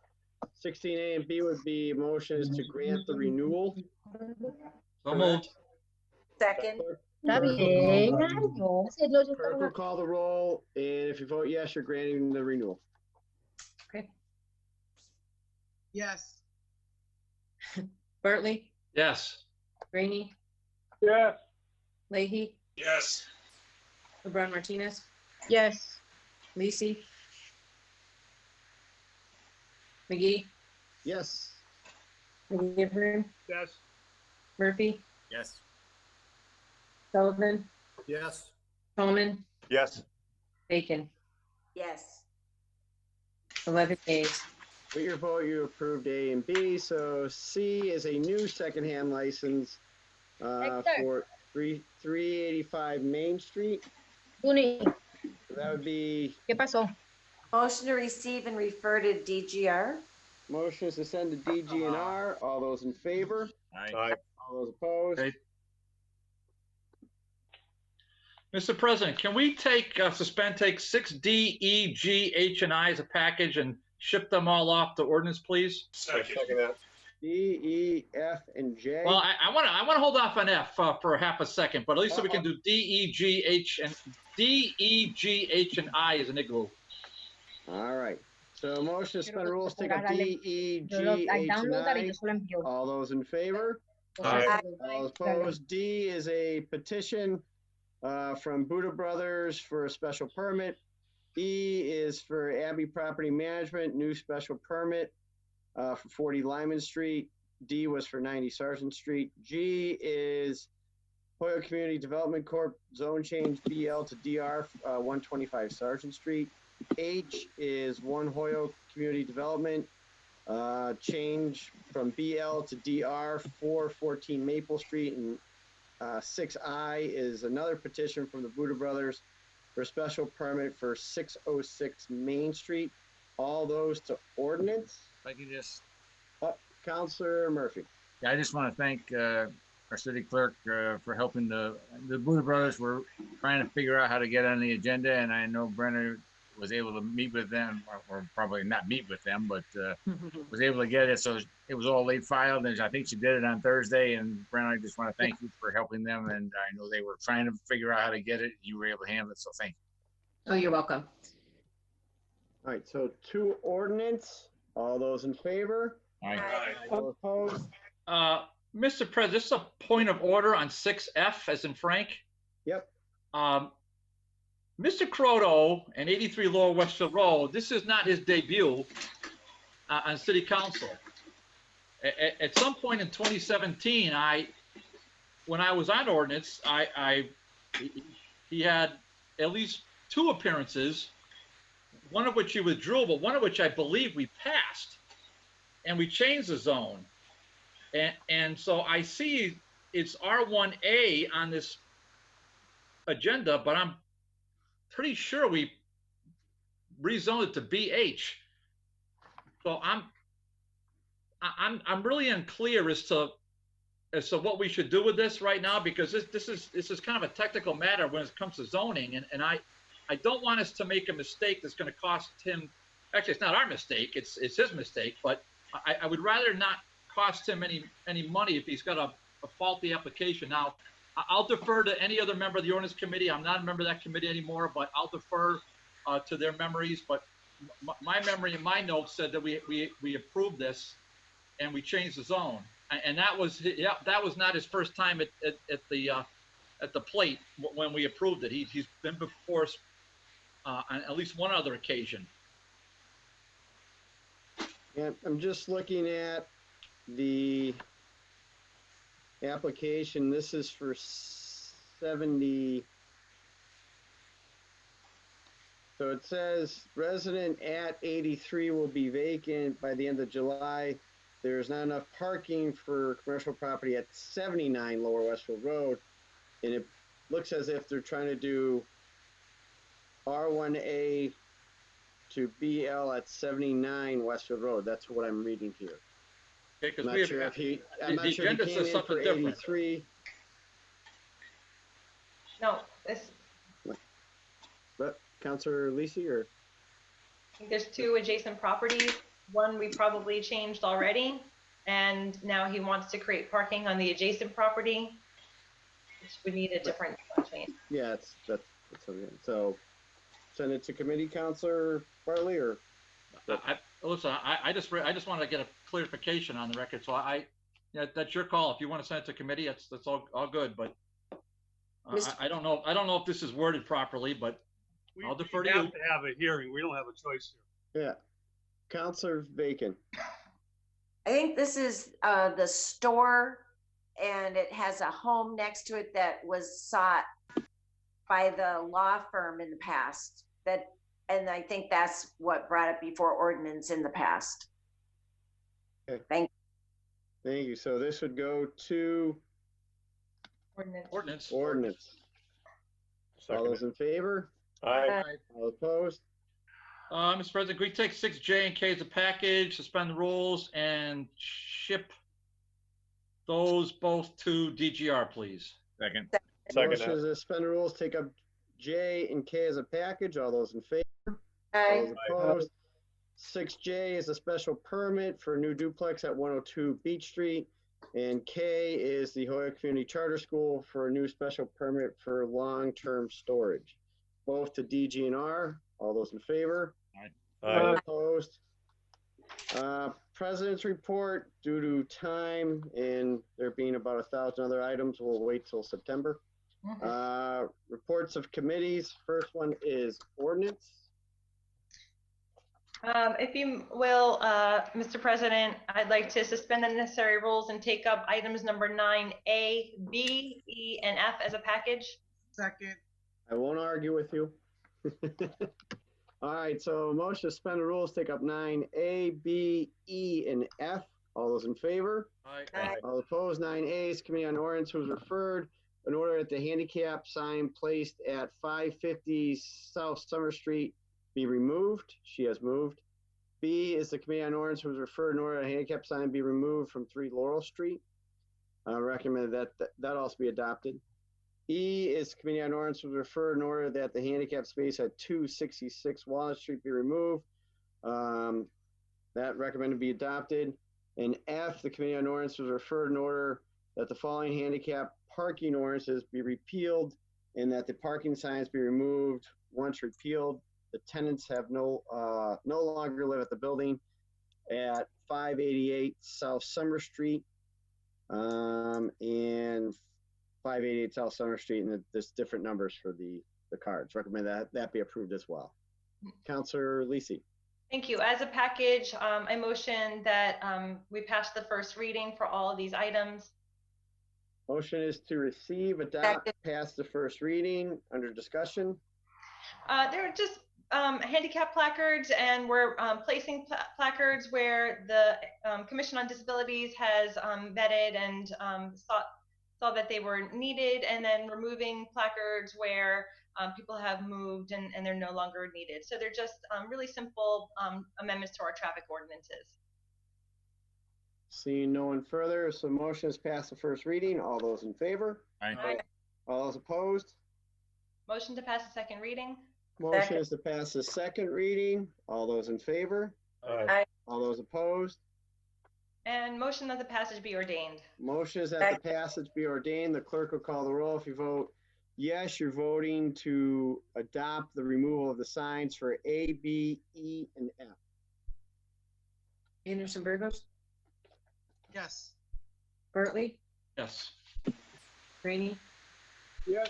16A and B would be motions to grant the renewal. so moved. Second. Está bien. Clerk will call the roll, and if you vote yes, you're granting the renewal. Yes. Bartley, Yes. Rainey, Yes. Leahy, Yes. LeBron Martinez, Yes. Leasing, McGee, Yes. McGivern, Yes. Murphy, Yes. Sullivan, Yes. Tolman, Yes. Bacon. Yes. 11 days. With your vote, you approved A and B. So C is a new secondhand license for 385 Main Street. Tuni, So that would be ¿qué pasó? Motion to receive and refer to DGR. motion is to send to DGNR. All those in favor? Aye. All those opposed? Okay. Mr. President, can we take 6D, E, G, H, and I as a package and ship them all off to ordinance, please? Second. D, E, F, and J. Well, I want to hold off on F for half a second, but at least so we can do D, E, G, H, and I as an igloo. All right. So motion to suspend rules, take up D, E, G, Yo lo- I H, and downloaded y I. yo solo envío. All those in favor? Aye. All opposed? D is a petition from Buddha Brothers for a special permit. E is for Abbey Property Management, new special permit for 40 Lyman Street. D was for 90 Sargent Street. G is Holyoke Community Development Corp. Zone change BL to DR 125 Sergeant Street. H is 1 Holyoke Community Development. Change from BL to DR 414 Maple Street. And 6I is another petition from the Buddha Brothers for special permit for 606 Main Street. All those to ordinance. If I could just, Councilor Murphy. yeah, I just want to thank our city clerk for helping the Buddha Brothers. Were trying to figure out how to get on the agenda, and I know Brenna was able to meet with them, or probably not meet with them, but was able to get it. So it was all late filed, and I think she did it on Thursday. And Brenna, I just want to thank you for helping them, and I know they were trying to figure out how to get it. You were able to handle it, so thank you. Oh, you're welcome. All right, so to ordinance. All those in favor? Aye. All opposed? Mr. President, this is a point of order on 6F, as in Frank. Yep. Mr. Croto and 83 Lower Westfield Road, this is not his debut on City Council. At some point in 2017, when I was on ordinance, he had at least 2 appearances, one of which he withdrew, but one of which I believe we passed, and we changed the zone. And so I see it's R1A on this agenda, but I'm pretty sure we rezoned it to BH. So I'm really unclear as to what we should do with this right now, because this is kind of a technical matter when it comes to zoning, and I don't want us to make a mistake that's going to cost him. Actually, it's not our mistake; it's his mistake. But I would rather not cost him any money if he's got a faulty application. Now, I'll defer to any other member of the ordinance committee. I'm not a member of that committee anymore, but I'll defer to their memories. But my memory and my notes said that we approved this and we changed the zone, and that was not his first time at the plate when we approved it. He's been before us on at least one other occasion. Yeah, I'm just looking at the application. This is for 70. So it says resident at 83 will be vacant by the end of July. There's not enough parking for commercial property at 79 Lower Westfield Road. And it looks as if they're trying to do R1A to BL at 79 Westfield Road. That's what I'm reading here. Okay, because I'm not sure if he came in for 83. No, this, But Councilor Leasing, or? I think there's 2 adjacent properties. One we probably changed already, and now he wants to create parking on the adjacent property, which would need a different change. Yeah, that's okay. So send it to committee, Councilor Bartley, or? Listen, I just want to get a clarification on the record. So that's your call. If you want to send it to committee, that's all good. But I don't know if this is worded properly, but I'll defer to you. We have to have a hearing. We don't have a choice here. Yeah. Councilor Bacon. I think this is the store, and it has a home next to it that was sought by the law firm in the past. And I think that's what brought it before ordinance in the past. Okay. Thank you. So this would go to ordinance. All those in favor? Aye. All opposed? Mr. President, can we take 6J and K as a package, suspend the rules, and ship those both to DGR, please? Second. Motion is to suspend the rules, take up J and K as a package. All those in favor? All those opposed? 6J is a special permit for a new duplex at 102 Beach Street. And K is the Holyoke Community Charter School for a new special permit for long-term storage. Both to DGNR. All those in favor? All opposed? President's report, due to time and there being about 1,000 other items, we'll wait till September. Reports of committees. First one is ordinance. If you will, Mr. President, I'd like to suspend the necessary rules and take up items number 9A, B, E, and F as a package. Second. I won't argue with you. All right, so motion to suspend the rules, take up 9A, B, E, and F. All those in favor? Aye. All opposed? 9A is Committee on Ordinance was referred in order that the handicap sign placed at 550 South Summer Street be removed. She has moved. B is the Committee on Ordinance was referred in order that a handicap sign be removed from 3 Laurel Street. I recommend that also be adopted. E is Committee on Ordinance was referred in order that the handicap space at 266 Walnut Street be removed. That recommended to be adopted. And F, the Committee on Ordinance was referred in order that the following handicap parking ordinances be repealed and that the parking signs be removed. Once repealed, the tenants have no longer live at the building at 588 South Summer Street and 588 South Summer Street, and there's different numbers for the cards. Recommend that be approved as well. Councilor Leasing. Thank you. As a package, I motion that we pass the first reading for all of these items. Motion is to receive, adopt, pass the first reading. Under discussion. They're just handicap placards, and we're placing placards where the Commission on Disabilities has vetted and saw that they were needed, and then removing placards where people have moved and they're no longer needed. So they're just really simple amendments to our traffic ordinances. Seeing no one further, so motion is passed the first reading. All those in favor? Aye. All those opposed? Motion to pass the second reading. Motion is to pass the second reading. All those in favor? Aye. All those opposed? And motion that the passage be ordained. Motion is that the passage be ordained. The clerk will call the roll. If you vote yes, you're voting to adopt the removal of the signs for A, B, E, and F. Anderson Burgos, Yes. Bartley, Yes. Rainey, Yes.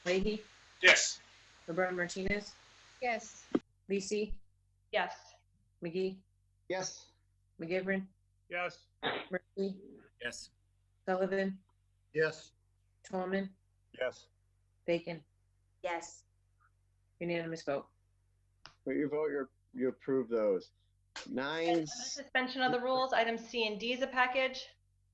Leahy, Yes. LeBron Martinez, Yes. Lisi, Yes. McGee, Yes. McGivern, Yes. Murphy, Yes. Sullivan, Yes. Tolman, Yes. Bacon. Yes. Unanimous vote. With your vote, you approve those. Nine. Suspension of the rules, item C and D is a package.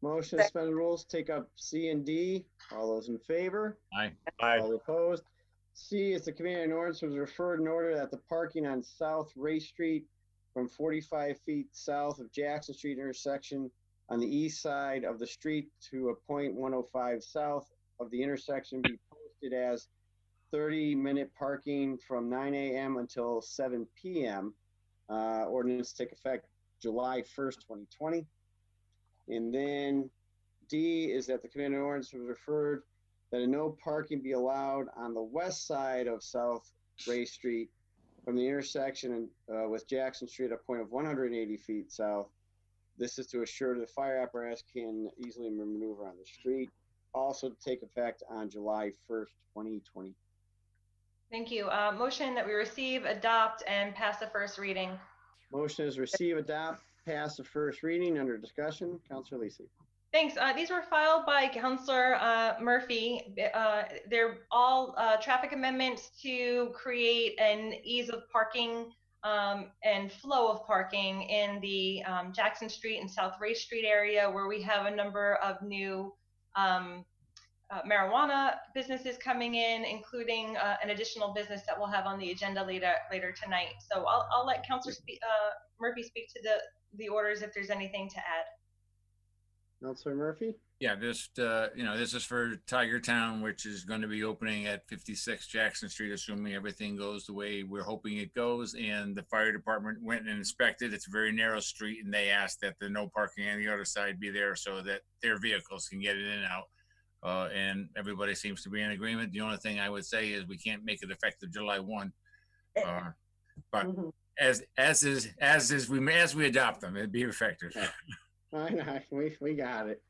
Motion to suspend the rules, take up C and D. All those in favor? Aye. Aye. All opposed? C is the Committee on Ordinance was referred in order that the parking on South Ray Street from 45 feet south of Jackson Street intersection on the east side of the street to a point 105 south of the intersection be posted as 30-minute parking from 9 a.m. until 7 p.m. Ordinance take effect July 1st, 2020. And then D is that the Committee on Ordinance was referred that a no parking be allowed on the west side of South Ray Street from the intersection with Jackson Street at a point of 180 feet south. This is to assure the fire apparatus can easily maneuver on the street. Also to take effect on July 1st, 2020. Thank you. Motion that we receive, adopt, and pass the first reading. Motion is receive, adopt, pass the first reading. Under discussion, Councilor Lisi. Thanks. These were filed by Councilor Murphy. They're all traffic amendments to create an ease of parking and flow of parking in the Jackson Street and South Ray Street area, where we have a number of new marijuana businesses coming in, including an additional business that we'll have on the agenda later tonight. So I'll let Councilor Murphy speak to the orders if there's anything to add. Councilor Murphy? Yeah, just, this is for Tiger Town, which is going to be opening at 56 Jackson Street, assuming everything goes the way we're hoping it goes. And the fire department went and inspected. It's a very narrow street, and they asked that the no parking on the other side be there so that their vehicles can get in and out. And everybody seems to be in agreement. The only thing I would say is we can't make it effective July 1. But as we adopt them, it'd be effective. We got it.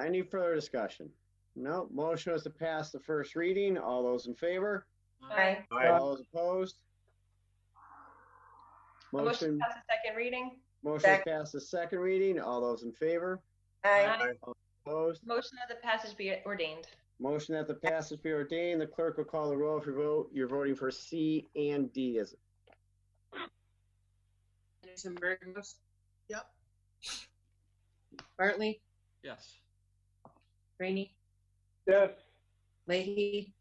Any further discussion? No. Motion is to pass the first reading. All those in favor? Aye. All those opposed? Motion to pass the second reading. Motion to pass the second reading. All those in favor? Aye. All opposed? Motion that the passage be ordained. Motion that the passage be ordained. The clerk will call the roll. If you vote, you're voting for C and D. Is it? Anderson Burgos, Yep. Bartley, Yes. Rainey, Yes. Leahy,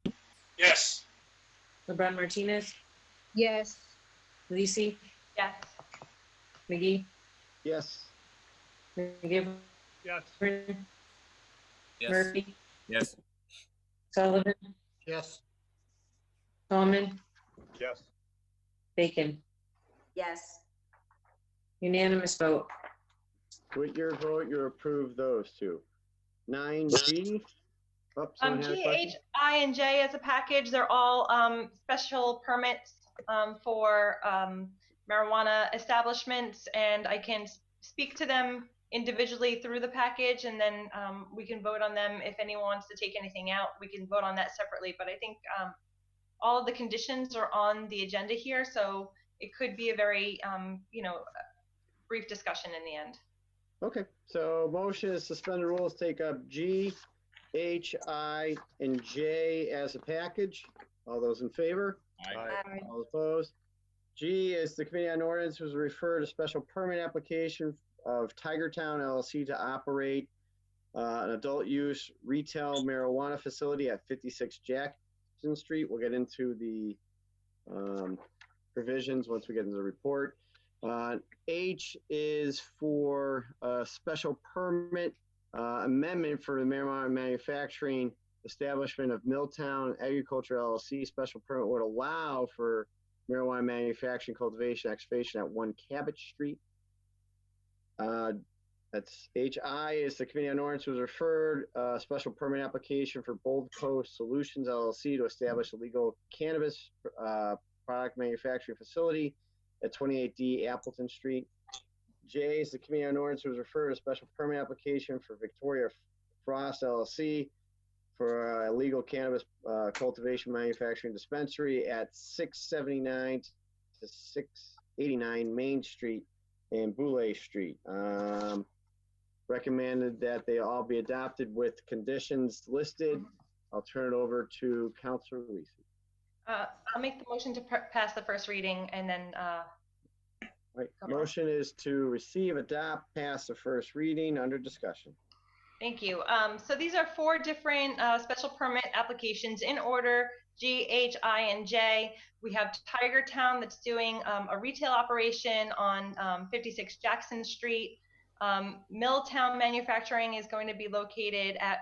Yes. LeBron Martinez, Yes. Leasing, Yes. McGee, Yes. McGivern, Yes. Yes. Murphy, Yes. Sullivan, Yes. Tallman, Yes. Bacon. Yes. Unanimous vote. With your vote, you approve those two. 9G. Oh, someone had a G, question? H, I, and J as a package, they're all special permits for marijuana establishments, and I can speak to them individually through the package, and then we can vote on them. If anyone wants to take anything out, we can vote on that separately. But I think all of the conditions are on the agenda here, so it could be a very, brief discussion in the end. Okay, so motion is suspend the rules, take up G, H, I, and J as a package. All those in favor? Aye. All opposed? G is the Committee on Ordinances refer to special permit application of Tigertown LLC to operate an adult use retail marijuana facility at 56 Jackson Street. We'll get into the provisions once we get into the report. H is for a special permit amendment for the marijuana manufacturing establishment of Milltown Agriculture LLC. Special permit would allow for marijuana manufacturing, cultivation, excavation at 1 Cabbage Street. That's HI is the Committee on Ordinance was referred special permit application for Bold Coast Solutions LLC to establish a legal cannabis product manufacturing facility at 28D Appleton Street. J is the Committee on Ordinance was referred a special permit application for Victoria Frost LLC for a legal cannabis cultivation manufacturing dispensary at 679 to 689 Main Street and Boulay Street. Recommended that they all be adopted with conditions listed. I'll turn it over to Councilor Louise. I'll make the motion to pass the first reading, and then Right. Motion is to receive, adopt, pass the first reading under discussion. Thank you. So these are 4 different special permit applications in order: G, H, I, and J. We have Tigertown that's doing a retail operation on 56 Jackson Street. Milltown Manufacturing is going to be located at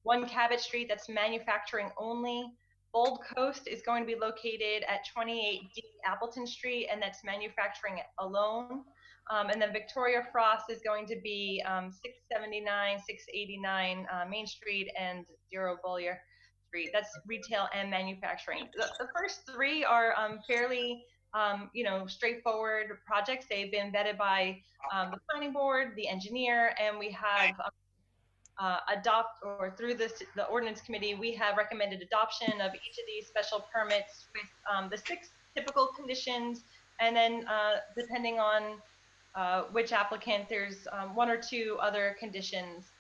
1 Cabot Street. That's manufacturing only. Bold Coast is going to be located at 28D Appleton Street, and that's manufacturing alone. And then Victoria Frost is going to be 679, 689 Main Street and 0 Bullier Street. That's retail and manufacturing. The first 3 are fairly, straightforward projects. They've been vetted by the planning board, the engineer, and we have through the ordinance committee, we have recommended adoption of each of these special permits with the 6 typical conditions, and then depending on which applicant, there's 1 or 2 other conditions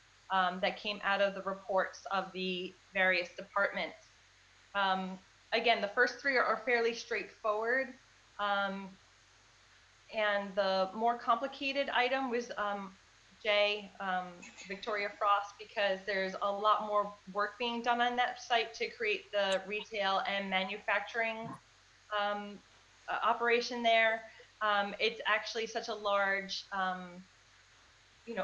that came out of the reports of the various departments. Again, the first 3 are fairly straightforward, and the more complicated item was J, Victoria Frost, because there's a lot more work being done on that site to create the retail and manufacturing operation there. It's actually such a large,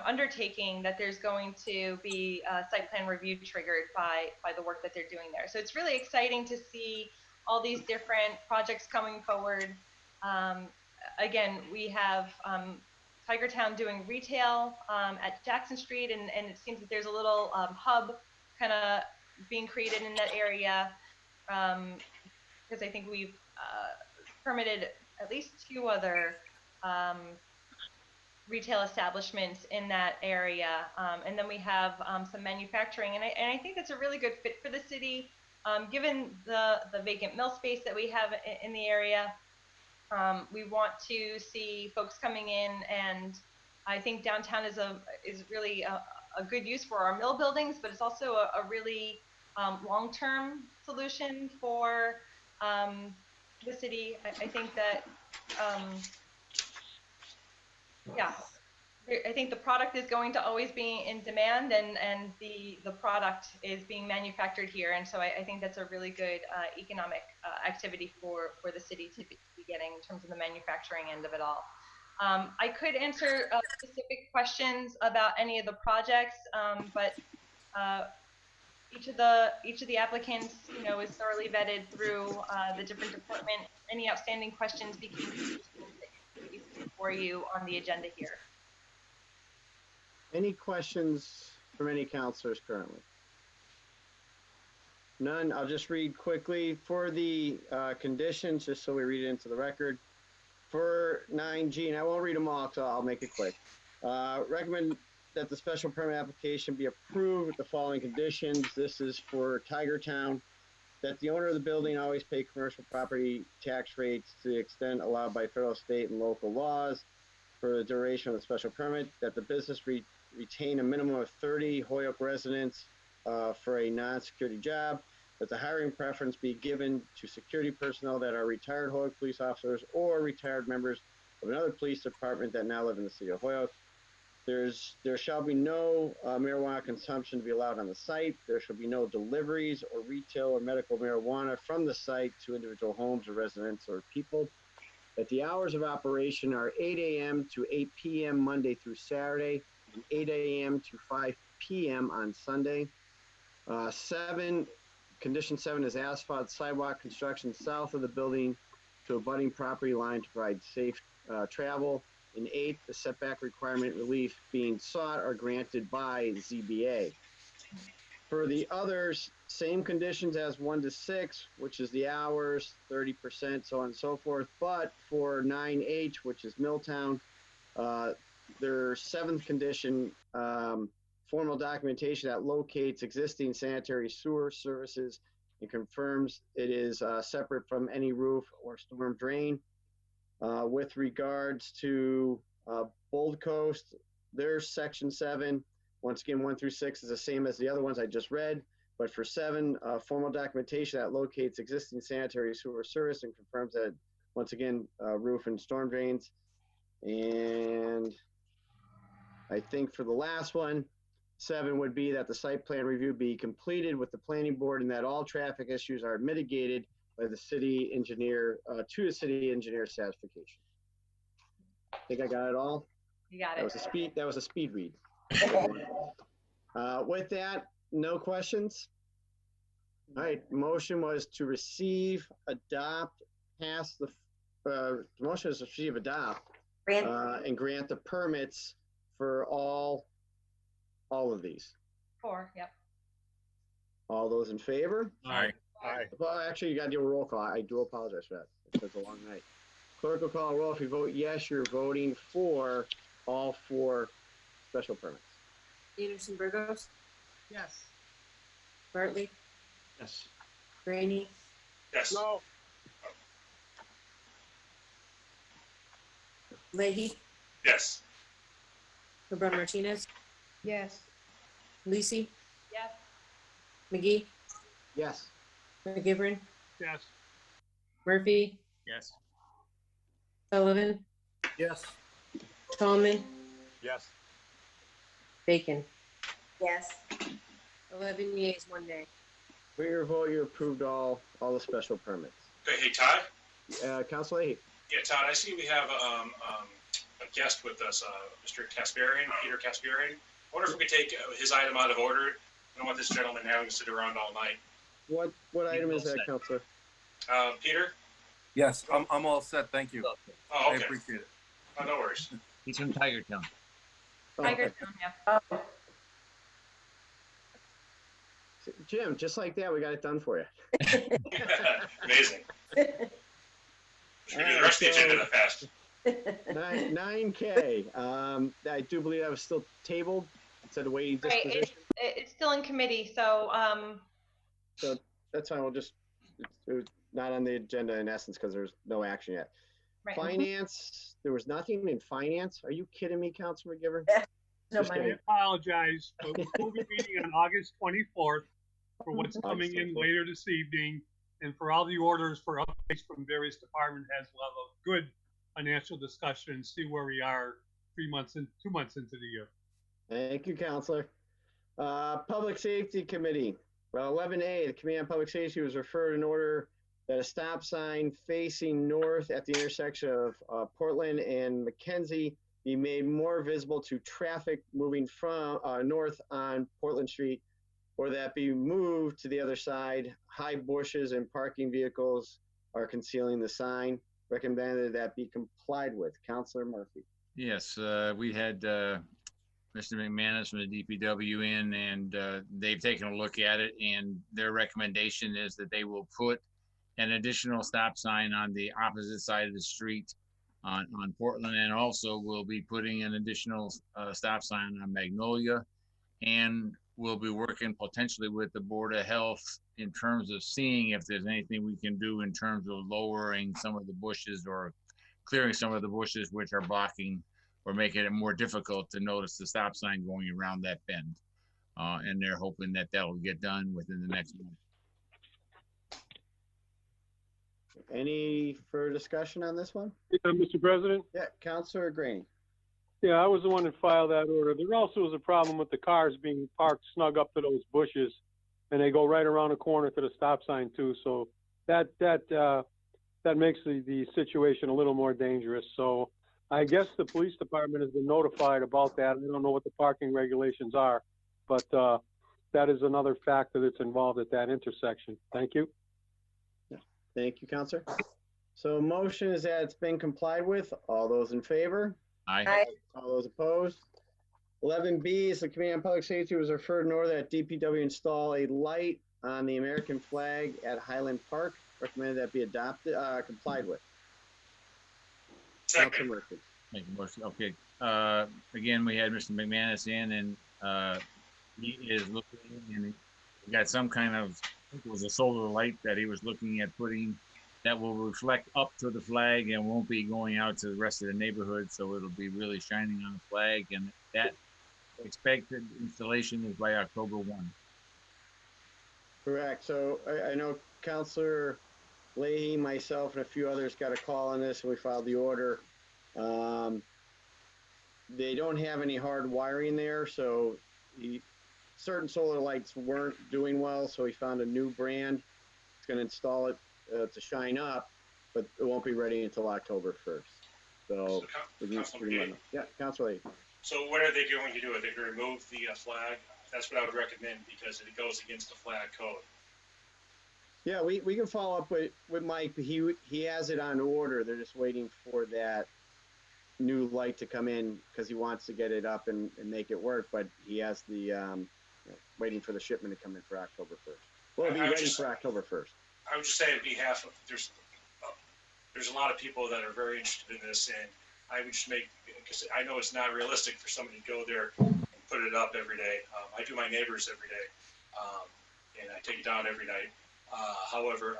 undertaking that there's going to be a site plan review triggered by the work that they're doing there. So it's really exciting to see all these different projects coming forward. Again, we have Tigertown doing retail at Jackson Street, and it seems that there's a little hub kind of being created in that area, because I think we've permitted at least 2 other retail establishments in that area, and then we have some manufacturing, and I think that's a really good fit for the city, given the vacant mill space that we have in the area. We want to see folks coming in, and I think downtown is really a good use for our mill buildings, but it's also a really long-term solution for the city. I think that, yeah, I think the product is going to always be in demand, and the product is being manufactured here, and so I think that's a really good economic activity for the city to be getting in terms of the manufacturing end of it all. I could answer specific questions about any of the projects, but each of the applicants, is thoroughly vetted through the different departments. Any outstanding questions became for you on the agenda here. Any questions from any counselors currently? None. I'll just read quickly for the conditions, just so we read it into the record. For 9G, and I won't read them all, so I'll make it quick. Recommend that the special permit application be approved with the following conditions. This is for Tiger Town. That the owner of the building always pay commercial property tax rates to the extent allowed by federal, state, and local laws for the duration of the special permit. That the business retain a minimum of 30 Holyoke residents for a non-security job. That the hiring preference be given to security personnel that are retired Holyoke police officers or retired members of another police department that now live in the city of Holyoke. There shall be no marijuana consumption to be allowed on the site. There shall be no deliveries or retail or medical marijuana from the site to individual homes or residents or people. That the hours of operation are 8 a.m. to 8 p.m. Monday through Saturday, and 8 a.m. to 5 p.m. on Sunday. Condition 7 is asphalt sidewalk construction south of the building to a budding property line to provide safe travel. And 8, the setback requirement relief being sought are granted by ZBA. For the others, same conditions as 1 to 6, which is the hours, 30%, so on and so forth. But for 9H, which is Milltown, their 7th condition, formal documentation that locates existing sanitary sewer services and confirms it is separate from any roof or storm drain. With regards to Bold Coast, there's section 7. Once again, 1 through 6 is the same as the other ones I just read. But for 7, formal documentation that locates existing sanitary sewer service and confirms that, once again, roof and storm drains. And I think for the last one, 7 would be that the site plan review be completed with the planning board and that all traffic issues are mitigated by the city engineer to the city engineer satisfaction. I think I got it all. You got it. That was a speed read. With that, no questions. All right, motion was to receive, adopt, pass the motion is to receive, adopt, and grant the permits for all of these. 4, yep. All those in favor? Aye. Aye. Well, actually, you got to do a roll call. I do apologize for that. It's a long night. Clerk will call a roll. If you vote yes, you're voting for all 4 special permits. Anderson Burgos, Yes. Bartley, Yes. Rainey, Yes. No. Leahy, Yes. LeBron Martinez, Yes. Lisi, Yes. McGee, Yes. McGivern, Yes. Murphy, Yes. Sullivan, Yes. Tallman, Yes. Bacon. Yes. 11 yeas, 1 nay. For your vote, you approved all the special permits. Okay, hey, Todd? Council Leahy. Yeah, Todd, I see we have a guest with us, Mr. Kasparian, Peter Kasparian. I wonder if we could take his item out of order. I don't want this gentleman having to sit around all night. What item is that, Councilor? Peter? Yes, I'm all set. Thank you. Oh, okay. I appreciate it. Oh, no worries. He's from Tiger Town. Tiger Town, yeah. Jim, just like that, we got it done for you. Amazing. Should we do the rest of the agenda that fast? 9K. I do believe that was still tabled. Instead of waiting disposition. Right, it's still in committee, so So that's fine. We'll just, it was not on the agenda in essence because there's no action yet. Right. Finance, there was nothing in finance. Are you kidding me, Councilor McGivern? No, Just I kidding. apologize, but we'll be meeting on August 24th for what's August coming in 24th. later this evening, and for all the orders for updates from various department heads. We'll have a good financial discussion and see where we are 2 months into the year. Thank you, Counselor. Public Safety Committee. Well, 11A, the Committee on Public Safety was referred in order that a stop sign facing north at the intersection of Portland and Mackenzie be made more visible to traffic moving from north on Portland Street, or that be moved to the other side. High bushes and parking vehicles are concealing the sign. Recommended that be complied with. Councilor Murphy. Yes, we had Mr. McManus from the DPW in, and they've taken a look at it, and their recommendation is that they will put an additional stop sign on the opposite side of the street on Portland, and also will be putting an additional stop sign on Magnolia, and we'll be working potentially with the Board of Health in terms of seeing if there's anything we can do in terms of lowering some of the bushes or clearing some of the bushes which are blocking or making it more difficult to notice the stop sign going around that bend. And they're hoping that that'll get done within the next month. Any further discussion on this one? Yeah, Mr. President? Yeah, Councilor Graney. Yeah, I was the one that filed that order. There also was a problem with the cars being parked snug up to those bushes, and they go right around the corner to the stop sign too. So that makes the situation a little more dangerous. So I guess the police department has been notified about that. I don't know what the parking regulations are, but that is another factor that's involved at that intersection. Thank you. Thank you, Counselor. So motion is that it's been complied with. All those in favor? Aye. All those opposed? 11B is the Committee on Public Safety was referred in order that DPW install a light on the American flag at Highland Park. Recommended that be adopted, complied with. Second. Murphy. Make a motion. Okay. Again, we had Mr. McManus in, and he is looking, and he got some kind of, I think it was a solar light that he was looking at putting that will reflect up to the flag and won't be going out to the rest of the neighborhood. So it'll be really shining on the flag, and that expected installation is by October 1. Correct. So I know Councilor Leahy, myself, and a few others got a call on this, and we filed the order. They don't have any hard wiring there, so certain solar lights weren't doing well, so he found a new brand. He's going to install it to shine up, but it won't be ready until October 1st. So, yeah, Councilor Leahy. So what are they going to do? Are they going to remove the flag? That's what I would recommend, because it goes against the flag code. Yeah, we can follow up with Mike. He has it on order. They're just waiting for that new light to come in because he wants to get it up and make it work. But he has the waiting for the shipment to come in for October 1st. Well, it'll be ready for October 1st. I would just say on behalf of, there's a lot of people that are very interested in this, and I would just because I know it's not realistic for somebody to go there and put it up every day. I do my neighbors every day, and I take it down every night. However,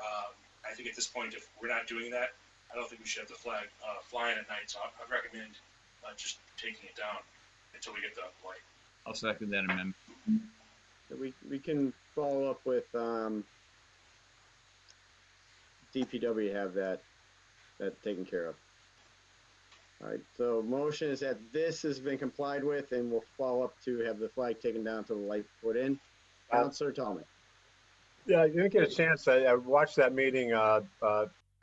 I think at this point, if we're not doing that, I don't think we should have the flag flying at night. So I'd recommend just taking it down until we get the light. I'll second that amendment. We can follow up with DPW, have that taken care of. All right, so motion is that this has been complied with, and we'll follow up to have the flag taken down to the light put in. Councilor Tallman. Yeah, you didn't get a chance. I watched that meeting.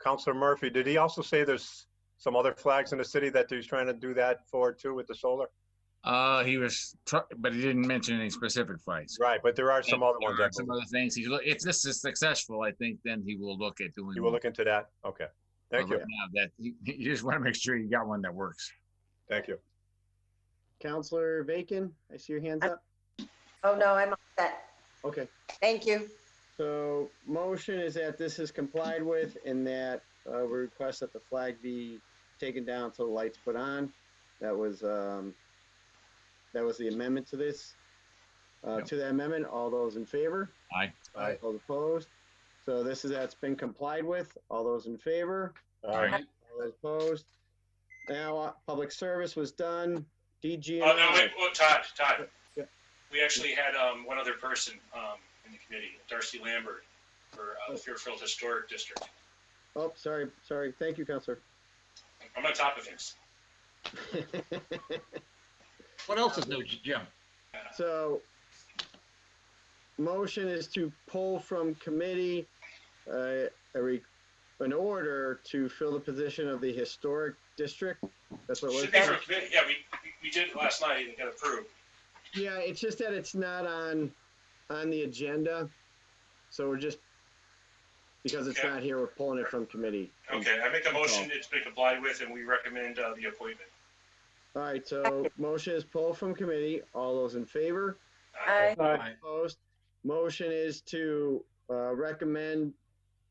Councilor Murphy, did he also say there's some other flags in the city that he's trying to do that for too with the solar? He was, but he didn't mention any specific flags. Right, but there are some other ones. Some other things. If this is successful, I think then he will look at doing. He will look into that. Okay, thank you. Now that you just want to make sure you got one that works. Thank you. Councilor Bacon, I see your hands up. Oh no, I'm all set. Okay. Thank you. So motion is that this is complied with, and that we request that the flag be taken down until the lights put on. That was the amendment to this. Yep. To that amendment, all those in favor? Aye. Aye. All opposed? So this is that's been complied with. All those in favor? Aye. All Those opposed? Now, public service was done. DG. Oh, no, wait, Todd. Yeah. We actually had one other person in the committee, Darcy Lambert, for the Fairfield Historic District. Oh, sorry. Thank you, Counselor. I'm on top of things. What else is new, Jim? So, motion is to pull from committee an order to fill the position of the historic district. That's what it was. Should be from committee. Yeah, we did it last night and got approved. Yeah, it's just that it's not on the agenda. So we're just, because it's not here, we're pulling it from committee. Okay, I make a motion, it's been complied with, and we recommend the appointment. All right, so motion is pulled from committee. All those in favor? Aye. Opposed? Motion is to recommend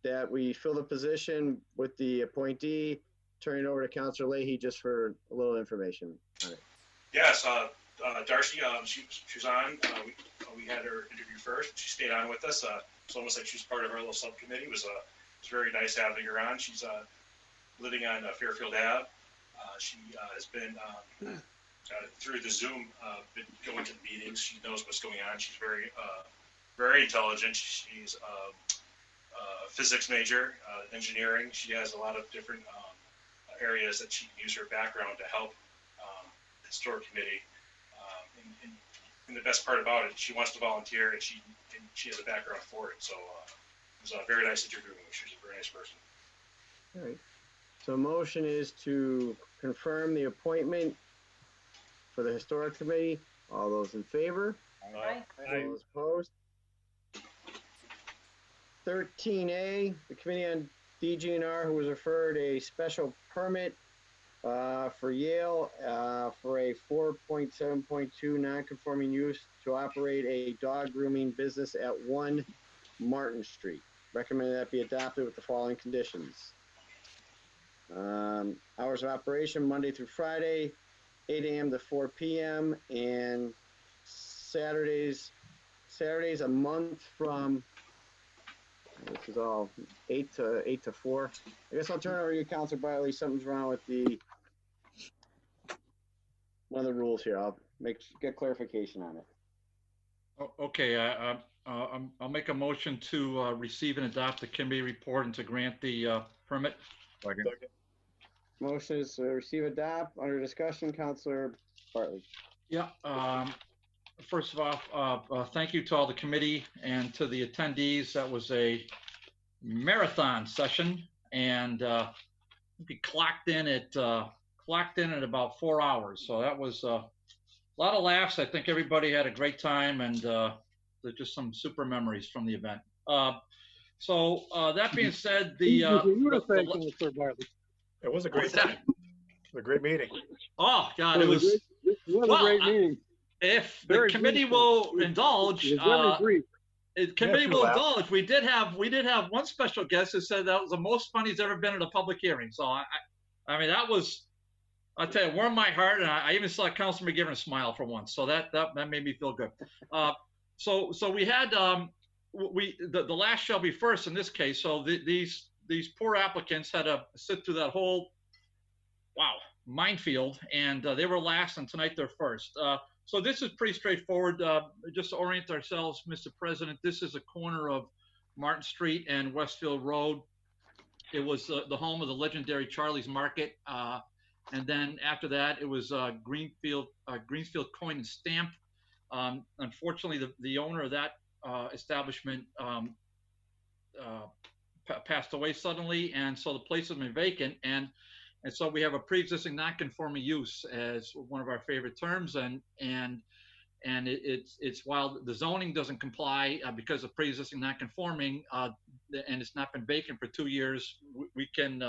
that we fill the position with the appointee. Turn it over to Councilor Leahy just for a little information on it. Yes, Darcy, she was on. We had her interview first. She stayed on with us. It's almost like she was part of our little subcommittee. It was very nice having her on. She's living on Fairfield Ave. She has been through the Zoom, been going to the meetings. She knows what's going on. She's very intelligent. She's a physics major, engineering. She has a lot of different areas that she can use her background to help the historic committee. And the best part about it, she wants to volunteer, and she has a background for it. So it was a very nice interview. She's a very nice person. All right. So motion is to confirm the appointment for the historic committee. All those in favor? Aye. All those opposed? 13A, the Committee on DGNR, who was referred a special permit for Yale for a 4.7.2 non-conforming use to operate a dog grooming business at 1 Martin Street. Recommend that be adopted with the following conditions. Hours of operation Monday through Friday, 8 a.m. to 4 p.m. and Saturdays a month from, this is all 8 to 4. I guess I'll turn it over to you, Councilor Bartley. Something's wrong with one of the rules here. I'll get clarification on it. Okay, I'll make a motion to receive and adopt the committee report and to grant the permit. Second. Motion is to receive, adopt. Under discussion, Councilor Bartley. Yeah. First of all, thank you to all the committee and to the attendees. That was a marathon session, and we clocked in at about 4 hours. So that was a lot of laughs. I think everybody had a great time, and there's just some super memories from the event. So that being said, it was a great time. It was a great meeting. Oh God, it was a great meeting. If the committee will indulge, we did have one special guest who said that was the most fun he's ever been at a public hearing. So I mean, that was, I tell you, warmed my heart, and I even saw Councilor McGivern smile for once. So that made me feel good. So we had the last shall be first in this case. So these poor applicants had to sit through that whole minefield, and they were last, and tonight they're first. So this is pretty straightforward. Just to orient ourselves, Mr. President, this is a corner of Martin Street and Westfield Road. It was the home of the legendary Charlie's Market. And then after that, it was Greensfield Coin and Stamp. Unfortunately, the owner of that establishment passed away suddenly, and so the place has been vacant. And so we have a pre-existing non-conforming use as one of our favorite terms, and it's while the zoning doesn't comply because of pre-existing non-conforming, and it's not been vacant for 2 years, we can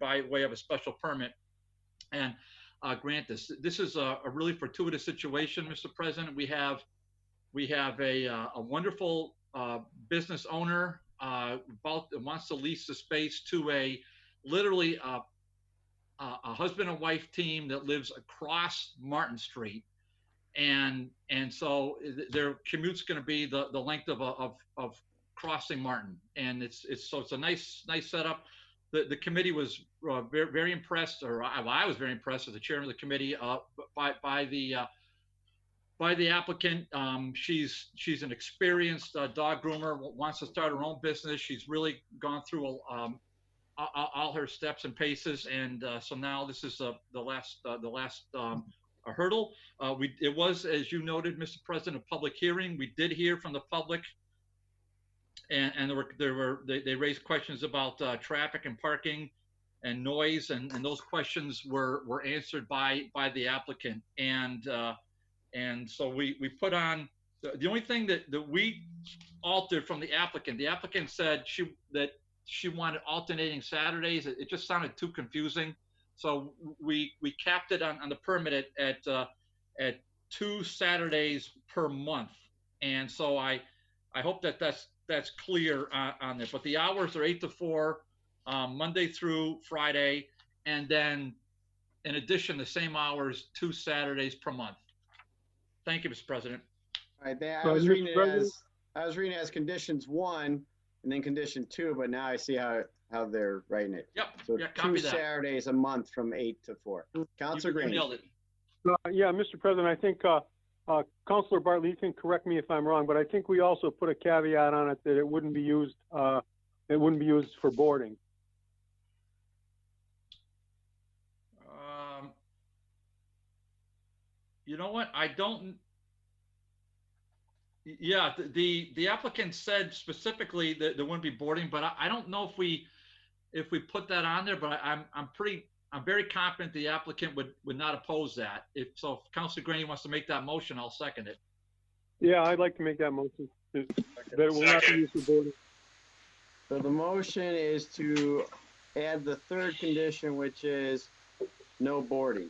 by way of a special permit and grant this. This is a really fortuitous situation, Mr. President. We have a wonderful business owner wants to lease the space to literally a husband and wife team that lives across Martin Street, and so their commute's going to be the length of crossing Martin, and it's a nice setup. the committee was very, very impressed, or I was very impressed as the chairman of the committee by the applicant. She's an experienced dog groomer, wants to start her own business. She's really gone through all her steps and paces, and so now this is the last hurdle. It was, as you noted, Mr. President, a public hearing. We did hear from the public, and they raised questions about traffic and parking and noise, and those questions were answered by the applicant. And so we put on the only thing that we altered from the applicant said that she wanted alternating Saturdays. It just sounded too confusing. So we capped it on the permit at 2 Saturdays per month. And so I hope that's clear on there. But the hours are 8 to 4, Monday through Friday. And then in addition, the same hours, 2 Saturdays per month. Thank you, Mr. President. All right, I was reading it as conditions 1 and then condition 2, but now I see how they're writing it. Yep. So yeah, 2 Saturdays a month from 8 to 4. Councilor Green. Nailed it. Yeah, Mr. President, I think Councilor Bartley, you can correct me if I'm wrong, but I think we also put a caveat on it that it wouldn't be used. It wouldn't be used for boarding. You know what? I don't. Yeah, the applicant said specifically that there wouldn't be boarding, but I don't know if we put that on there. But I'm very confident the applicant would not oppose that. If Councilor Graney wants to make that motion, I'll second it. Yeah, I'd like to make that motion. That it will not be used for boarding. So the motion is to add the third condition, which is no boarding.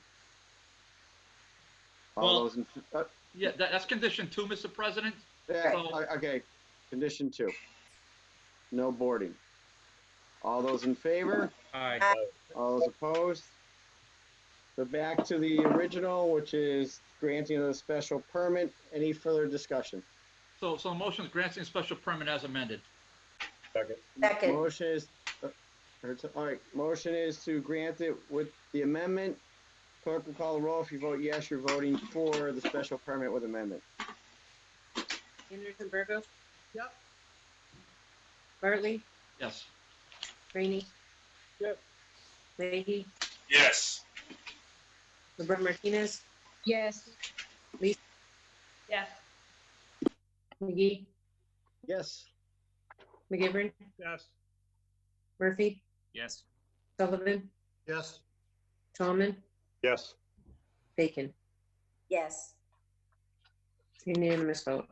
Yeah, that's condition 2, Mr. President. Yeah, okay. Condition 2. No boarding. All those in favor? Aye. All those opposed? So back to the original, which is granting of the special permit. Any further discussion? So the motion is granting a special permit as amended. Second. Motion is, all right, motion is to grant it with the amendment. Clerk will call the roll. If you vote yes, you're voting for the special permit with amendment. Anderson Burgos? Yep. Bartley? Yes. Rainey? Yep. Leahy? Yes. LeBron Martinez? Yes. Lisa? Yes. McGee? Yes. McGivern? Yes. Murphy? Yes. Sullivan? Yes. Yes. Tallman? Bacon? Yes. Unanimous vote.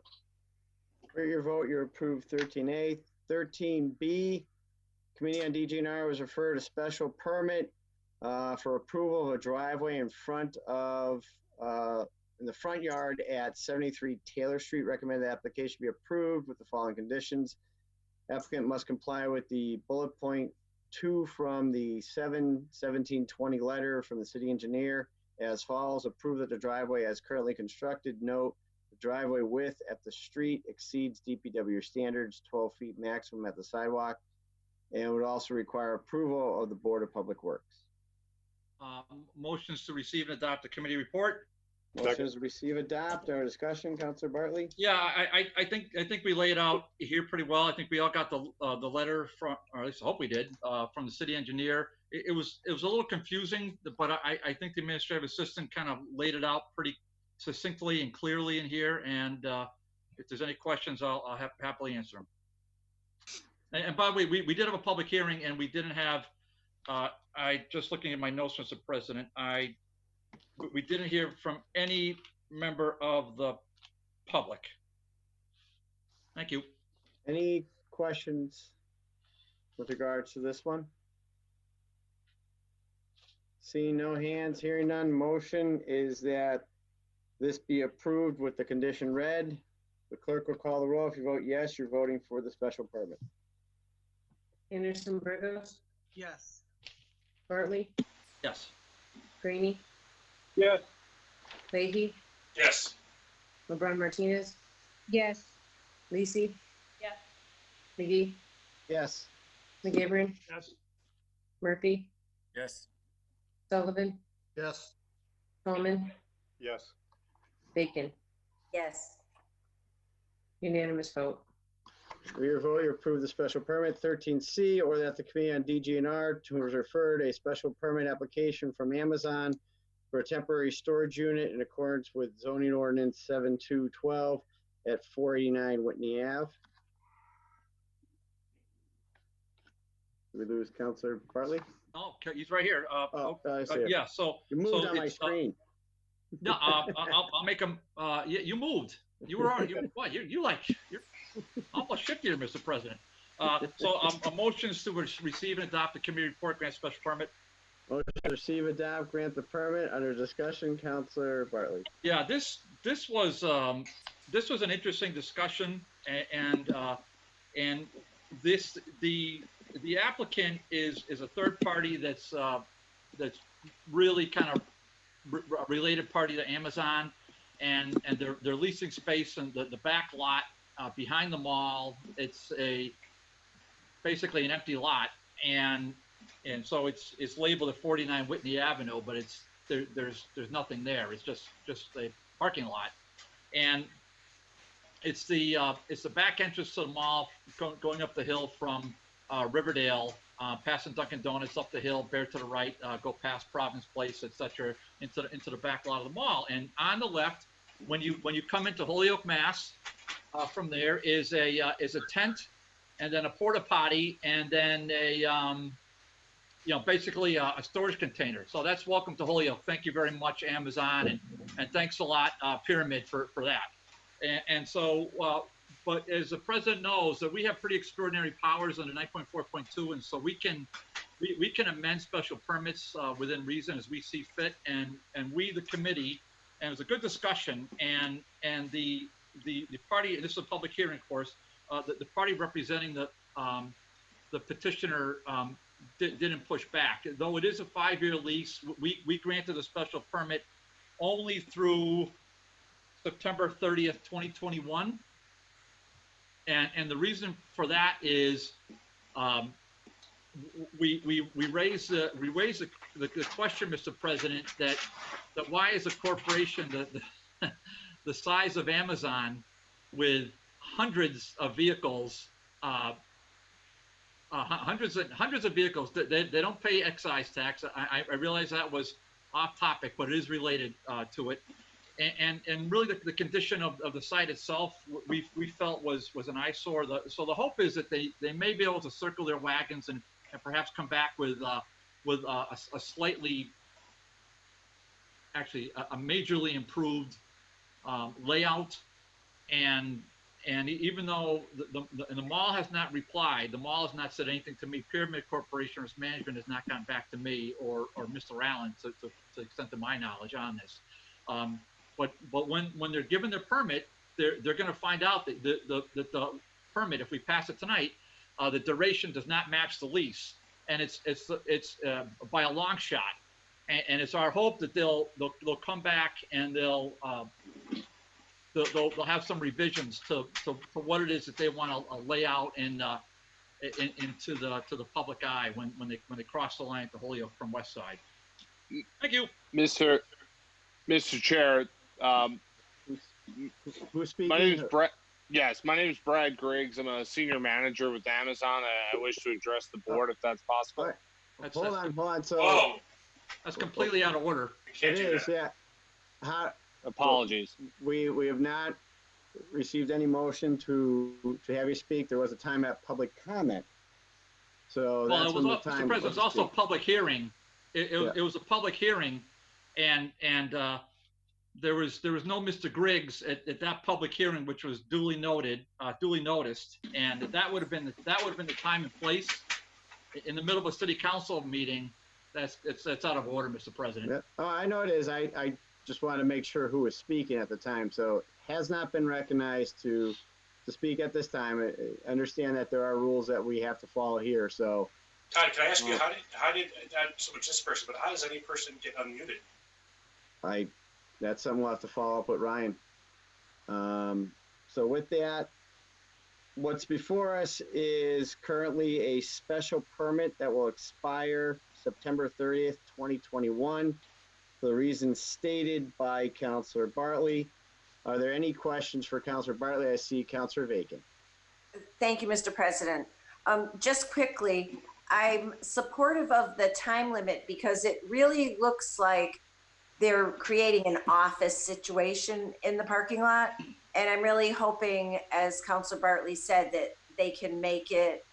For your vote, you're approved 13A. 13B, Committee on DGNR was referred a special permit for approval of a driveway in front of, in the front yard at 73 Taylor Street. Recommend the application be approved with the following conditions. Applicant must comply with the bullet point 2 from the 7/17/20 letter from the city engineer as follows. Approve that the driveway as currently constructed. Note, the driveway width at the street exceeds DPW standards, 12 feet maximum at the sidewalk, and would also require approval of the Board of Public Works. Motions to receive and adopt the committee report. Motions to receive, adopt. Our discussion, Councilor Bartley. Yeah, I think we laid out here pretty well. I think we all got the letter from, or at least I hope we did, from the city engineer. It was a little confusing, but I think the administrative assistant kind of laid it out pretty succinctly and clearly in here. And if there's any questions, I'll happily answer them. And by the way, we did have a public hearing, and we didn't have. Just looking at my notes, Mr. President, we didn't hear from any member of the public. Thank you. Any questions with regards to this one? Seeing no hands, hearing none, motion is that this be approved with the condition read. The clerk will call the roll. If you vote yes, you're voting for the special permit. Anderson Burgos? Yes. Bartley? Yes. Graney? Yes. Leahy? Yes. LeBron Martinez? Yes. Lisi? Yes. McGee? Yes. McGivern? Yes. Murphy, Yes. Sullivan, Yes. Tolman, Yes. Bacon. Yes. Unanimous vote. With your vote, you approve the special permit 13C, or that the Committee on DGNR has referred a special permit application from Amazon for a temporary storage unit in accordance with zoning ordinance 7212 at 489 Whitney Ave. Did we lose Councilor Bartley? Oh, he's right here. I see it. Yeah, so. You moved so on my it's, screen. No, I'll make him, you moved. You were already, you're almost shifty here, Mr. President. So a motions to receive and adopt the committee report, grant special permit. Motion to receive, adopt, grant the permit. Under discussion, Councilor Bartley. Yeah, this was an interesting discussion, and the applicant is a third party that's really kind of related party to Amazon, and they're leasing space in the back lot behind the mall. It's basically an empty lot, and so it's labeled at 49 Whitney Avenue, but there's nothing there. It's just a parking lot, and it's the back entrance to the mall going up the hill from Riverdale, passing Dunkin' Donuts up the hill, bear to the right, go past Province Place, etc., into the back lot of the mall. And on the left, when you come into Holyoke, Mass, from there is a tent, and then a porta potty, and then basically a storage container. So that's welcome to Holyoke. Thank you very much, Amazon, and thanks a lot, Pyramid, for that. And so. But as the president knows, that we have pretty extraordinary powers under 9.4.2, and so we can amend special permits within reason as we see fit. And we, the committee, and it was a good discussion. And the party, and this is a public hearing, of course, the party representing the petitioner didn't push back. Though it is a 5-year lease, we granted a special permit only through September 30th, 2021. And the reason for that is we raised the question, Mr. President, that why is a corporation the size of Amazon with hundreds of vehicles, hundreds of vehicles, they don't pay excise tax. I realize that was off topic, but it is related to it. And really the condition of the site itself, we felt was an eyesore. So the hope is that they may be able to circle their wagons and perhaps come back with a slightly, actually a majorly improved layout. And even though the mall has not replied, the mall has not said anything to me. Pyramid Corporation or its management has not gotten back to me or Mr. Allen to the extent of my knowledge on this. But when they're given their permit, they're going to find out that the permit, if we pass it tonight, the duration does not match the lease, and it's by a long shot. And it's our hope that they'll come back and they'll have some revisions to what it is that they want to lay out into the public eye when they cross the line to Holyoke from West Side. Thank you, Mr. Chair. Who's speaking? My name is Brett. Yes, my name is Brad Griggs. I'm a senior manager with Amazon. I wish to address the board if that's possible. Right. Hold on. So that's completely out of order. It is, yeah. Apologies. We have not received any motion to have you speak. There was a time at public comment. So well, that's it was, when the time Mr. President, it was also a public hearing. It was a public hearing, and there was no Mr. Griggs at that public hearing, which was duly noticed, and that would have been the time and place in the middle of a city council meeting. That's out of order, Mr. President. Yeah. Oh, I know it is. I just want to make sure who was speaking at the time. So has not been recognized to speak at this time. I understand that there are rules that we have to follow here. So Todd, can I ask you, how did so it's this person, but how does any person get unmuted? That's something we'll have to follow up with Ryan. So with that, What's before us is currently a special permit that will expire September 30th, 2021, for the reasons stated by Councilor Bartley. Are there any questions for Councilor Bartley? I see Councilor Bacon. Thank you, Mr. President. Just quickly, I'm supportive of the time limit because it really looks like they're creating an office situation in the parking lot. And I'm really hoping, as Councilor Bartley said, that they can make it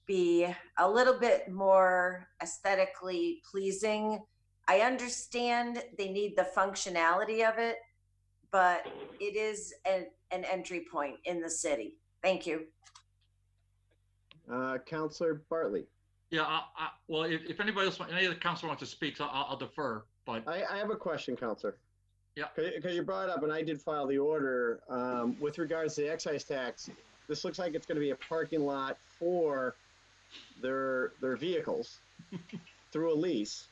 be a little bit more aesthetically pleasing. I understand they need the functionality of it, but it is an entry point in the city. Thank you. Councilor Bartley. Yeah, well, if anybody else, any of the council wants to speak, so I'll defer, but. I have a question, Councilor. Yeah. Because you brought it up, and I did file the order, with regards to the excise tax, this looks like it's gonna be a parking lot for their vehicles through a lease.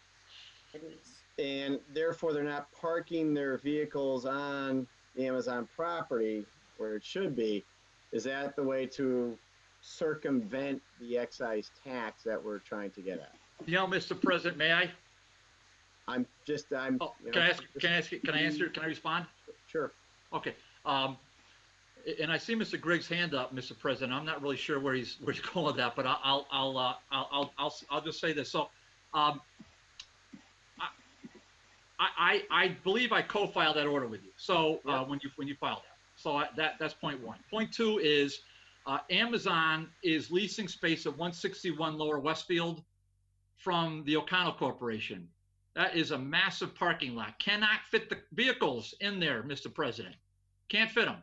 And therefore, they're not parking their vehicles on the Amazon property where it should be. Is that the way to circumvent the excise tax that we're trying to get at? You know, Mr. President, may I? I'm. Oh, can I respond? Sure. Okay. And I see Mr. Griggs' hand up, Mr. President. I'm not really sure where he's going with that, but I'll just say this. So, I believe I co-filed that order with you. So when you filed that, so that's point one. Point two is Amazon is leasing space at 161 Lower Westfield from the O'Connell Corporation. That is a massive parking lot. Cannot fit the vehicles in there, Mr. President. Can't fit them.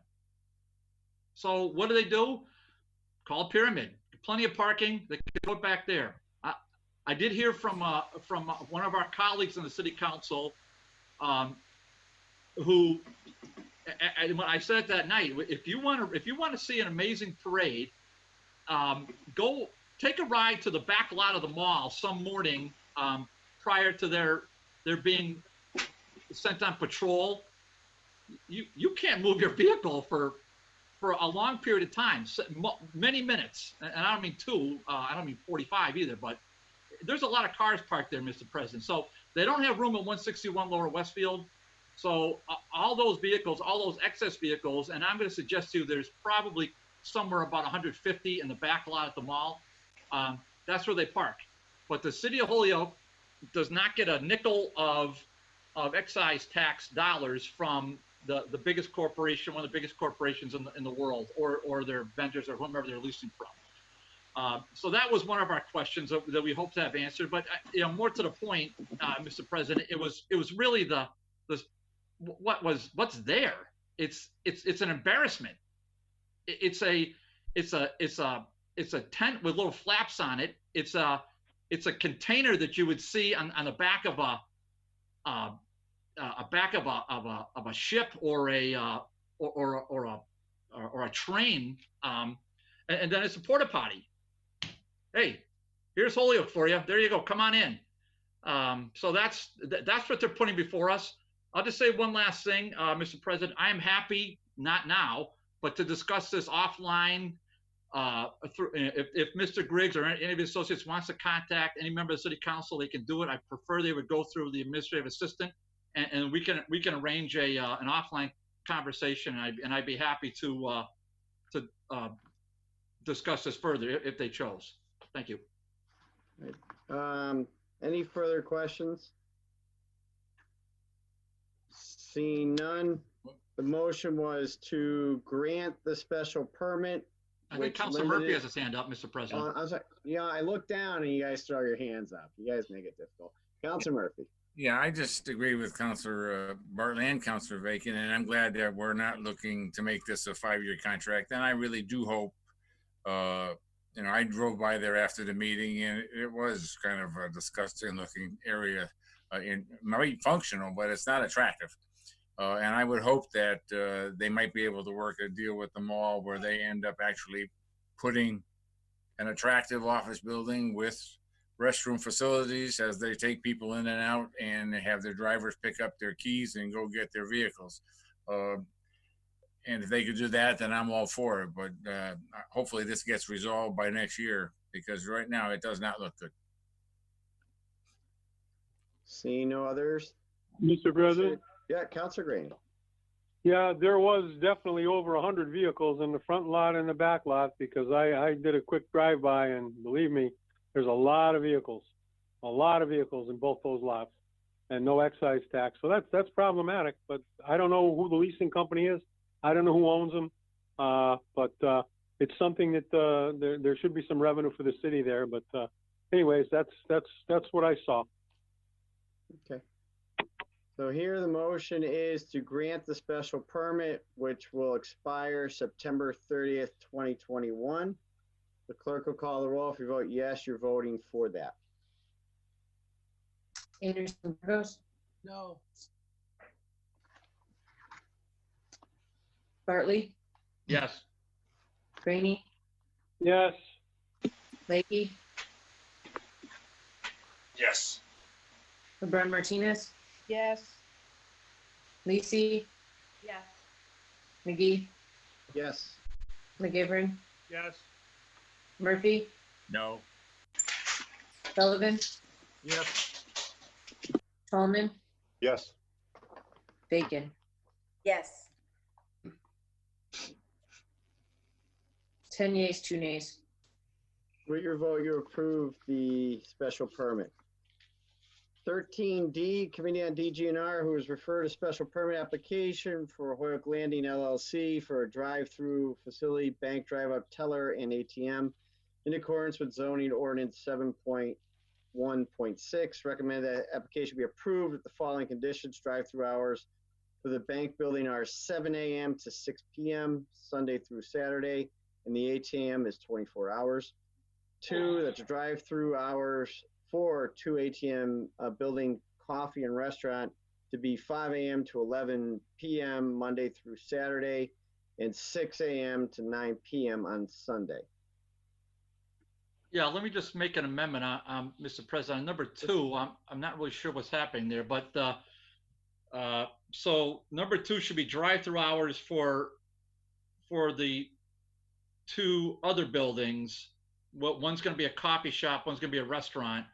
So what do? Call Pyramid. Plenty of parking. They can put back there. I did hear from one of our colleagues in the city council, who, and when I said that night, if you want to see an amazing parade, go take a ride to the back lot of the mall some morning prior to their being sent on patrol. You can't move your vehicle for a long period of time, many minutes, and I don't mean 2, I don't mean 45 either, but there's a lot of cars parked there, Mr. President. So they don't have room at 161 Lower Westfield. So all those vehicles, all those excess vehicles, and I'm going to suggest to you there's probably somewhere about 150 in the back lot at the mall. That's where they park. But the city of Holyoke does not get a nickel of excise tax dollars from the biggest corporation, one of the biggest corporations in the world, or their vendors or whomever they're leasing from. So that was one of our questions that we hope to have answered. But more to the point, Mr. President, it was really what's there. It's an embarrassment. It's a tent with little flaps on it. It's a container that you would see on the back of a ship or a train, and then it's a porta potty. Hey, here's Holyoke for you. There you go. Come on in. So that's what they're putting before us. I'll just say one last thing, Mr. President. I am happy, not now, but to discuss this offline. If Mr. Griggs or any of his associates wants to contact any member of the city council, they can do it. I prefer they would go through the administrative assistant, and we can arrange an offline conversation, and I'd be happy to discuss this further if they chose. Thank you. Any further questions? Seeing none, the motion was to grant the special permit. I think Councilor Murphy has his hand up, Mr. President. I'm sorry. I look down and you guys throw your hands up. You guys make it difficult. Councilor Murphy. Yeah, I just agree with Councilor Bartley and Councilor Bacon, and I'm glad that we're not looking to make this a 5-year contract. And I really do hope, I drove by there after the meeting, and it was kind of a disgusting looking area. It might be functional, but it's not attractive. And I would hope that they might be able to work a deal with the mall where they end up actually putting an attractive office building with restroom facilities as they take people in and out, and have their drivers pick up their keys and go get their vehicles. And if they could do that, then I'm all for it. But hopefully this gets resolved by next year, because right now it does not look good. Seeing no others? Mr. President? Yeah, Councilor Graney. Yeah, there was definitely over 100 vehicles in the front lot and the back lot, because I did a quick drive-by, and believe me, there's a lot of vehicles in both those lots, and no excise tax. So that's problematic, but I don't know who the leasing company is. I don't know who owns them, but it's something that there should be some revenue for the city there. But anyways, that's what I saw. Okay. So here the motion is to grant the special permit, which will expire September 30th, 2021. The clerk will call the roll. If you vote yes, you're voting for that. Anderson Burgos, No. Bartley, Yes. Graney, Yes. Lakey, Yes. LeBron Martinez, Yes. Leasing, Yes. McGee, Yes. McGivern, Yes. Murphy, No. Sullivan, Yes. Tallman, Yes. Bacon. Yes. 10 yeas, 2 nays. With your vote, you approve the special permit. 13D, Committee on DGNR, who has referred a special permit application for Holyoke Landing LLC for a drive-through facility, bank drive-up teller, and ATM in accordance with zoning ordinance 7.1.6. Recommend that application be approved with the following conditions. Drive-through hours for the bank building are 7 a.m. to 6 p.m. Sunday through Saturday, and the ATM is 24 hours. 2, that the drive-through hours for 2 ATM building, coffee, and restaurant to be 5 a.m. to 11 p.m. Monday through Saturday, and 6 a.m. to 9 p.m. on Sunday. Yeah, let me just make an amendment, Mr. President. On number 2, I'm not really sure what's happening there, but so number 2 should be drive-through hours for the 2 other buildings. Well, one's going to be a coffee shop, one's going to be a restaurant.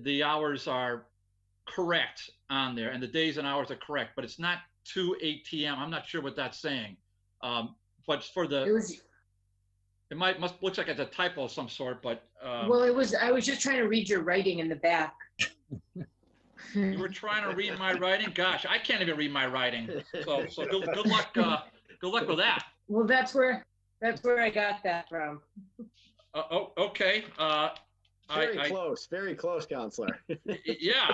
The hours are correct on there, and the days and hours are correct, but it's not 2 ATM. I'm not sure what that's saying. But for the, it looks like it's a typo of some sort, but. Well, I was just trying to read your writing in the back. You were trying to read my writing? Gosh, I can't even read my writing. So good luck. Good luck with that. Well, that's where I got that from. Okay. Very close, Counselor. Yeah,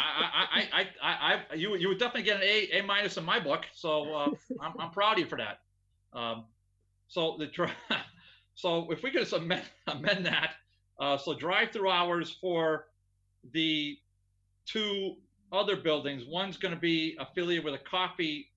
you would definitely get an A minus in my book. So I'm proud of you for that. So if we could just amend that, so drive-through hours for the 2 other buildings. One's going to be affiliated with a coffee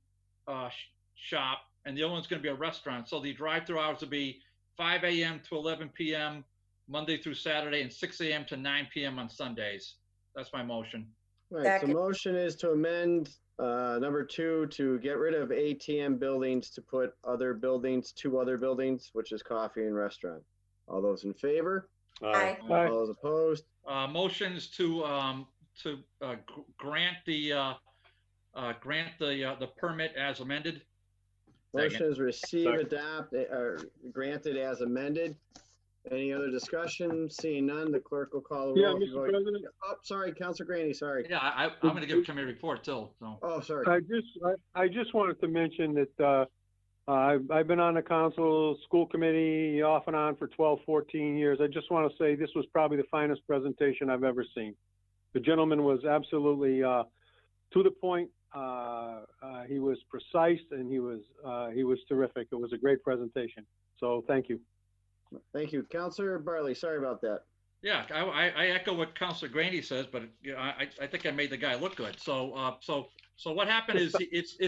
shop, and the other one's going to be a restaurant. So the drive-through hours will be 5 a.m. to 11 p.m. Monday through Saturday, and 6 a.m. to 9 p.m. on Sundays. That's my motion. Right, so motion is to amend number 2 to get rid of ATM buildings to put 2 other buildings, which is coffee and restaurant. All those in favor? Aye. All those opposed? Motions to grant the permit as amended. Motion is receive, adopt, granted as amended. Any other discussion? Seeing none, the clerk will call the roll. Yeah, Mr. President. Oh, sorry, Councilor Graney, sorry. Yeah, I'm going to give a committee report too. So. Oh, sorry. I just wanted to mention that I've been on the council school committee off and on for 12, 14 years. I just want to say this was probably the finest presentation I've ever seen. The gentleman was absolutely to the point. He was precise, and he was terrific. It was a great presentation. So thank you. Thank you. Councilor Bartley, sorry about that. Yeah, I echo what Councilor Graney says, but I think I made the guy look good. So what happened is this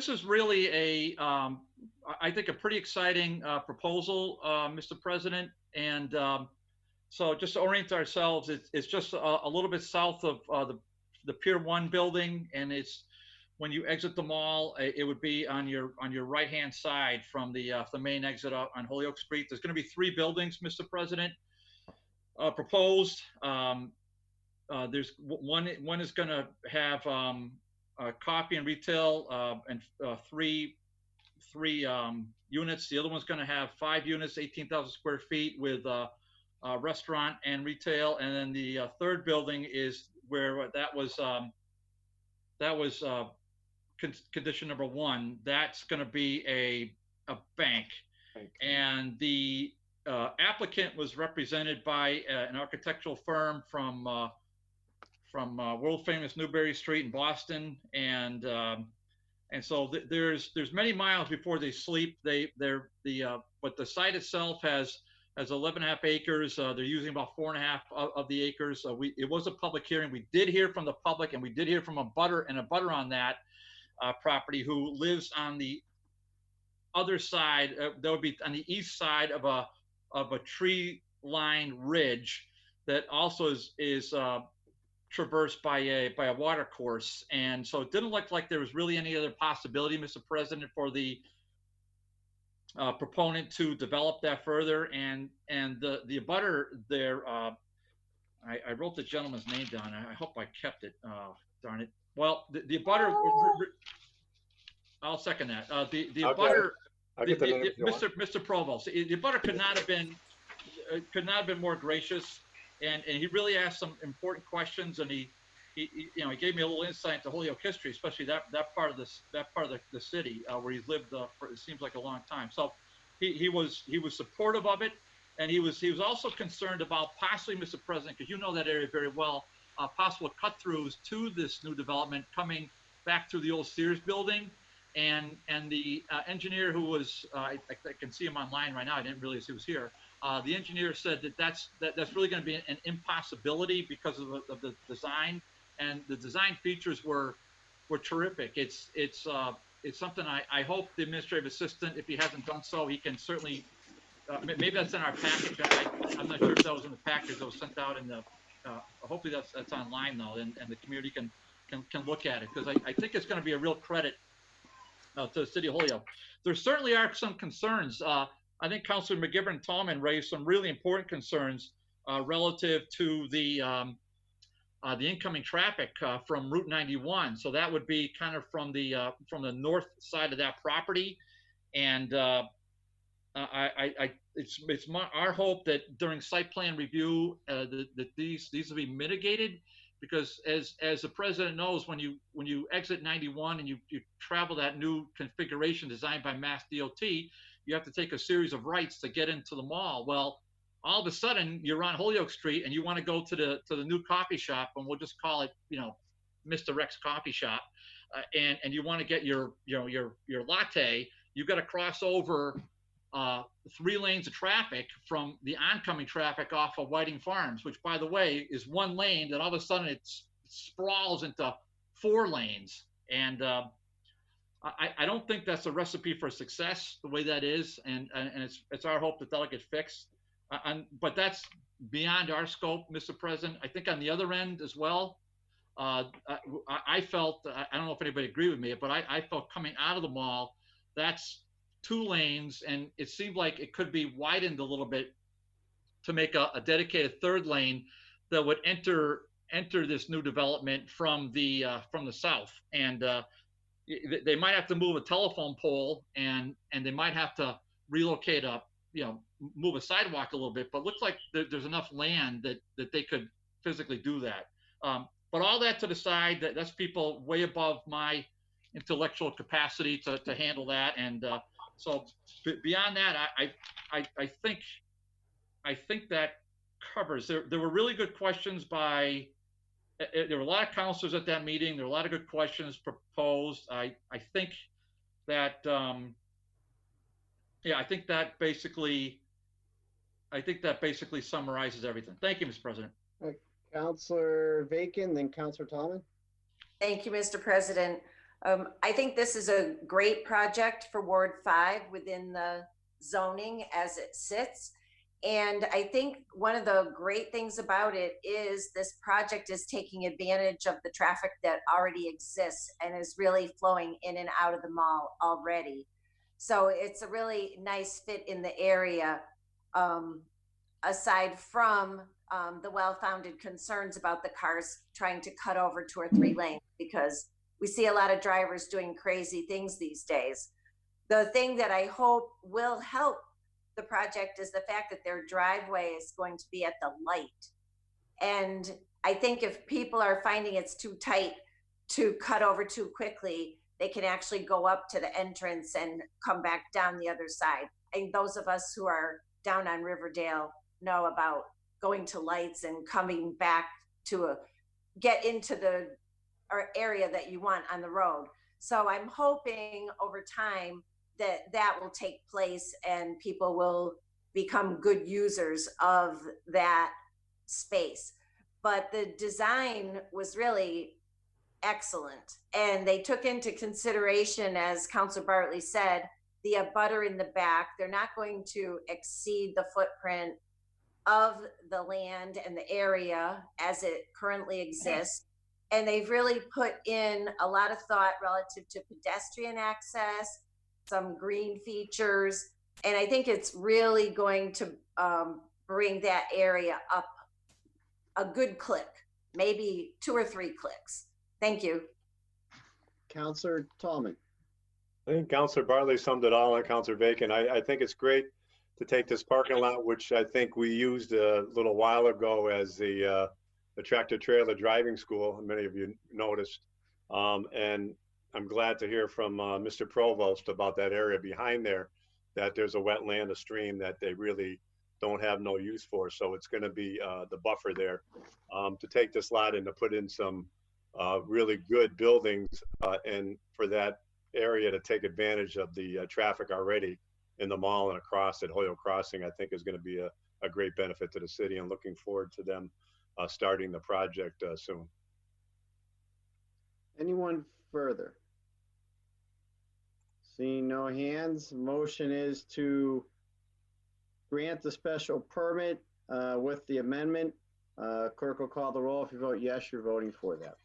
is really a I think a pretty exciting proposal, Mr. President, and so just to orient ourselves, it's just a little bit south of the Pier 1 building, and it's when you exit the mall, it would be on your right-hand side from the main exit up on Holyoke Street. There's going to be 3 buildings, Mr. President, proposed. There's one is going to have coffee and retail and three units. The other one's going to have 5 units, 18,000 square feet with restaurant and retail. And then the third building is where that was condition number 1. That's going to be a bank. And the applicant was represented by an architectural firm from world famous Newbury Street in Boston, and so there's many miles before they sleep. But the site itself has 11.5 acres. They're using about 4.5 of the acres. It was a public hearing. We did hear from the public, and we did hear from a butter on that property who lives on the other side. That would be on the east side of a tree-lined ridge that also is traversed by a water course. And so it didn't look like there was really any other possibility, Mr. President, for the proponent to develop that further. And the abutter there, I wrote the gentleman's name down. I hope I kept it. Darn it. Well, the abutter, I'll second that. The abutter, Mr. Provost, the abutter could not have been more gracious. And he really asked some important questions, and he gave me a little insight into Holyoke history, especially that part of the city where he's lived for it seems like a long time. So he was supportive of it, and he was also concerned about possibly, Mr. President, because you know that area very well, possible cut-throughs to this new development coming back through the old Sears building, and the engineer who was I can see him online right now. I didn't realize he was here. The engineer said that's really going to be an impossibility because of the design, and the design features were terrific. It's something I hope the administrative assistant, if he hasn't done so, he can certainly maybe that's in our package. I'm not sure if that was in the package that was sent out in the. Hopefully that's online though, and the community can look at it, because I think it's going to be a real credit to the city of Holyoke. There certainly are some concerns. I think Councilor McGivern and Tallman raised some really important concerns relative to the incoming traffic from Route 91. So that would be kind of from the north side of that property, and it's our hope that during site plan review that these will be mitigated, because as the president knows, when you exit 91 and you travel that new configuration designed by Mass DOT, you have to take a series of rights to get into the mall. Well, all of a sudden you're on Holyoke Street and you want to go to the new coffee shop, and we'll just call it, Mr. Rex Coffee Shop, and you want to get your latte. You've got to cross over 3 lanes of traffic from the oncoming traffic off of Whiting Farms, which, by the way, is 1 lane that all of a sudden it sprawls into 4 lanes. And I don't think that's a recipe for success the way that is, and it's our hope that that'll get fixed. But that's beyond our scope, Mr. President. I think on the other end as well, I felt, I don't know if anybody agreed with me, but I felt coming out of the mall, that's 2 lanes, and it seemed like it could be widened a little bit to make a dedicated 3rd lane that would enter this new development from the south. And they might have to move a telephone pole, and they might have to relocate move a sidewalk a little bit, but it looks like there's enough land that they could physically do that. But all that to the side, that's people way above my intellectual capacity to handle that. And so beyond that, I think that covers. There were really good questions by. There were a lot of counselors at that meeting. There were a lot of good questions proposed. I think that I think that basically summarizes everything. Thank you, Mr. President. Councilor Bacon, then Councilor Tallman. Thank you, Mr. President. I think this is a great project for Ward 5 within the zoning as it sits. And I think one of the great things about it is this project is taking advantage of the traffic that already exists and is really flowing in and out of the mall already. So it's a really nice fit in the area, aside from the well-founded concerns about the cars trying to cut over 2 or 3 lanes, because we see a lot of drivers doing crazy things these days. The thing that I hope will help the project is the fact that their driveway is going to be at the light. And I think if people are finding it's too tight to cut over too quickly, they can actually go up to the entrance and come back down the other side. And those of us who are down on Riverdale know about going to lights and coming back to get into the area that you want on the road. So I'm hoping over time that will take place and people will become good users of that space. But the design was really excellent. And they took into consideration, as Councilor Bartley said, the abutter in the back. They're not going to exceed the footprint of the land and the area as it currently exists. And they've really put in a lot of thought relative to pedestrian access, some green features, and I think it's really going to bring that area up a good click, maybe 2 or 3 clicks. Thank you. Councilor Tallman. I think Councilor Bartley summed it all, and Councilor Bacon. I think it's great to take this parking lot, which I think we used a little while ago as the tractor trailer driving school. Many of you noticed, and I'm glad to hear from Mr. Provost about that area behind there, that there's a wetland, a stream that they really don't have no use for. So it's going to be the buffer there to take this lot and to put in some really good buildings and for that area to take advantage of the traffic already in the mall and across at Holyoke Crossing, I think is going to be a great benefit to the city, and looking forward to them starting the project soon. Anyone further? Seeing no hands, motion is to grant the special permit with the amendment. Clerk will call the roll. If you vote yes, you're voting for that.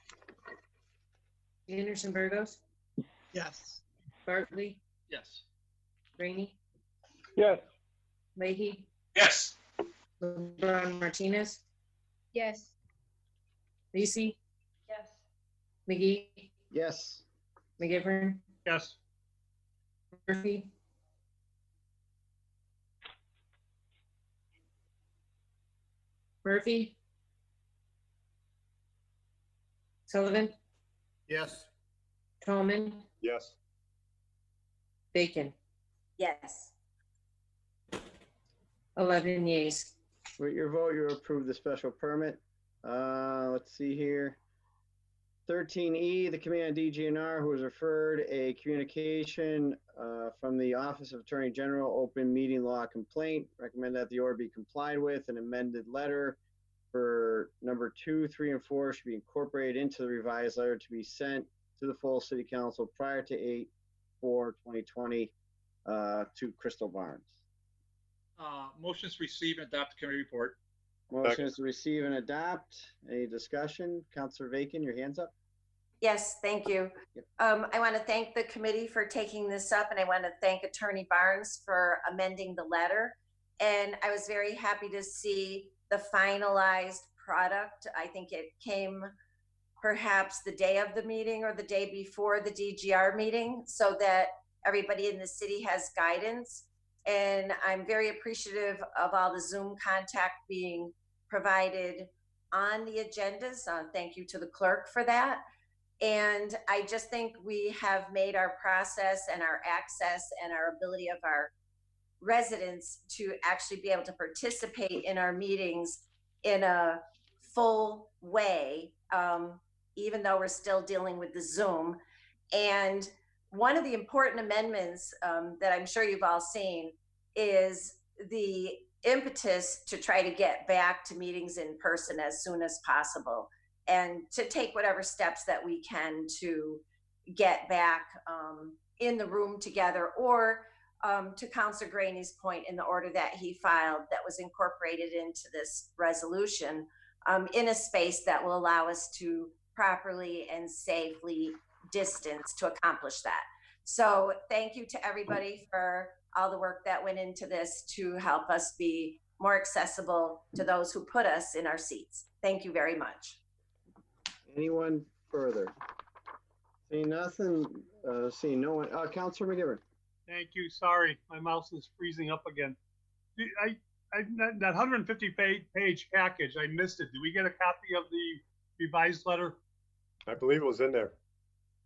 Anderson Burgos, Yes. Bartley, Yes. Rainey, Yes. Leahy, Yes. LeBron Martinez, Yes. Lisi, Yes. McGee, Yes. McGivern, Yes. Murphy, Murphy, Sullivan, Yes. Tallman, Yes. Bacon, Yes. 11 yeas. With your vote, you approve the special permit. Let's see here. 13E, the Committee on DGNR, who has referred a communication from the Office of Attorney General open meeting law complaint. Recommend that the order be complied with. An amended letter for number 2, 3, and 4 should be incorporated into the revised letter to be sent to the full City Council prior to 8/4/2020 to Crystal Barnes. Motions receive and adopt the committee report. Motion is to receive and adopt. Any discussion? Councilor Bacon, your hand's up. Yes, thank you. I want to thank the committee for taking this up, and I want to thank Attorney Barnes for amending the letter. And I was very happy to see the finalized product. I think it came perhaps the day of the meeting or the day before the DGR meeting, so that everybody in the city has guidance. And I'm very appreciative of all the Zoom contact being provided on the agendas. Thank you to the clerk for that. And I just think we have made our process and our access and our ability of our residents to actually be able to participate in our meetings in a full way, even though we're still dealing with the Zoom. And one of the important amendments that I'm sure you've all seen is the impetus to try to get back to meetings in person as soon as possible, and to take whatever steps that we can to get back in the room together, or to Councilor Graney's point, in the order that he filed that was incorporated into this resolution, in a space that will allow us to properly and safely distance to accomplish that. So thank you to everybody for all the work that went into this to help us be more accessible to those who put us in our seats. Thank you very much. Anyone further? Seeing nothing, seeing no one. Councilor McGivern. Thank you. Sorry, my mouse is freezing up again. That 150 page package, I missed it. Did we get a copy of the revised letter? I believe it was in there.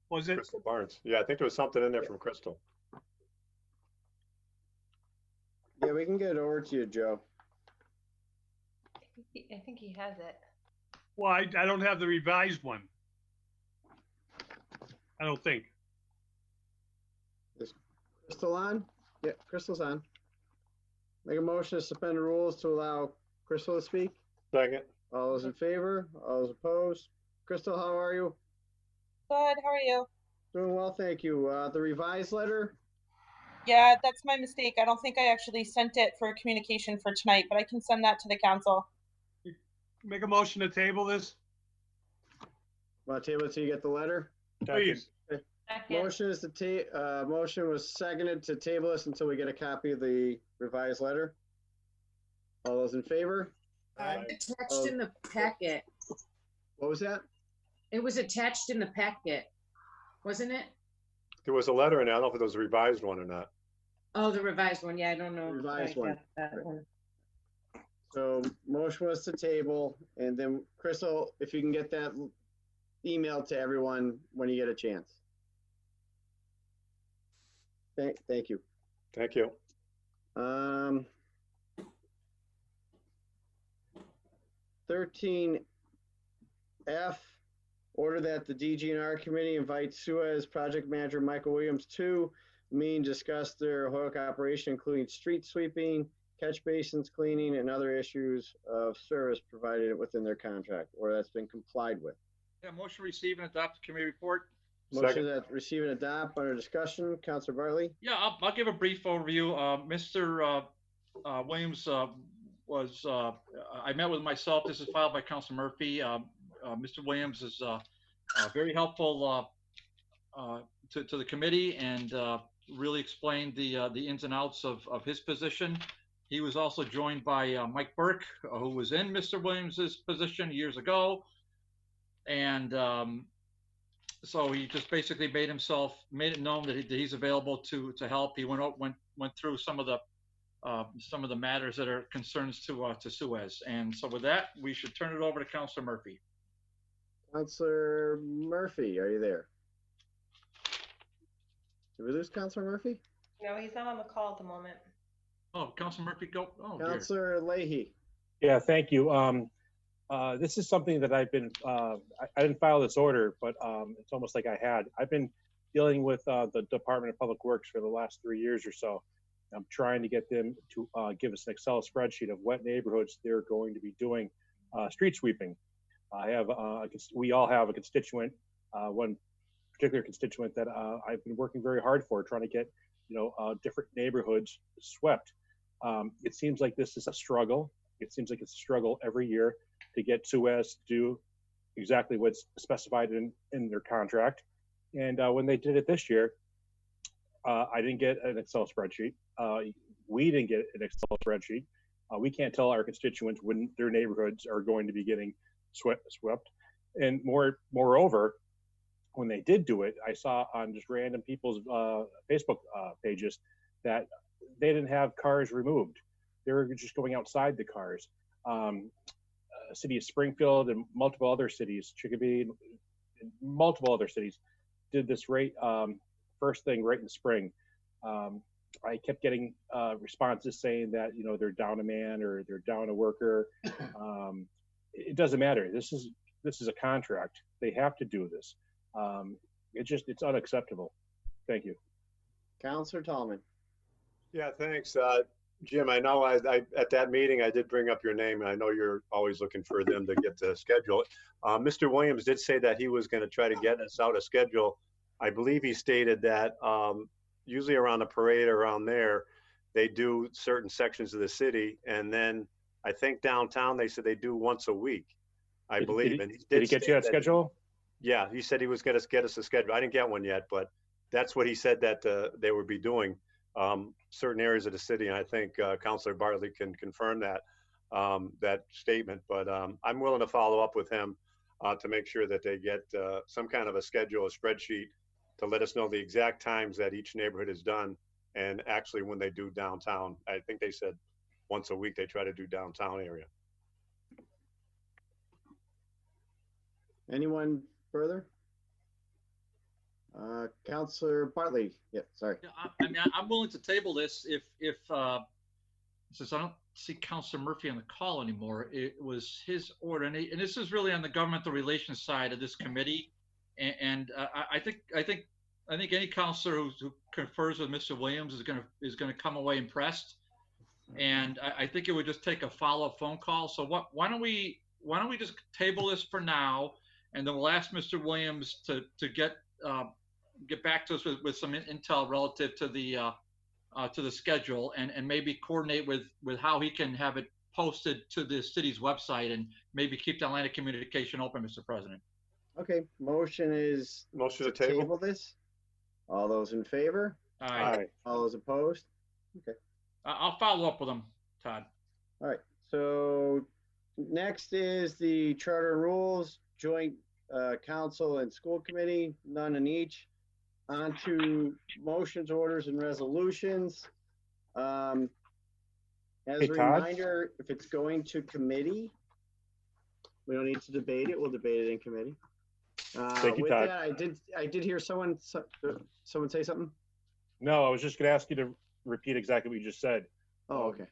Was it? Crystal Barnes. Yeah, I think there was something in there from Crystal. Yeah, we can get it over to you, Joe. I think he has it. Well, I don't have the revised one. I don't think. Is Crystal on? Yeah, Crystal's on. Make a motion to suspend the rules to allow Crystal to speak. Second. All those in favor? All those opposed? Crystal, how are you? Good, how are you? Doing well, thank you. The revised letter? Yeah, that's my mistake. I don't think I actually sent it for communication for tonight, but I can send that to the council. Make a motion to table this? Want to table it till you get the letter? Please. Motion is to motion was seconded to table this until we get a copy of the revised letter. All those in favor? Attached in the packet. What was that? It was attached in the packet, wasn't it? There was a letter in there. I don't know if it was a revised one or not. Oh, the revised one. Yeah, I don't know. Revised I one. got that one. So motion was to table, and then Crystal, if you can get that email to everyone when you get a chance. Thank you. Thank you. 13F, order that the DGNR committee invite Suez project manager Michael Williams to meet and discuss their Holyoke operation, including street sweeping, catch basins cleaning, and other issues of service provided within their contract, or that's been complied with. Yeah, motion to receive and adopt the committee report. Motion that receive and adopt under discussion. Councilor Bartley. Yeah, I'll give a brief overview. Mr. Williams was, I met with myself. This is filed by Councilor Murphy. Mr. Williams is very helpful to the committee and really explained the ins and outs of his position. He was also joined by Mike Burke, who was in Mr. Williams's position years ago. And so he just basically made it known that he's available to help. He went through some of the matters that are concerns to Suez. And so with that, we should turn it over to Councilor Murphy. Councilor Murphy, are you there? Did we lose Councilor Murphy? No, he's not on the call at the moment. Oh, Councilor Murphy, go. Oh, Councilor Leahy. Yeah, thank you. This is something that I've been, I didn't file this order, but it's almost like I had. I've been dealing with the Department of Public Works for the last 3 years or so. I'm trying to get them to give us an Excel spreadsheet of what neighborhoods they're going to be doing street sweeping. I have, we all have a constituent, one particular constituent that I've been working very hard for, trying to get, different neighborhoods swept. It seems like this is a struggle. It seems like it's a struggle every year to get Suez to do exactly what's specified in their contract. And when they did it this year, I didn't get an Excel spreadsheet. We didn't get an Excel spreadsheet. We can't tell our constituents when their neighborhoods are going to be getting swept. And moreover, when they did do it, I saw on just random people's Facebook pages that they didn't have cars removed. They were just going outside the cars. City of Springfield and multiple other cities, Chicopee and multiple other cities did this first thing right in the spring. I kept getting responses saying that, they're down a man or they're down a worker. It doesn't matter. This is a contract. They have to do this. It's unacceptable. Thank you. Councilor Tallman. Yeah, thanks. Jim, I know at that meeting, I did bring up your name, and I know you're always looking for them to get the schedule. Mr. Williams did say that he was going to try to get us out a schedule. I believe he stated that usually around the parade around there, they do certain sections of the city, and then I think downtown they said they do once a week, I believe. And Did he get you that schedule? Yeah, he said he was going to get us a schedule. I didn't get one yet, but that's what he said that they would be doing, certain areas of the city. And I think Councilor Bartley can confirm that that statement. But I'm willing to follow up with him to make sure that they get some kind of a schedule, a spreadsheet, to let us know the exact times that each neighborhood is done, and actually when they do downtown. I think they said once a week they try to do downtown area. Anyone further? Councilor Bartley. Yeah, sorry. Yeah, I mean, I'm willing to table this if since I don't see Councilor Murphy on the call anymore. It was his order, and this is really on the governmental relations side of this committee. And I think any councilor who confers with Mr. Williams is gonna come away impressed. And I think it would just take a follow-up phone call. So why don't we just table this for now, and then we'll ask Mr. Williams to get back to us with some intel relative to the schedule, and maybe coordinate with how he can have it posted to the city's website, and maybe keep the line of communication open, Mr. President. Okay, motion to table this. All those in favor? Aye. All those opposed? Okay. I'll follow up with him, Todd. All right. So next is the charter and rules, joint council and school committee, none in each. On to motions, orders, and resolutions. As Hey, a Todd? reminder, if it's going to committee, we don't need to debate it. We'll debate it in committee. Thank you, with Todd. that, I did hear someone say something. No, I was just going to ask you to repeat exactly what you just said. Oh, okay.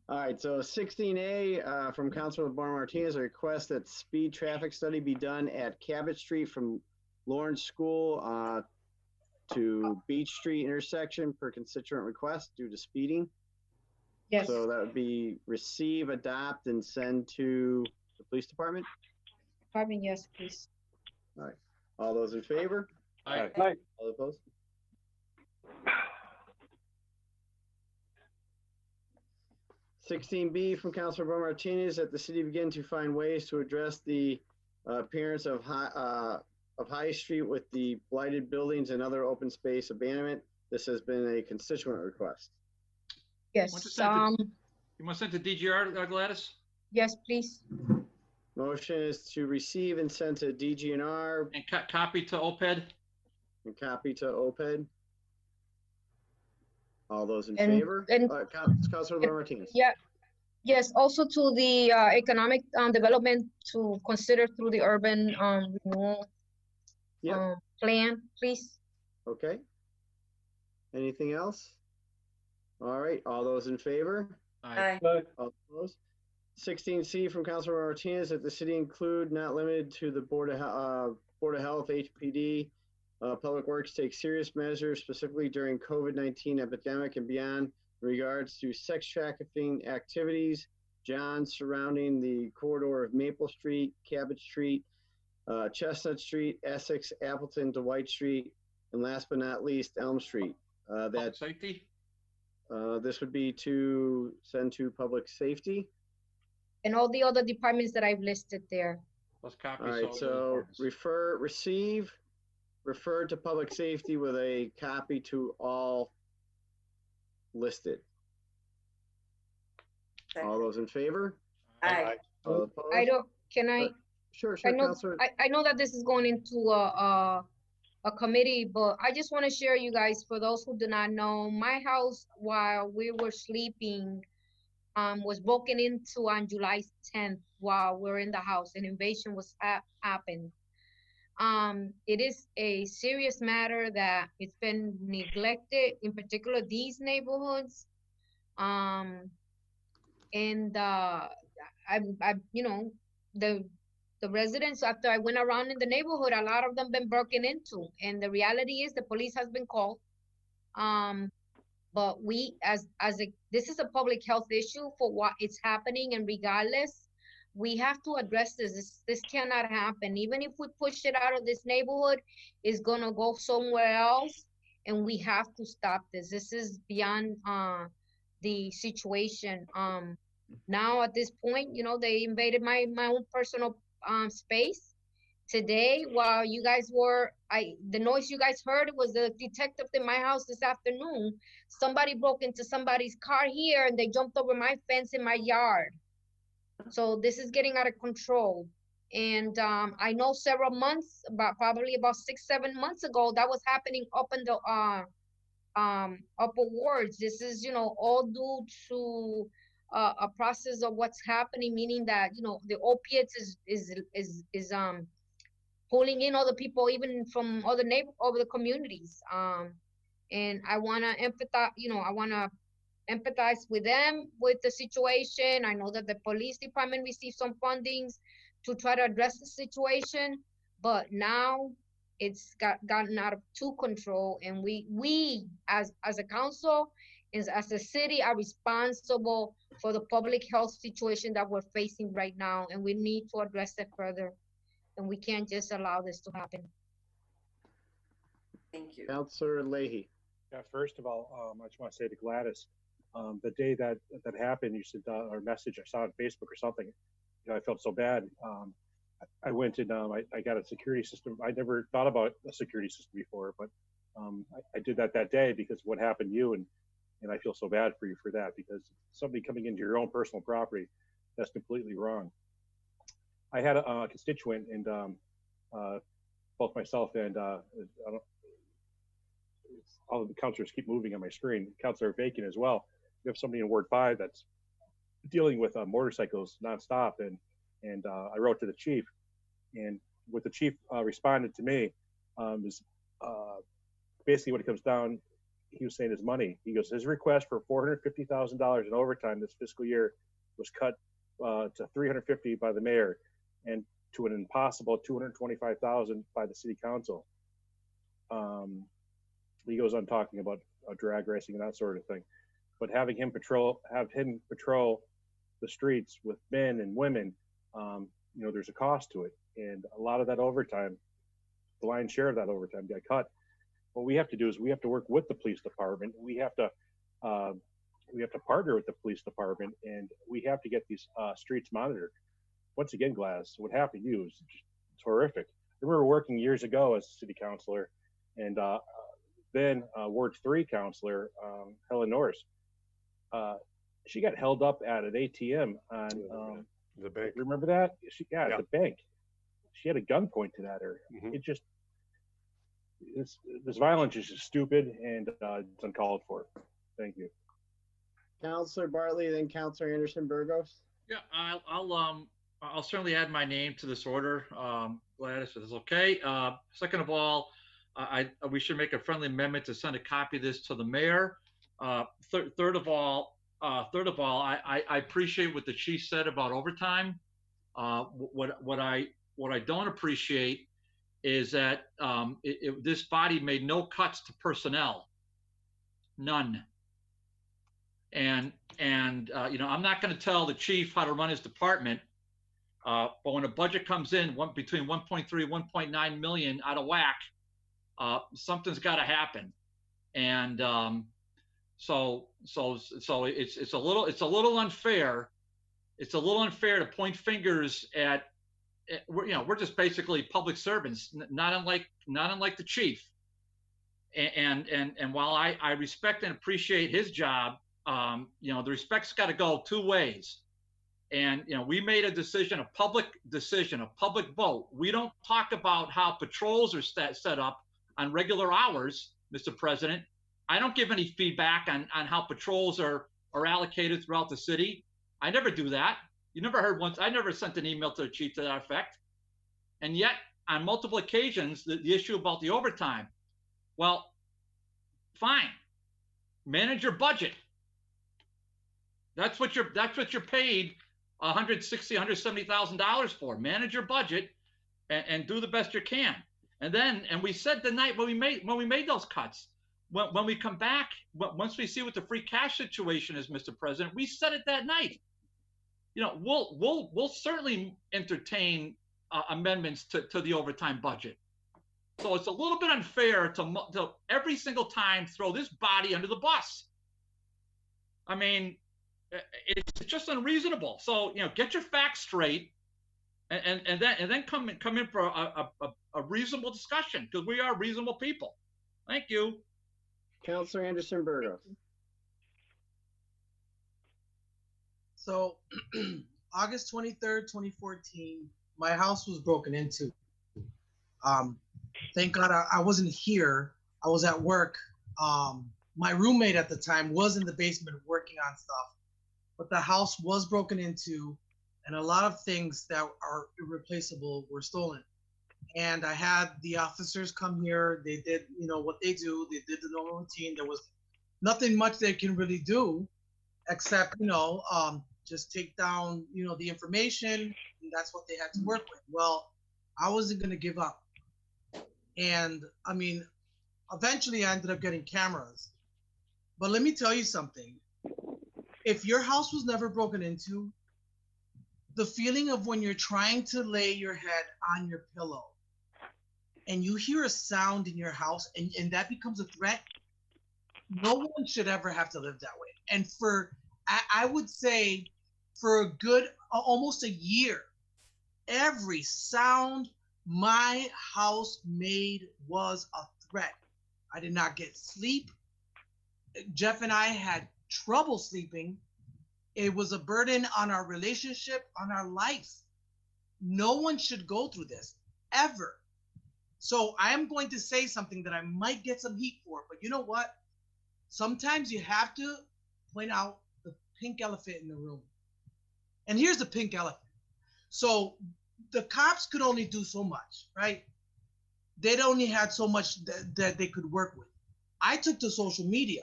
All right, so 16A from Councilor Barr Martinez, a request that speed traffic study be done at Cabot Street from Lawrence School to Beach Street intersection per constituent request due to speeding. Yes. So that would be receive, adopt, and send to the police department. Department, yes, please. All right. All those in favor? Aye. Aye. All opposed? 16B from Councilor Barr Martinez, that the city begin to find ways to address the appearance of High Street with the blighted buildings and other open space abandonment. This has been a constituent request. Yes. You want to send to DGR, Gladys? Yes, please. Motion is to receive and send to DGNR. And copy to OPED? And copy to OPED. All those in And- favor? and- Councilor Barr Martinez. Yeah. Yes, also to the economic development to consider through the urban renewal Yep. plan, please. Okay. Anything else? All right, all those in favor? Aye. All opposed? 16C from Councilor Martinez, that the city include, not limited to the Board of Health, HPD, Public Works take serious measures specifically during COVID-19 epidemic and beyond in regards to sex trafficking activities, John, surrounding the corridor of Maple Street, Cabot Street, Chestnut Street, Essex, Appleton, Dwight Street, and last but not least, Elm Street. Public safety? This would be to send to public safety. And all the other departments that I've listed there. Let's copy. All right, so receive, refer to public safety with a copy to all listed. All those in favor? Aye. All opposed? I don't, can I? Sure, I know, Councilor. I know that this is going into a committee, but I just want to share you guys, for those who do not know, my house while we were sleeping was broken into on July 10th while we're in the house. An invasion was happened. It is a serious matter that it's been neglected, in particular these neighborhoods. And I you know, the residents, after I went around in the neighborhood, a lot of them been broken into, and the reality is the police has been called. But we, as this is a public health issue for what it's happening, and regardless, we have to address this. This cannot happen. Even if we push it out of this neighborhood, it's gonna go somewhere else, and we have to stop this. This is beyond the situation. Now at this point, you know, they invaded my own personal space. Today, while you guys were, the noise you guys heard was the detective in my house this afternoon. Somebody broke into somebody's car here and they jumped over my fence in my yard. So this is getting out of control. And I know several months, probably about 6-7 months ago, that was happening up in the upper wards. This is, you know, all due to a process of what's happening, meaning that, you know, the opiates is pulling in other people, even from other other communities. And I want to empathize, you know, I want to empathize with them, with the situation. I know that the police department received some fundings to try to address the situation, but now it's gotten out of control, and we as a council, as a city, are responsible for the public health situation that we're facing right now, and we need to address it further, and we can't just allow this to happen. Thank you. Councilor Leahy. Yeah, first of all, I just want to say to Gladys, the day that happened, you sent our message, I saw on Facebook or something, you know, I felt so bad. I went and I got a security system. I never thought about a security system before, but I did that day because of what happened to you, and I feel so bad for you for that, because somebody coming into your own personal property, that's completely wrong. I had a constituent, and both myself and all the councilors keep moving on my screen. Councilor Bacon as well. We have somebody in Ward 5 that's dealing with motorcycles nonstop, and I wrote to the chief, and what the chief responded to me is basically what it comes down. He was saying his money. He goes, his request for $450,000 in overtime this fiscal year was cut to $350,000 by the mayor, and to an impossible $225,000 by the city council. He goes on talking about drag racing and that sort of thing, but have him patrol the streets with men and women, you know, there's a cost to it, and a lot of that overtime, the lion's share of that overtime got cut. What we have to do is we have to work with the police department. We have to partner with the police department, and we have to get these streets monitored. Once again, Gladys, what happened to you is it's horrific. I remember working years ago as a city councilor, and then Ward 3 councilor, Helen Norris. She got held up at an ATM on the bank. Remember that? At the bank. She had a gun pointed at her. Mm-hmm. It just, this violence is just stupid, and it's uncalled for. Thank you. Councilor Bartley, then Councilor Anderson Burgos. Yeah, I'll certainly add my name to this order, Gladys, if it's okay. Second of all, we should make a friendly amendment to send a copy of this to the mayor. Third of all, I appreciate what the chief said about overtime. What I don't appreciate is that this body made no cuts to personnel, none. And you know, I'm not going to tell the chief how to run his department, but when a budget comes in between 1.3 1.9 million out of whack, something's got to happen. And so it's a little unfair. It's a little unfair to point fingers at, we're just basically public servants, not unlike the chief. And while I respect and appreciate his job, you know, the respect's got to go two ways. And, you know, we made a decision, a public vote. We don't talk about how patrols are set up on regular hours, Mr. President. I don't give any feedback on how patrols are allocated throughout the city. I never do that. You never heard once. I never sent an email to the chief to that effect. And yet, on multiple occasions, the issue about the overtime. Well, fine. Manage your budget. That's what you're paid $160,000, $170,000 for. Manage your budget and do the best you can. And we said the night when we made those cuts, when we come back, once we see what the free cash situation is, Mr. President, we said it that night. we'll certainly entertain amendments to the overtime budget. So it's a little bit unfair to every single time throw this body under the bus. I mean, it's just unreasonable. So get your facts straight, and then come in for a reasonable discussion, because we are reasonable people. Thank you. Councilor Anderson Burgos. So August 23rd, 2014, my house was broken into. Thank God I wasn't here. I was at work. My roommate at the time was in the basement working on stuff, but the house was broken into and a lot of things that are irreplaceable were stolen. And I had the officers come here. They did, what they do. They did the normal routine. There was nothing much they can really do except, just take down, the information. And that's what they had to work with. Well, I wasn't going to give up. And I mean, eventually I ended up getting cameras. But let me tell you something. If your house was never broken into, the feeling of when you're trying to lay your head on your pillow and you hear a sound in your house and that becomes a threat, no one should ever have to live that way. And I would say for a good, almost a year, every sound my house made was a threat. I did not get sleep. Jeff and I had trouble sleeping. It was a burden on our relationship, on our life. No one should go through this, ever. So I am going to say something that I might get some heat for, but you know what? Sometimes you have to point out the pink elephant in the room. And here's the pink elephant. So the cops could only do so much, right? They'd only had so much that they could work with. I took to social media.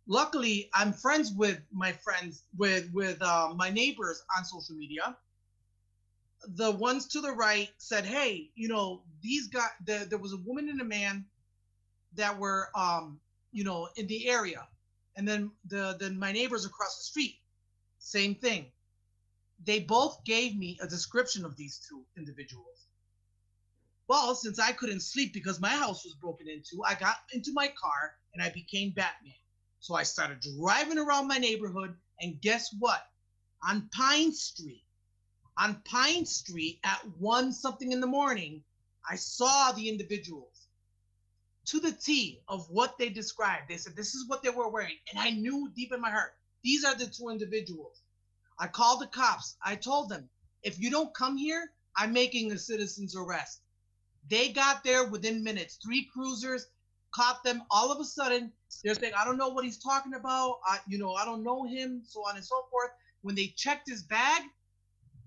Luckily, I'm friends with my friends, with my neighbors on social media. The ones to the right said, hey, these guys, there was a woman and a man that were, in the area. And then my neighbors across the street, same thing. They both gave me a description of these two individuals. Well, since I couldn't sleep because my house was broken into, I got into my car and I became Batman. So I started driving around my neighborhood, and guess what? On Pine Street at 1-something in the morning, I saw the individuals to the T of what they described. They said, this is what they were wearing. And I knew deep in my heart, these are the two individuals. I called the cops. I told them, if you don't come here, I'm making a citizen's arrest. They got there within minutes. 3 cruisers caught them. All of a sudden, they're saying, I don't know what he's talking about. I don't know him, so on and so forth. When they checked his bag,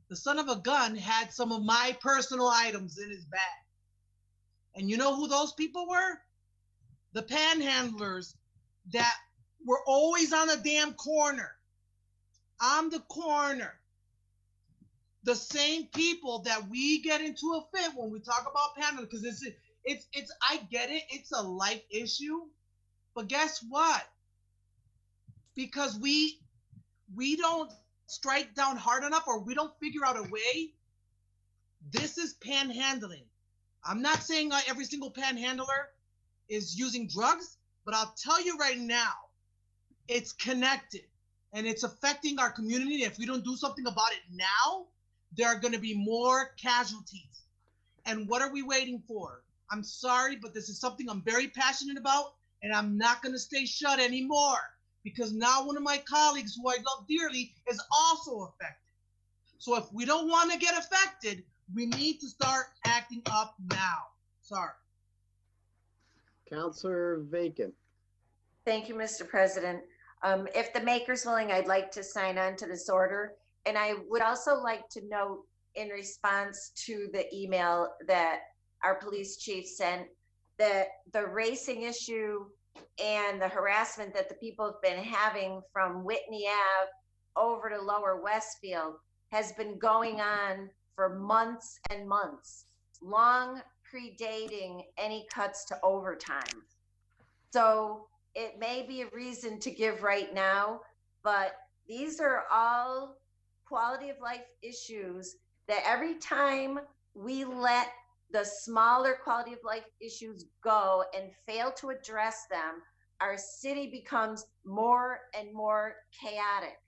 the son of a gun had some of my personal items in his bag. And you know who those people were? The panhandlers that were always on the damn corner. On the corner. The same people that we get into a fit when we talk about panhandling, because it's I get it, it's a life issue, but guess what? Because we don't strike down hard enough, or we don't figure out a way. This is panhandling. I'm not saying every single panhandler is using drugs, but I'll tell you right now, it's connected and it's affecting our community. If we don't do something about it now, there are going to be more casualties. And what are we waiting for? I'm sorry, but this is something I'm very passionate about, and I'm not going to stay shut anymore, because now one of my colleagues who I love dearly is also affected. So if we don't want to get affected, we need to start acting up now. Sorry. Councilor Bacon. Thank you, Mr. President. If the maker's willing, I'd like to sign on to this order. And I would also like to note, in response to the email that our police chief sent, that the racing issue and the harassment that the people have been having from Whitney Ave over to Lower Westfield has been going on for months and months, long predating any cuts to overtime. So it may be a reason to give right now, but these are all quality of life issues that every time we let the smaller quality of life issues go and fail to address them, our city becomes more and more chaotic.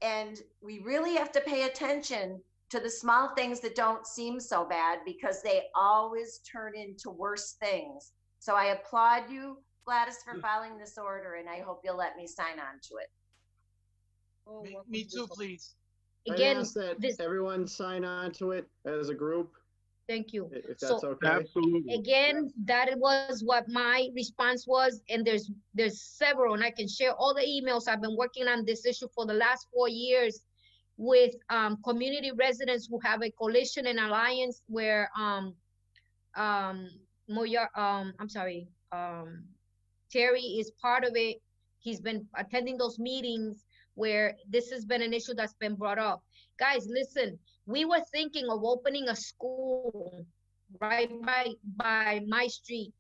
And we really have to pay attention to the small things that don't seem so bad, because they always turn into worse things. So I applaud you, Gladys, for filing this order, and I hope you'll let me sign on to it. Me too, please. Again, I'd ask that everyone sign on to it as a group. Thank you. If that's okay. Absolutely. Again, that was what my response was, and there's several, and I can share all the emails. I've been working on this issue for the last 4 years with community residents who have a coalition and alliance where Terry is part of it. He's been attending those meetings where this has been an issue that's been brought up. Guys, listen, we were thinking of opening a school right by my street.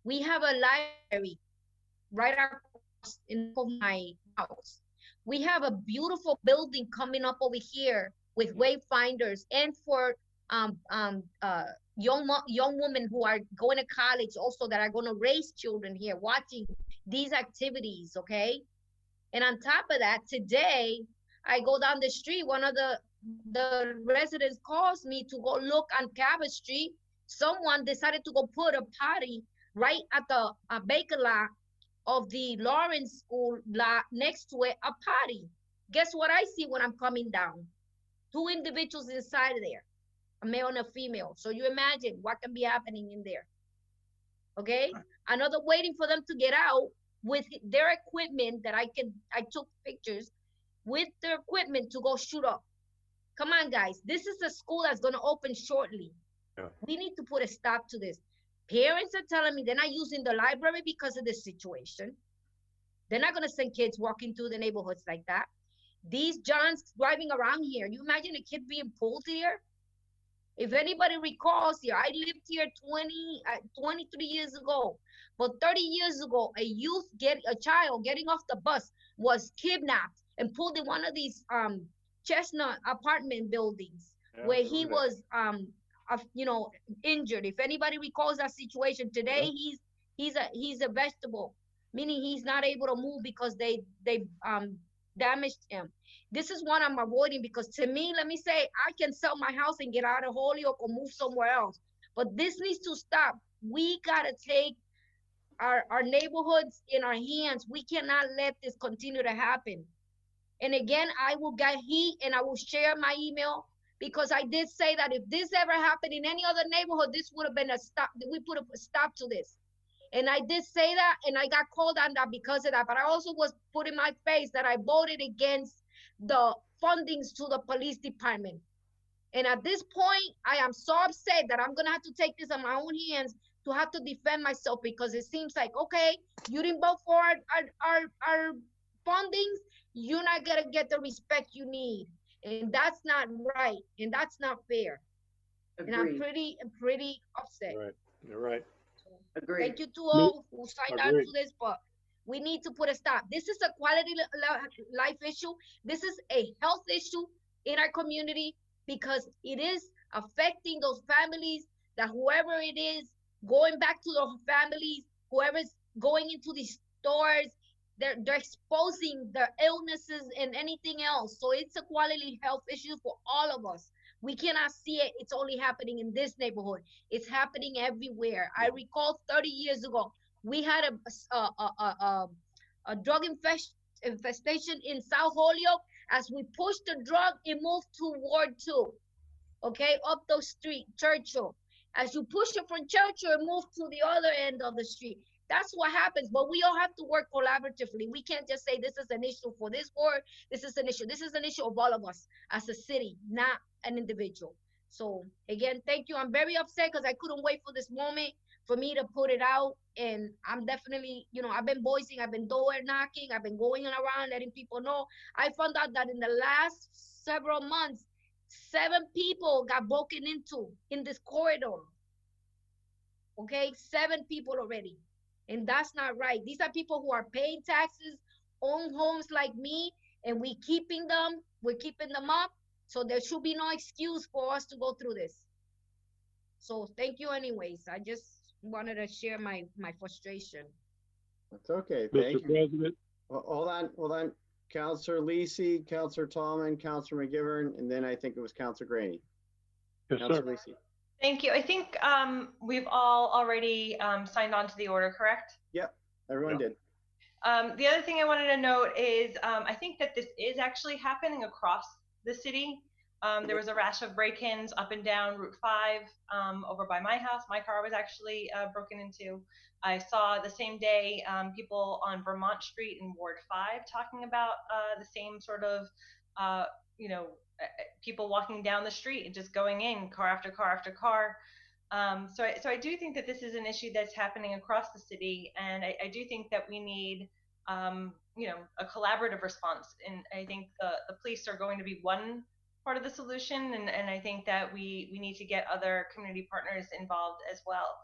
We have a library right across in my house. We have a beautiful building coming up over here with wayfinders and for young women who are going to college also that are going to raise children here watching these activities, okay? And on top of that, today I go down the street, one of the residents calls me to go look on Cabot Street. Someone decided to go put a party right at the Baker lot of the Lawrence School lot next to it, a party. Guess what I see when I'm coming down? 2 individuals inside of there, a male and a female. So you imagine what can be happening in there. Okay? Another waiting for them to get out with their equipment that I took pictures with their equipment to go shoot up. Come on, guys. This is a school that's going to open shortly. Yeah. We need to put a stop to this. Parents are telling me they're not using the library because of this situation. They're not going to send kids walking through the neighborhoods like that. These Johns driving around here. You imagine a kid being pulled here? If anybody recalls here, I lived here 23 years ago. But 30 years ago, a child getting off the bus was kidnapped and pulled in one of these Chestnut apartment buildings where he was injured. If anybody recalls that situation, today he's a vegetable, meaning he's not able to move because they damaged him. This is what I'm avoiding, because to me, let me say, I can sell my house and get out of Holyoke or move somewhere else, but this needs to stop. We gotta take our neighborhoods in our hands. We cannot let this continue to happen. And again, I will get heat and I will share my email, because I did say that if this ever happened in any other neighborhood, this would have been a stop. We put a stop to this. And I did say that, and I got called on that because of that. But I also was put in my face that I voted against the fundings to the police department. And at this point, I am so upset that I'm gonna have to take this on my own hands to have to defend myself, because it seems like, okay, you didn't vote for our fundings, you're not gonna get the respect you need. And that's not right, and that's not fair. Agreed. And I'm pretty upset. Right, you're right. Agreed. Thank you to all who signed on to this, but we need to put a stop. This is a quality life issue. This is a health issue in our community, because it is affecting those families, that whoever it is going back to those families, whoever's going into these stores, they're exposing their illnesses and anything else. So it's a quality health issue for all of us. We cannot see it. It's only happening in this neighborhood. It's happening everywhere. I recall 30 years ago, we had a drug infestation in South Holyoke. As we pushed the drug, it moved to Ward 2, okay, up the street, Churchill. As you push it from Churchill, it moved to the other end of the street. That's what happens, but we all have to work collaboratively. We can't just say this is an issue for this board, this is an issue. This is an issue of all of us as a city, not an individual. So again, thank you. I'm very upset because I couldn't wait for this moment for me to put it out. And I'm definitely, I've been voicing, I've been door knocking, I've been going around letting people know. I found out that in the last several months, 7 people got broken into in this corridor. Okay, 7 people already. And that's not right. These are people who are paying taxes, own homes like me, and we keeping them we're keeping them up. So there should be no excuse for us to go through this. So thank you anyways. I just wanted to share my frustration. That's okay. Mr. Thank you. President. Well, hold on. Counselor Leasing, Counselor Tallman, Counselor McGivern, and then I think it was Counselor Graney. Yes, Counselor sir. Leasing. Thank you. I think we've all already signed on to the order, correct? Yep, everyone did. The other thing I wanted to note is I think that this is actually happening across the city. There was a rash of break-ins up and down Route 5 over by my house. My car was actually broken into. I saw the same day people on Vermont Street in Ward 5 talking about the same sort of, people walking down the street and just going in car after car after car. So I do think that this is an issue that's happening across the city, and I do think that we need, a collaborative response. And I think the police are going to be one part of the solution, and I think that we need to get other community partners involved as well.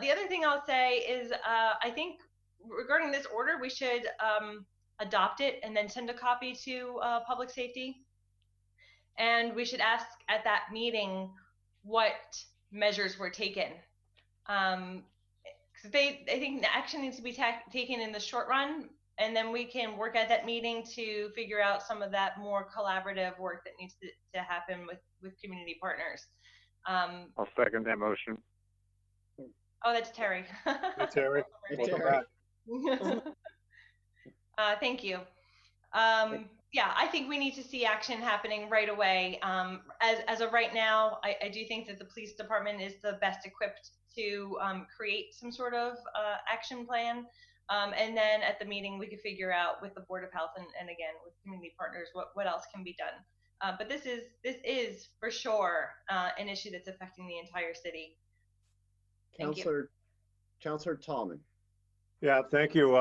The other thing I'll say is I think regarding this order, we should adopt it and then send a copy to public safety. And we should ask at that meeting what measures were taken. Because I think action needs to be taken in the short run, and then we can work at that meeting to figure out some of that more collaborative work that needs to happen with community partners. I'll second that motion. Oh, that's Terry. Hey, Terry. Welcome back. Thank you. Yeah, I think we need to see action happening right away. As of right now, I do think that the police department is the best equipped to create some sort of action plan. And then at the meeting, we could figure out with the Board of Health and again, with community partners, what else can be done. But this is for sure an issue that's affecting the entire city. Counselor Tallman. Yeah, thank you.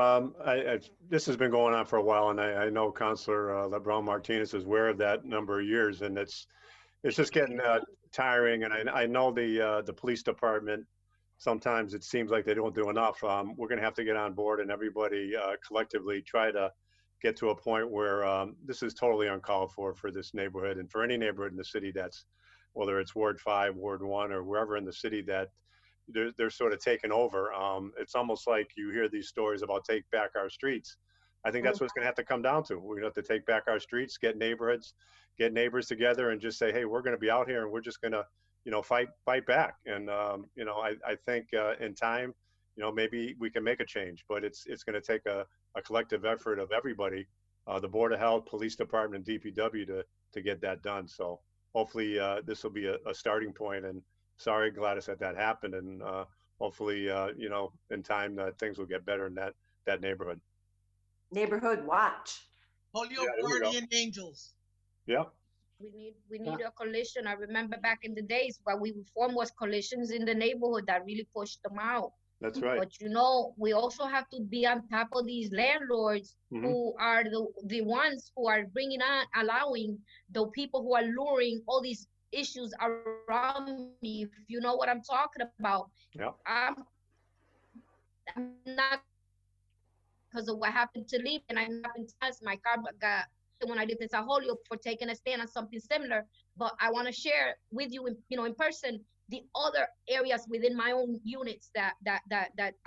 This has been going on for a while, and I know Councilor LeBron Martinez is aware of that number of years, and it's just getting tiring. And I know the police department, sometimes it seems like they don't do enough. We're going to have to get on board and everybody collectively try to get to a point where this is totally uncalled for this neighborhood and for any neighborhood in the city that's, whether it's Ward 5, Ward 1, or wherever in the city that they're sort of taken over. It's almost like you hear these stories about take back our streets. I think that's what's going to have to come down to. We're going to have to take back our streets, get neighbors together, and just say, hey, we're going to be out here and we're just going to, fight back. And I think in time, maybe we can make a change, but it's going to take a collective effort of everybody, the Board of Health, Police Department, and DPW to get that done. So hopefully this will be a starting point. And sorry, Gladys, that happened, and hopefully, in time, things will get better in that neighborhood. Neighborhood watch. Holyoke Guardian Angels. Yeah. We need a coalition. I remember back in the days what we formed was coalitions in the neighborhood that really pushed them out. That's right. But we also have to be on top of these landlords who are the ones who are allowing the people who are luring all these issues around me, if you know what I'm talking about. Yeah. I'm not, because of what happened to Lee, and I'm not in touch. My car got when I lived in South Holyoke for taking a stand on something similar. But I want to share with you, in person, the other areas within my own units that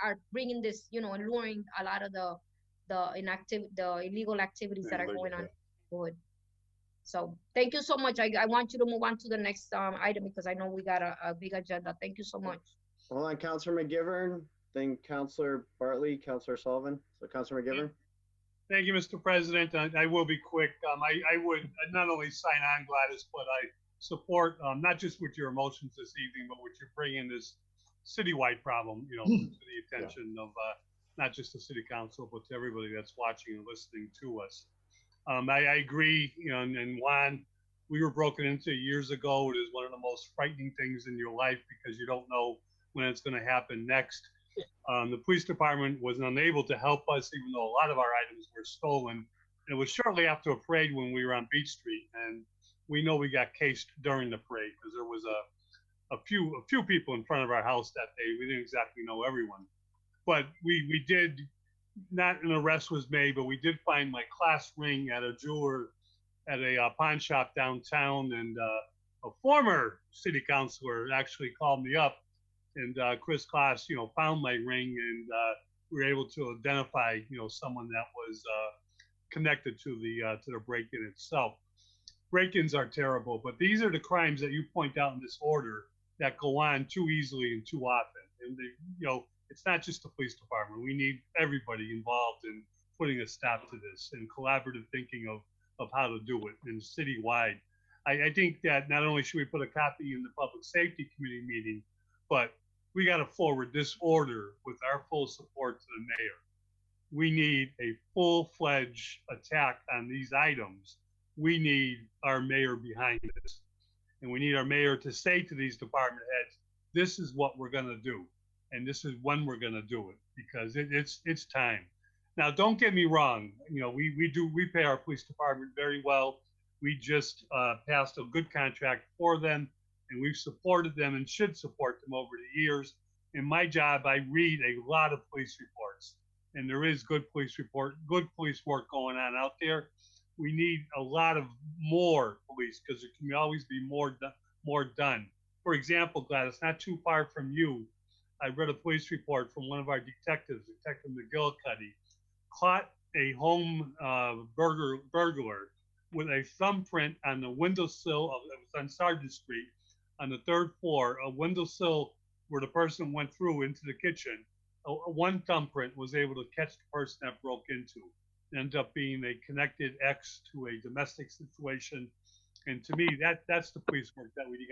are bringing this, and luring a lot of the illegal activities that are going on. Good. So thank you so much. I want you to move on to the next item because I know we got a big agenda. Thank you so much. Hold on, Councilor McGivern, then Councilor Bartley, Councilor Sullivan. So Councilor McGivern. Thank you, Mr. President. I will be quick. I would not only sign on, Gladys, but I support not just with your emotions this evening, but with your bringing this citywide problem, to the attention of not just the city council, but to everybody that's watching and listening to us. I agree, and Juan, we were broken into years ago. It is one of the most frightening things in your life because you don't know when it's going to happen next. The police department was unable to help us, even though a lot of our items were stolen. And it was shortly after a parade when we were on Beach Street, and we know we got cased during the parade because there was a few people in front of our house that day. We didn't exactly know everyone, but we did. Not an arrest was made, but we did find my class ring at a jeweler at a pawn shop downtown, and a former city councilor actually called me up, and Chris Kloss, found my ring, and we were able to identify, someone that was connected to the break-in itself. Break-ins are terrible, but these are the crimes that you point out in this order that go on too easily and too often. And it's not just the police department. We need everybody involved in putting a stop to this and collaborative thinking of how to do it and citywide. I think that not only should we put a copy in the Public Safety Committee meeting, but we got to forward this order with our full support to the mayor. We need a full-fledged attack on these items. We need our mayor behind this. And we need our mayor to say to these department heads, this is what we're going to do. And this is when we're going to do it, because it's time. Now, don't get me wrong. We pay our police department very well. We just passed a good contract for them, and we've supported them and should support them over the years. In my job, I read a lot of police reports, and there is good police work going on out there. We need a lot of more police, because there can always be more done. For example, Gladys, not too far from you, I read a police report from one of our detectives, Detective McGillicuddy, caught a home burglar with a thumbprint on the windowsill it was on Sargent Street on the 3rd floor, a windowsill where the person went through into the kitchen. One thumbprint was able to catch the person that broke into. It ended up being a connected X to a domestic situation. And to me, that's the police work that we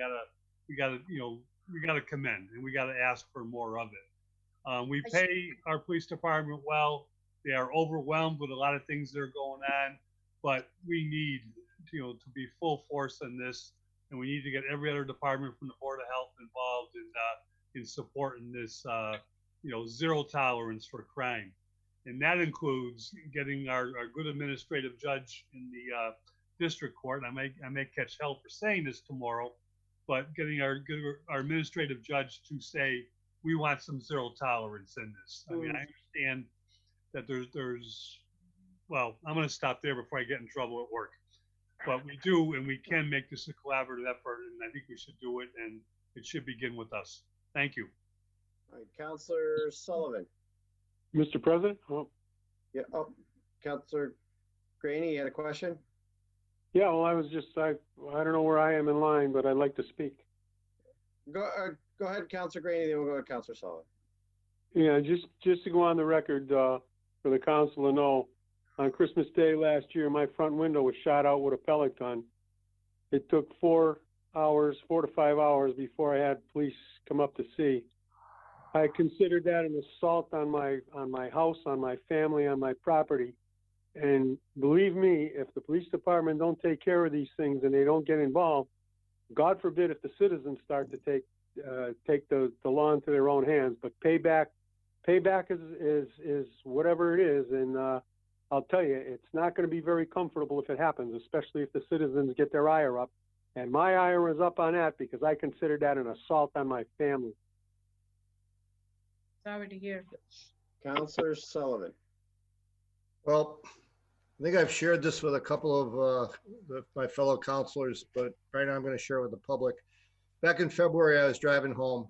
gotta commend, and we gotta ask for more of it. We pay our police department well. They are overwhelmed with a lot of things that are going on, but we need to be full force on this, and we need to get every other department from the Board of Health involved in supporting this zero tolerance for crime. And that includes getting our good administrative judge in the district court. I may catch hell for saying this tomorrow, but getting our administrative judge to say, we want some zero tolerance in this. I mean, I understand that well, I'm going to stop there before I get in trouble at work. But we do, and we can make this a collaborative effort, and I think we should do it, and it should begin with us. Thank you. All right, Councilor Sullivan. Mr. President? Yeah. Oh, Councilor Graney, you had a question? Yeah, well, I don't know where I am in line, but I'd like to speak. Go ahead, Councilor Graney, then we'll go to Councilor Sullivan. Yeah, just to go on the record for the council to know, on Christmas Day last year, my front window was shot out with a pellet gun. It took 4 to 5 hours before I had police come up to see. I considered that an assault on my house, on my family, on my property. And believe me, if the police department don't take care of these things and they don't get involved, God forbid if the citizens start to take the law into their own hands. But payback is whatever it is, and I'll tell you, it's not going to be very comfortable if it happens, especially if the citizens get their ire up. And my ire is up on that because I consider that an assault on my family. Sorry to hear. Councilor Sullivan. Well, I think I've shared this with a couple of my fellow councilors, but right now I'm going to share it with the public. Back in February, I was driving home.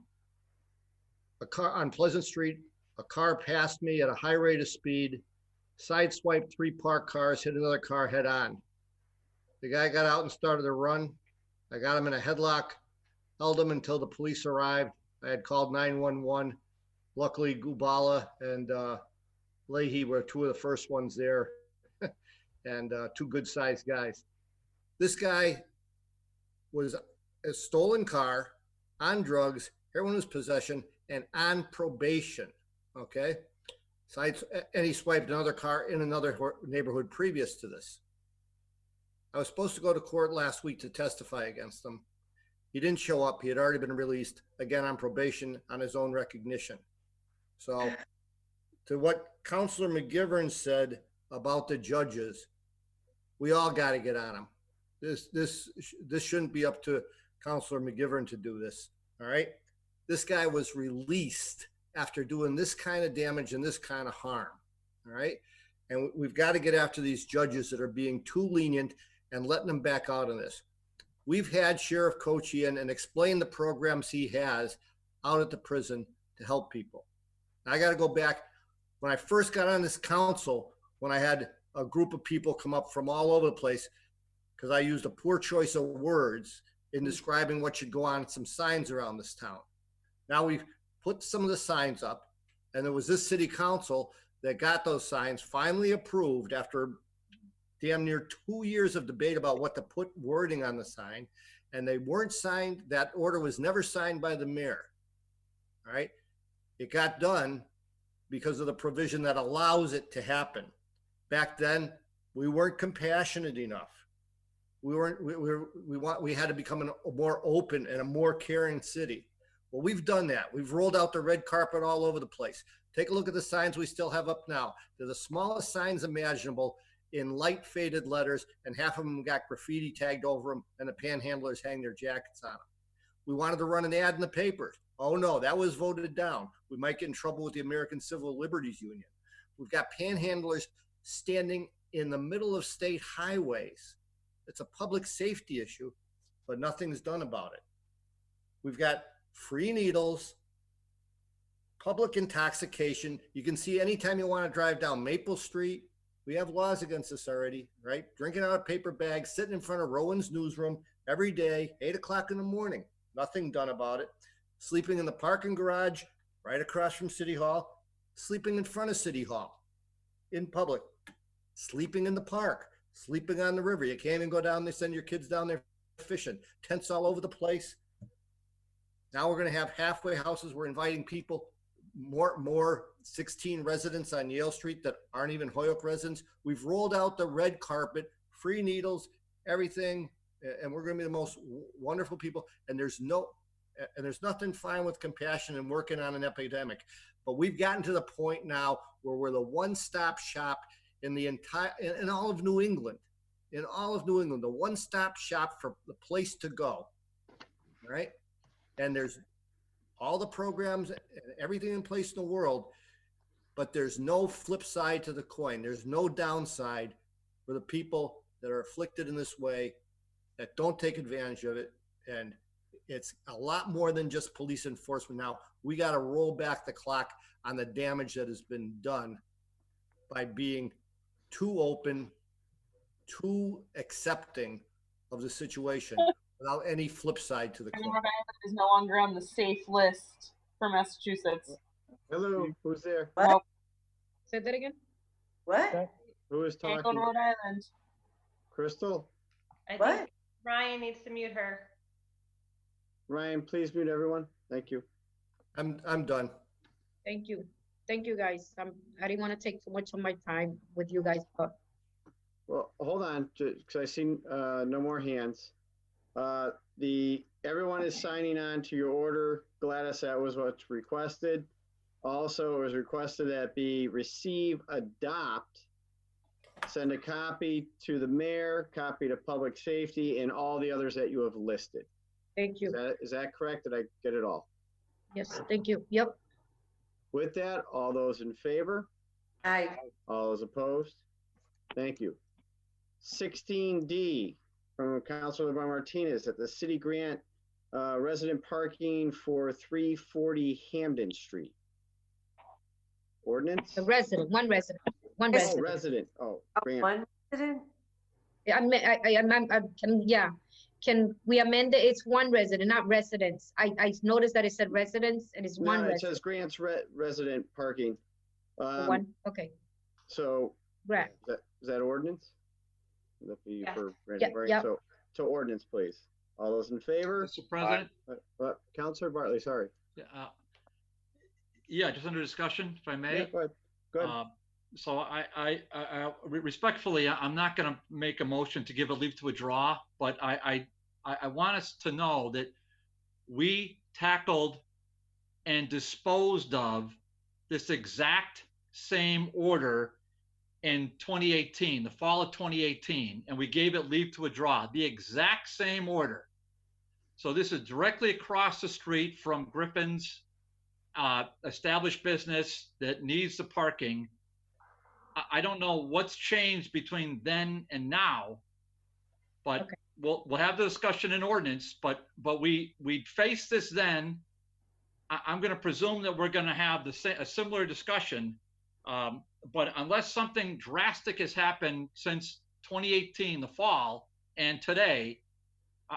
A car on Pleasant Street, a car passed me at a high rate of speed, sideswiped 3 parked cars, hit another car head on. The guy got out and started to run. I got him in a headlock, held him until the police arrived. I had called 911. Luckily, Gubala and Leahy were 2 of the first ones there, and 2 good-sized guys. This guy was a stolen car, on drugs, heroin in his possession, and on probation, okay? And he swiped another car in another neighborhood previous to this. I was supposed to go to court last week to testify against him. He didn't show up. He had already been released, again on probation, on his own recognition. So to what Councilor McGivern said about the judges, we all got to get on them. This shouldn't be up to Councilor McGivern to do this, all right? This guy was released after doing this kind of damage and this kind of harm, all right? And we've got to get after these judges that are being too lenient and letting them back out of this. We've had Sheriff Cochi in and explain the programs he has out at the prison to help people. I got to go back. When I first got on this council, when I had a group of people come up from all over the place, because I used a poor choice of words in describing what should go on some signs around this town. Now we've put some of the signs up, and it was this city council that got those signs finally approved after damn near 2 years of debate about what to put wording on the sign. And they weren't signed. That order was never signed by the mayor. All right. It got done because of the provision that allows it to happen. Back then, we weren't compassionate enough. We had to become a more open and a more caring city. Well, we've done that. We've rolled out the red carpet all over the place. Take a look at the signs we still have up now. They're the smallest signs imaginable in light faded letters, and half of them got graffiti tagged over them, and the panhandlers hang their jackets on them. We wanted to run an ad in the papers. Oh no, that was voted down. We might get in trouble with the American Civil Liberties Union. We've got panhandlers standing in the middle of state highways. It's a public safety issue, but nothing's done about it. We've got free needles, public intoxication. You can see anytime you want to drive down Maple Street. We have laws against this already, right? Drinking out of paper bags, sitting in front of Rowan's newsroom every day, 8 o'clock in the morning. Nothing done about it. Sleeping in the parking garage right across from City Hall. Sleeping in front of City Hall in public. Sleeping in the park. Sleeping on the river. You can't even go down there, send your kids down there fishing. Tents all over the place. Now we're going to have halfway houses. We're inviting people, more 16 residents on Yale Street that aren't even Holyoke residents. We've rolled out the red carpet, free needles, everything, and we're going to be the most wonderful people. And there's nothing fine with compassion and working on an epidemic. But we've gotten to the point now where we're the one-stop shop in all of New England. In all of New England, the one-stop shop for the place to go, right? And there's all the programs and everything in place in the world, but there's no flip side to the coin. There's no downside for the people that are afflicted in this way, that don't take advantage of it. And it's a lot more than just police enforcement. Now we got to roll back the clock on the damage that has been done by being too open, too accepting of the situation without any flip side to the coin. Rhode Island is no longer on the safe list for Massachusetts. Hello, who's there? Nope. Say that again. What? Who is Can't talking? go to Rhode Island. Crystal? I think Ryan needs to mute her. Ryan, please mute everyone. Thank you. I'm done. Thank you. Thank you, guys. I didn't want to take so much of my time with you guys, but Well, hold on, because I see no more hands. Everyone is signing on to your order. Gladys, that was what's requested. Also, it was requested that be receive, adopt, send a copy to the mayor, copy to public safety, and all the others that you have listed. thank you. Is that correct? Did I get it all? Yes, thank you. Yep. With that, all those in favor? Aye. All those opposed? Thank you. 16D from Councilor Martinez that the city grant resident parking for 340 Hamden Street. Ordinance? One resident. Oh, resident. Oh, grant. One resident? Can we amend it? It's one resident, not residents. I noticed that it said residents and it's one No, it resident. says grants resident parking. One, okay. So Right. is that ordinance? Would that be Yes. for Yeah, random parking? yep. So ordinance, please. All those in favor? Mr. President? Councilor Bartley, sorry. Yeah, just under discussion, if I may. Yeah, go ahead. Go ahead. So respectfully, I'm not going to make a motion to give a leave to withdraw, but I want us to know that we tackled and disposed of this exact same order in 2018, the fall of 2018, and we gave it leave to withdraw, the exact same order. So this is directly across the street from Griffin's established business that needs the parking. I don't know what's changed between then and now, but Okay. we'll have the discussion in ordinance, but we face this then. I'm going to presume that we're going to have a similar discussion, but unless something drastic has happened since 2018, the fall, and today,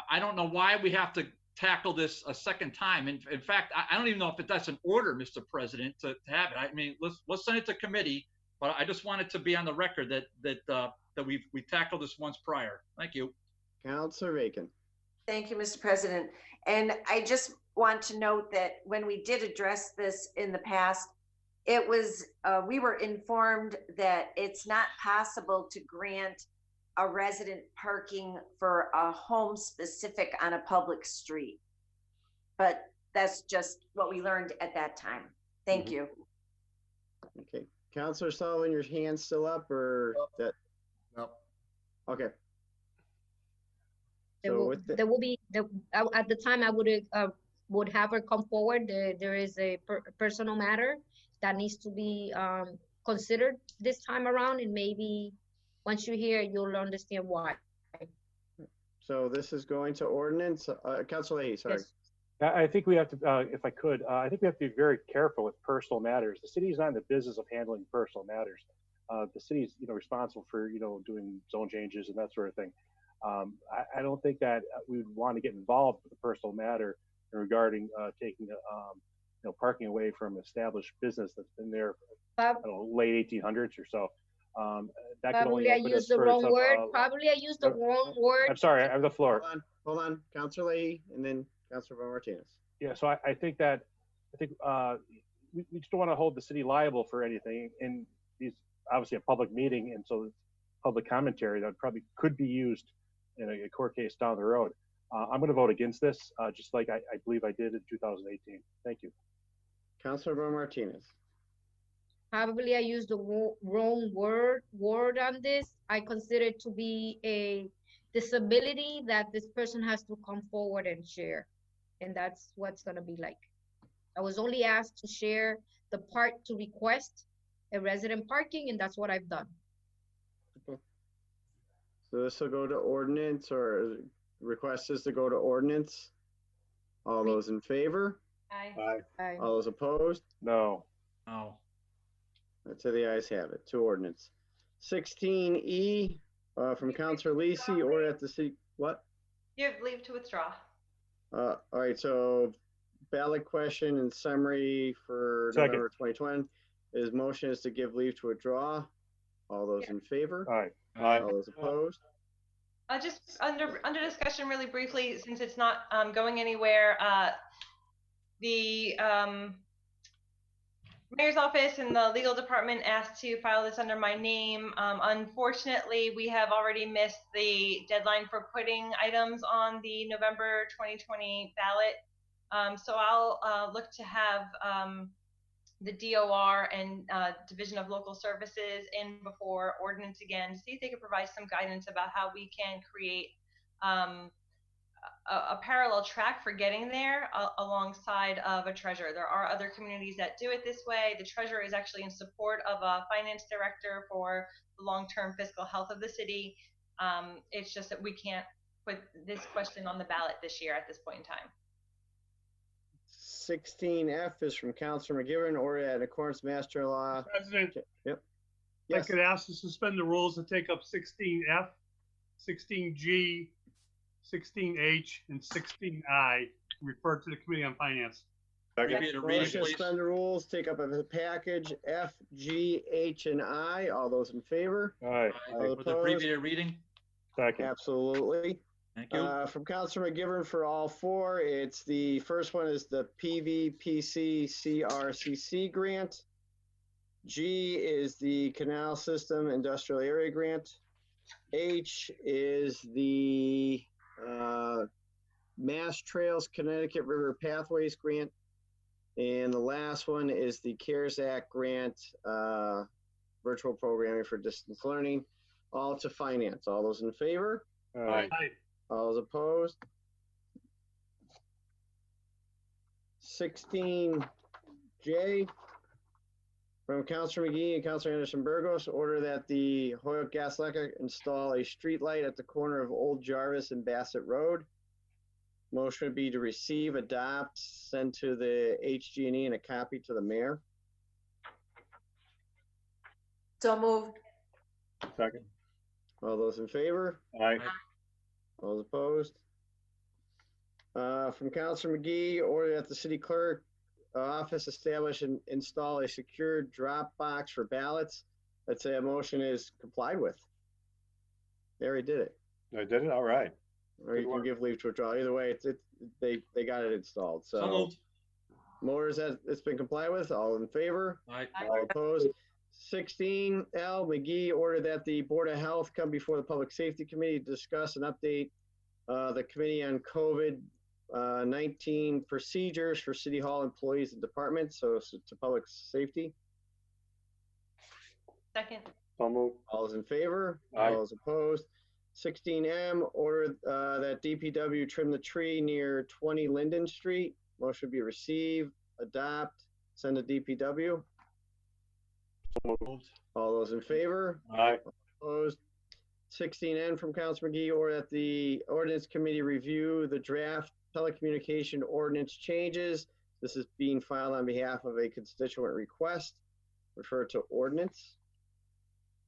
I don't know why we have to tackle this a second time. In fact, I don't even know if that's an order, Mr. President, to have it. I mean, let's send it to committee, but I just want it to be on the record that we tackled this once prior. Thank you. Councilor Bacon. Thank you, Mr. President. And I just want to note that when we did address this in the past, it was, we were informed that it's not possible to grant a resident parking for a home specific on a public street. But that's just what we learned at that time. Thank you. Okay. Councilor Sullivan, your hand's still up or that? No. Okay. There will be at the time I would have her come forward. There is a personal matter that needs to be considered this time around, and maybe once you hear it, you'll understand why. So this is going to ordinance. Councilor Leahy, sorry. Yes. I think we have to, if I could, I think we have to be very careful with personal matters. The city is not in the business of handling personal matters. The city is, responsible for, doing zone changes and that sort of thing. I don't think that we would want to get involved with a personal matter regarding taking, parking away from established business that's been there, I don't know, late 1800s or so. That could only Probably I used the wrong word. Probably I used the wrong word. I'm sorry, I have the floor. Hold on. Councilor Leahy and then Councilor Martinez. Yeah, so I think we just don't want to hold the city liable for anything. And these obviously a public meeting, and so public commentary that probably could be used in a court case down the road. I'm going to vote against this, just like I believe I did in 2018. Thank you. Councilor Martinez. Probably I used the wrong word on this. I consider it to be a disability that this person has to come forward and share. And that's what's going to be like. I was only asked to share the part to request a resident parking, and that's what I've done. Okay. So this will go to ordinance, or request is to go to ordinance. All those in favor? Aye. Aye. All those opposed? No. No. That's how the ayes have it, to ordinance. 16E from Councilor Leasing, or at the city, what? You have leave to withdraw. All right, so ballot question and summary for November 2020. His motion is to give leave to withdraw. All those in favor? Aye. All those opposed? Just under discussion really briefly, since it's not going anywhere, the mayor's office and the legal department asked to file this under my name. Unfortunately, we have already missed the deadline for putting items on the November 2020 ballot. So I'll look to have the DOR and Division of Local Services in before ordinance again to see if they could provide some guidance about how we can create a parallel track for getting there alongside of a treasurer. There are other communities that do it this way. The treasurer is actually in support of a finance director for the long-term fiscal health of the city. It's just that we can't put this question on the ballot this year at this point in time. 16F is from Councilor McGivern, or in accordance with Master Law. President. Yep. Yes. I could ask to suspend the rules to take up 16F, 16G, 16H, and 16I, refer to the Committee on Finance. Motion to suspend the rules, take up as a package F, G, H, and I. All those in favor? Aye. All With the abbreviated reading? Second. Absolutely. Thank you. From Councilor McGivern for all four, it's the first one is the PVPC CRCC grant. G is the Canal System Industrial Area Grant. H is the Mass Trails Connecticut River Pathways Grant. And the last one is the CARES Act grant, virtual programming for distance learning, all to finance. All those in favor? Aye. All those opposed? 16J From Councilor McGee and Councilor Anderson Burgos, order that the Holyoke Gas Electric install a street light at the corner of Old Jarvis and Bassett Road. Motion would be to receive, adopt, send to the HG&E and a copy to the mayor. So moved. Second. All those in favor? Aye. All those opposed? From Councilor McGee, order that the city clerk office establish and install a secure drop box for ballots. I'd say a motion is complied with. They already did it. I did it. All right. Or you can give leave to withdraw. Either way, they got it installed. So So moved. motors that it's been complied with. All in favor? Aye. All opposed? 16L, McGee, order that the Board of Health come before the Public Safety Committee to discuss and update the Committee on COVID-19 procedures for City Hall employees and departments, so to public safety. Second. So moved. All those in favor? Aye. All those opposed? 16M, order that DPW trim the tree near 20 Linden Street. Motion be receive, adopt, send to DPW. Moved. All those in favor? Aye. Opposed? 16N from Councilor McGee, or that the ordinance committee review the draft telecommunication ordinance changes. This is being filed on behalf of a constituent request. Refer to ordinance.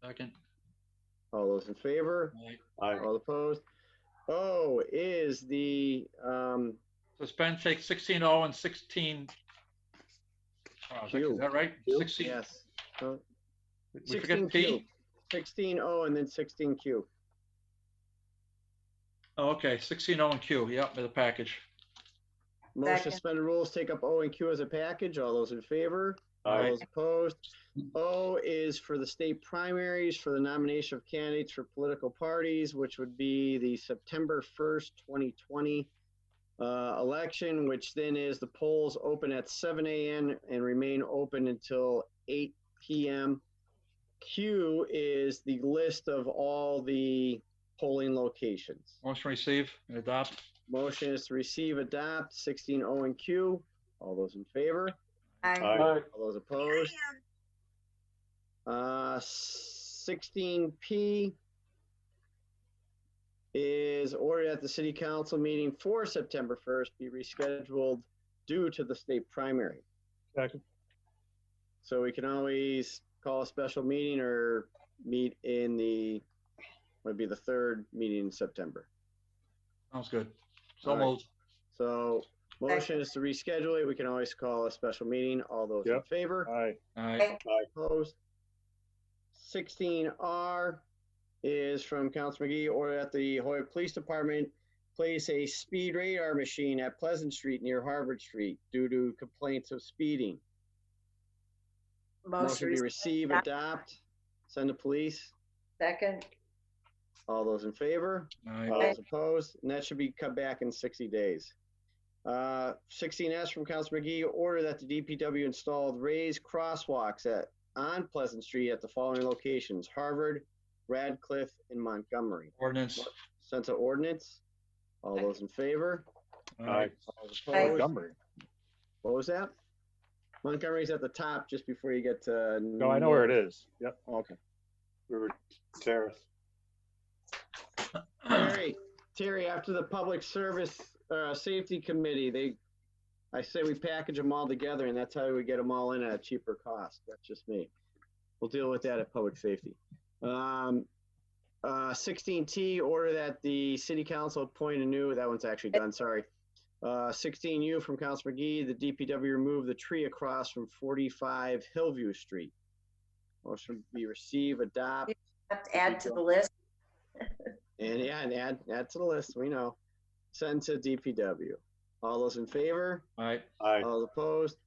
Second. All those in favor? Aye. All opposed? O is the, Suspend, take 16O and 16. Q. Is that right? Q? 16. Yes. We forget 16Q. P? 16O and then 16Q. Oh, okay. 16O and Q. Yep, with a package. Motion to suspend the rules, take up O and Q as a package. All those in favor? All Aye. those opposed? O is for the state primaries for the nomination of candidates for political parties, which would be the September 1st, 2020 election, which then is the polls open at 7 a.m. and remain open until 8 p.m. Q is the list of all the polling locations. Motion receive and adopt. Motion is to receive, adopt, 16O and Q. All those in favor? Aye. Aye. All those opposed? 16P is ordered that the city council meeting for September 1st be rescheduled due to the state primary. Second. So we can always call a special meeting or meet in the, would be the third meeting in September. Sounds good. So All right. moved. So motion is to reschedule it. We can always call a special meeting. All those in Yep. favor? Aye. Aye. Opposed? 16R is from Councilor McGee, order that the Holyoke Police Department place a speed radar machine at Pleasant Street near Harvard Street due to complaints of speeding. Motion be receive, adopt, send to police. Second. All those in favor? Aye. All those opposed? And that should be cut back in 60 days. 16S from Councilor McGee, order that the DPW installed raised crosswalks on Pleasant Street at the following locations: Harvard, Radcliffe, and Montgomery. Ordinance. Sent to ordinance. All those in favor? Aye. All those Aye. opposed? Montgomery. What was that? Montgomery's at the top just before you get to. No, I know where it is. Yep. Okay. River Terrace. Terry, after the Public Service Safety Committee, I say we package them all together, and that's how we get them all in at a cheaper cost. That's just me. We'll deal with that at Public Safety. 16T, order that the City Council appoint a new, that one's actually done, sorry. 16U from Councilor McGee, the DPW remove the tree across from 45 Hillview Street. Motion be receive, adopt. Have to add to the list. And yeah, and add to the list, we know. Send to DPW. All those in favor? Aye. Aye. All opposed?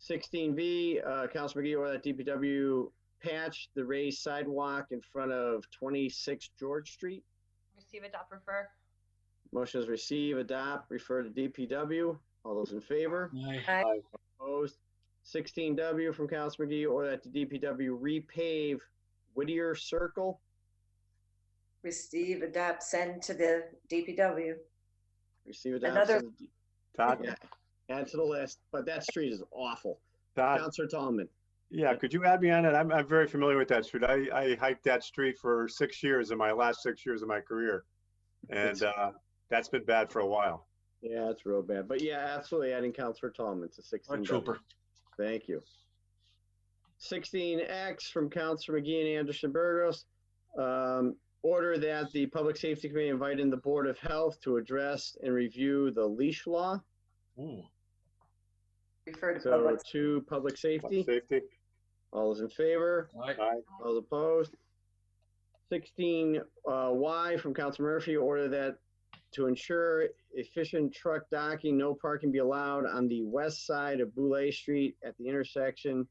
16B, Councilor McGee, order that DPW patch the raised sidewalk in front of 26 George Street. Receive, adopt, refer. Motion is receive, adopt, refer to DPW. All those in favor? Aye. Aye. Opposed? 16W from Councilor McGee, order that the DPW repave Whittier Circle. Receive, adopt, send to the DPW. Receive, adopt. Another- send to Todd. Yeah, add to the list, but that street is awful. Todd. Councilor Tallman. Yeah, could you add me on it? I'm very familiar with that street. I hiked that street for 6 years in my last 6 years of my career. And that's been bad for a while. Yeah, it's real bad. But yeah, absolutely adding Counselor Tallman to 16. Trooper. Thank you. 16X from Counselor McGee and Anderson Burgos. Order that the Public Safety Committee invite in the Board of Health to address and review the leash law. Ooh. Refer to So to Public Safety. Safety. All those in favor? Aye. All opposed? 16Y from Council Murphy, order that to ensure efficient truck docking, no parking be allowed on the west side of Boulay Street at the intersection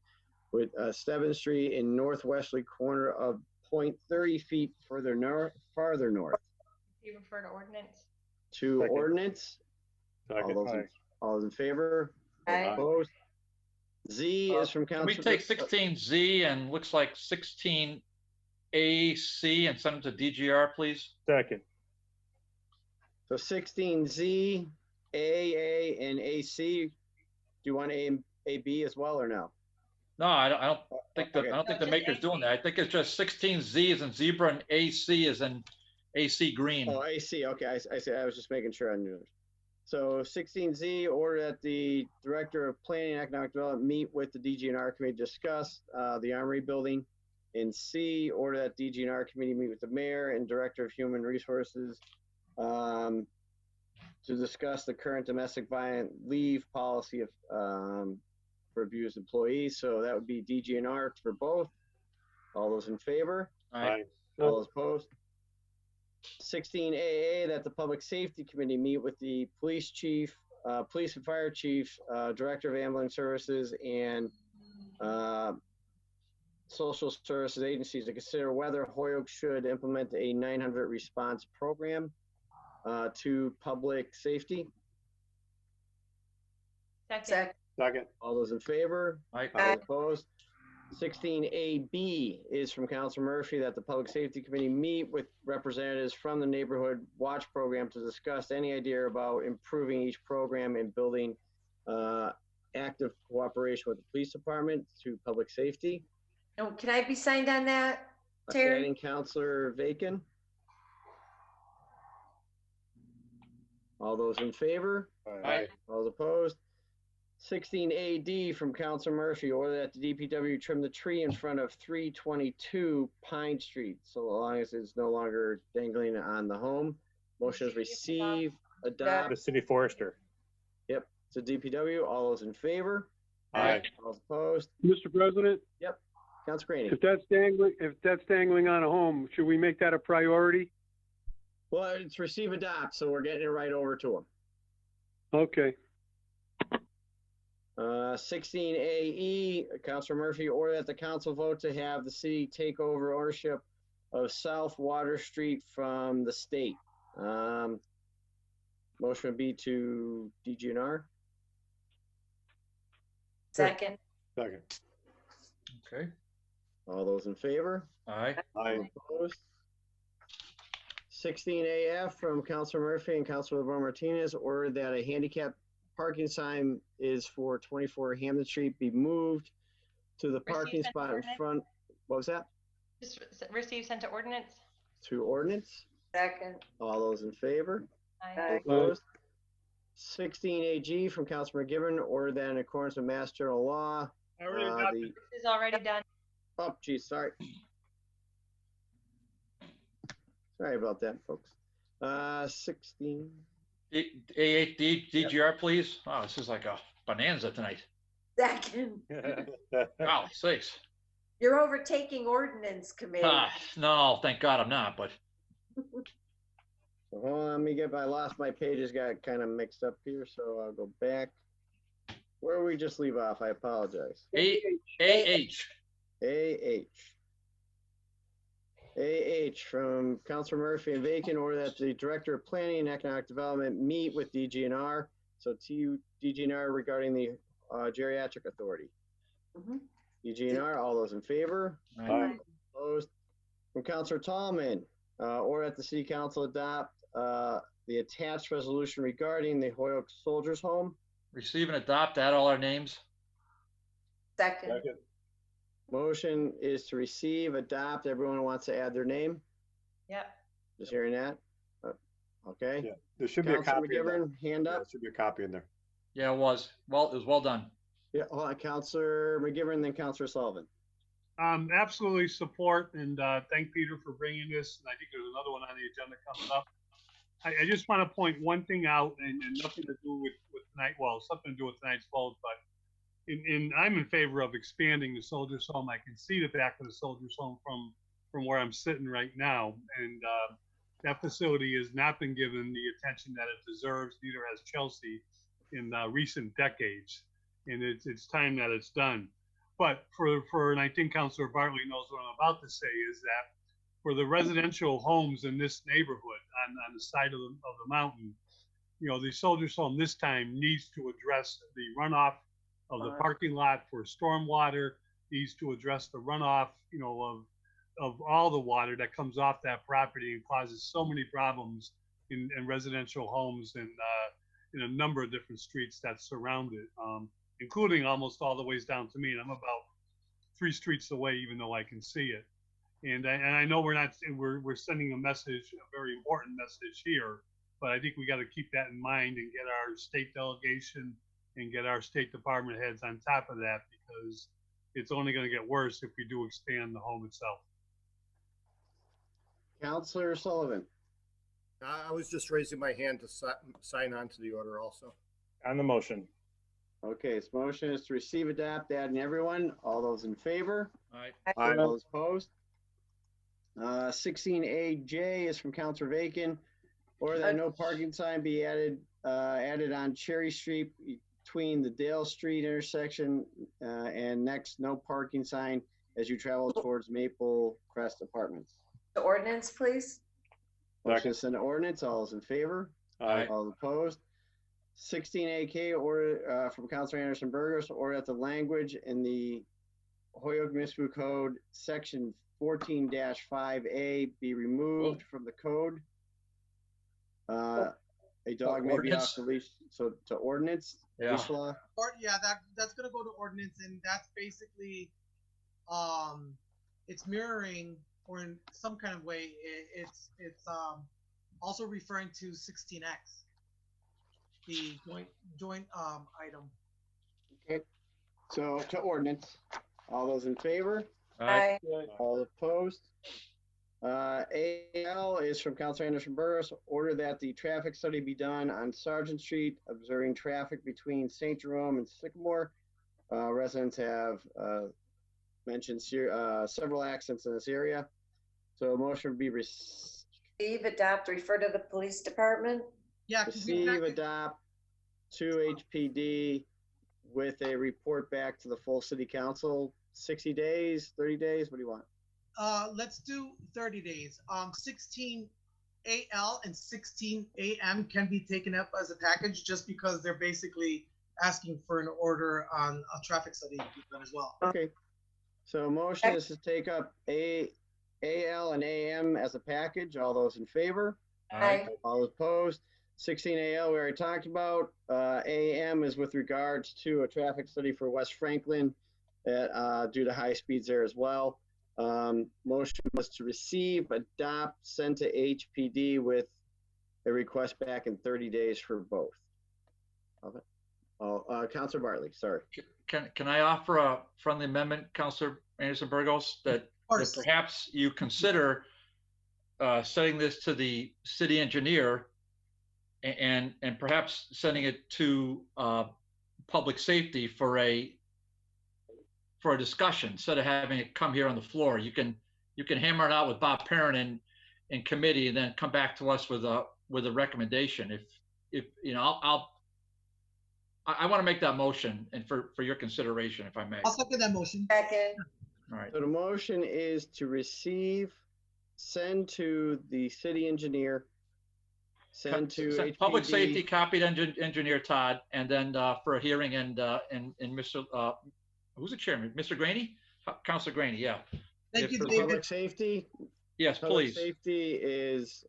with Stebbins Street in northwesterly corner of point 30 feet farther north. You refer to ordinance. To Second. ordinance. All those in favor? Aye. Opposed? Z is from Can Council. we take 16Z and looks like 16AC and send them to DGR, please? Second. So 16Z, AA, and AC. Do you want A and AB as well or no? No, I don't think Okay. I don't think the maker's doing that. I think it's just 16Z is in zebra and AC is in AC green. Oh, AC. Okay, I see. I was just making sure I knew. So 16Z, order that the Director of Planning and Economic Development meet with the DGNR Committee to discuss the Armory Building. In C, order that DGNR Committee meet with the Mayor and Director of Human Resources to discuss the current domestic violence leave policy of for abused employees. So that would be DGNR for both. All those in favor? Aye. All those opposed? 16AA, that the Public Safety Committee meet with the Police Chief, Police and Fire Chief, Director of Ambulance Services, and Social Services agencies to consider whether Holyoke should implement a 900 response program to public safety. Second. Second. All those in favor? Aye. All opposed? 16AB is from Council Murphy, that the Public Safety Committee meet with representatives from the Neighborhood Watch Program to discuss any idea about improving each program and building active cooperation with the police department to public safety. Oh, can I be signed on that, Terry? Adding Councilor Vacan. All those in favor? Aye. All opposed? 16AD from Council Murphy, order that the DPW trim the tree in front of 322 Pine Street, so long as it's no longer dangling on the home. Motion is receive, adopt. The city forester. Yep, to DPW. All those in favor? Aye. All opposed? Mr. President, Yep. Council Graney. if that's dangling on a home, should we make that a priority? Well, it's receive, adopt, so we're getting it right over to them. Okay. 16AE, Councilor Murphy, order that the council vote to have the city take over ownership of South Water Street from the state. Motion would be to DGNR. Second. Second. Okay. All those in favor? Aye. Aye. Opposed? 16AF from Councilor Murphy and Councilor LeBron Martinez, order that a handicap parking sign is for 24 Hampton Street be moved to the parking spot in front. What was that? Just receive, sent to ordinance. To ordinance. Second. All those in favor? Aye. Opposed? 16AG from Councilor McGivern, order that in accordance with Mass General Law. This is already done. Oh, geez, sorry. Sorry about that, folks. 16. DGR, please. Oh, this is like a bonanza tonight. Second. Golly sakes. You're overtaking ordinance committee. No, thank God I'm not, but. So hold on, I lost my pages, got kind of mixed up here, so I'll go back. Where did we just leave off? I apologize. AH from Councilor Murphy and Vacan, order that the Director of Planning and Economic Development meet with DGNR. So to DGNR regarding the Geriatric Authority. DGNR, all those in favor? Aye. Opposed? From Councilor Tallman, order that the City Council adopt the attached resolution regarding the Holyoke Soldiers Home. Receive and adopt, add all our names. Second. Motion is to receive, adopt. Everyone wants to add their name? Yep. Just hearing that? Okay. Yeah, there should be a Counselor copy in there. McGivern, hand Yeah, up. there should be a copy in there. Yeah, it was. Well, it was well done. Yeah, hold on, Counselor McGivern, then Counselor Sullivan. Absolutely support and thank Peter for bringing this. And I think there's another one on the agenda coming up. I just want to point one thing out, and nothing to do with tonight. Well, something to do with tonight's vote, but I'm in favor of expanding the Soldiers Home. I can see the back of the Soldiers Home from where I'm sitting right now, and that facility has not been given the attention that it deserves. Neither has Chelsea in recent decades, and it's time that it's done. But and I think Councilor Bartley knows what I'm about to say, is that for the residential homes in this neighborhood on the side of the mountain, the Soldiers Home this time needs to address the runoff of the parking lot for stormwater, needs to address the runoff, of all the water that comes off that property and causes so many problems in residential homes and in a number of different streets that surround it, including almost all the ways down to me. And I'm about 3 streets away, even though I can see it. And I know we're sending a message, a very important message here, but I think we got to keep that in mind and get our state delegation and get our State Department heads on top of that, because it's only going to get worse if we do expand the home itself. Counselor Sullivan. I was just raising my hand to sign on to the order also. On the motion. Okay, this motion is to receive, adopt, adding everyone. All those in favor? Aye. All those opposed? 16AJ is from Counselor Bacon. Or that no parking sign be added on Cherry Street between the Dale Street intersection and next no parking sign as you travel towards Maple Crest Apartments. The ordinance, please. Motion to send to ordinance. All those in favor? Aye. All opposed? 16AK order from Counselor Anderson Burgos, order that the language in the Holyoke Municipal Code section 14-5A be removed from the code. A dog may be off the leash, so to ordinance. Yeah. Leash law. Yeah, that's gonna go to ordinance, and that's basically, it's mirroring, or in some kind of way, it's also referring to 16X, the joint item. Okay, so to ordinance. All those in favor? Aye. All opposed? AL is from Counselor Anderson Burgos. Order that the traffic study be done on Sargent Street, observing traffic between St. Jerome and Sycamore. Residents have mentioned several accidents in this area. So a motion would be Receive, adopt, refer to the police department. Yeah, receive, adopt to HPD with a report back to the full city council. 60 days, 30 days, what do you want? Let's do 30 days. 16 AL and 16 AM can be taken up as a package, just because they're basically asking for an order on a traffic study as well. Okay. So motion is to take up AL and AM as a package. All those in favor? Aye. All opposed? 16 AL we already talked about. AM is with regards to a traffic study for West Franklin due to high speeds there as well. Motion was to receive, adopt, send to HPD with a request back in 30 days for both. Councilor Bartley, sorry. Can I offer a friendly amendment, Councilor Anderson Burgos, that perhaps you consider sending this to the city engineer and perhaps sending it to public safety for a discussion instead of having it come here on the floor. You can hammer it out with Bob Perrin in committee and then come back to us with a recommendation. If you know, I want to make that motion and for your consideration, if I may. I'll second that motion. Second. All right. So the motion is to receive, send to the city engineer, send to HPD. Public safety, copied engineer Todd, and then for a hearing and Mr. Who's the chairman? Mr. Graney? Councilor Graney, yeah. Thank you, For David. public safety? Yes, Public please. safety is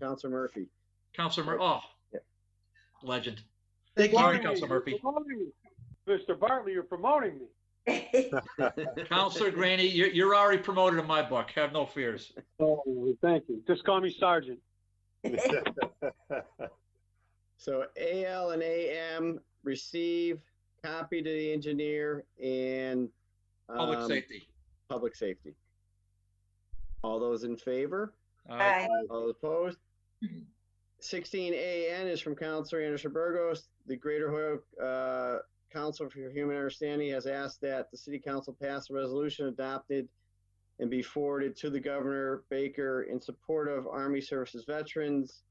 Councilor Murphy. Councilor Murphy, Yeah. Legend. Thank Sorry, you. Councilor Murphy. Mr. Bartley, you're promoting me. Counselor Graney, you're already promoted in my book. Have no fears. Oh, thank you. Just call me Sergeant. So AL and AM receive, copy to the engineer, and Public safety. Public safety. All those in favor? Aye. All those opposed? 16AN is from Counselor Anderson Burgos. The Greater Holyoke Council for Human Understanding has asked that the City Council pass a resolution adopted and be forwarded to the Governor Baker in support of Army Services veterans.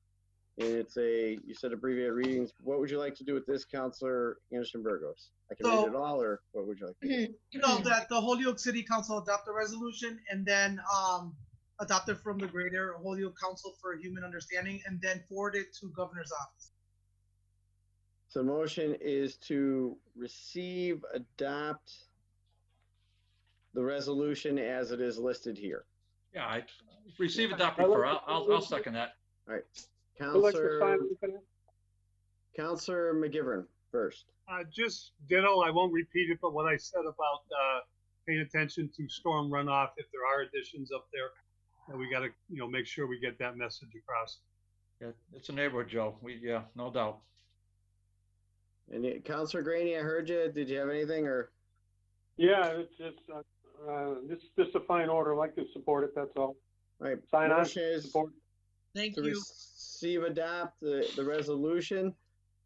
And it's you said abbreviated readings. What would you like to do with this, Counselor Anderson Burgos? I can read it all, or what would you like to do? No, that the Holyoke City Council adopt a resolution and then adopt it from the Greater Holyoke Council for Human Understanding and then forward it to Governor's office. So the motion is to receive, adopt the resolution as it is listed here. Yeah, I receive, adopt, refer. I'll second that. All right. Counselor McGivern first. Just ditto, I won't repeat it, but what I said about paying attention to storm runoff, if there are additions up there, and we got to, make sure we get that message across. Yeah, it's a neighborhood, Joe. Yeah, no doubt. And Counselor Graney, I heard you. Did you have anything, or? Yeah, it's just this is a fine order. I'd like to support it. That's all. All right. Sign on. Support. Thank you. Receive, adopt the resolution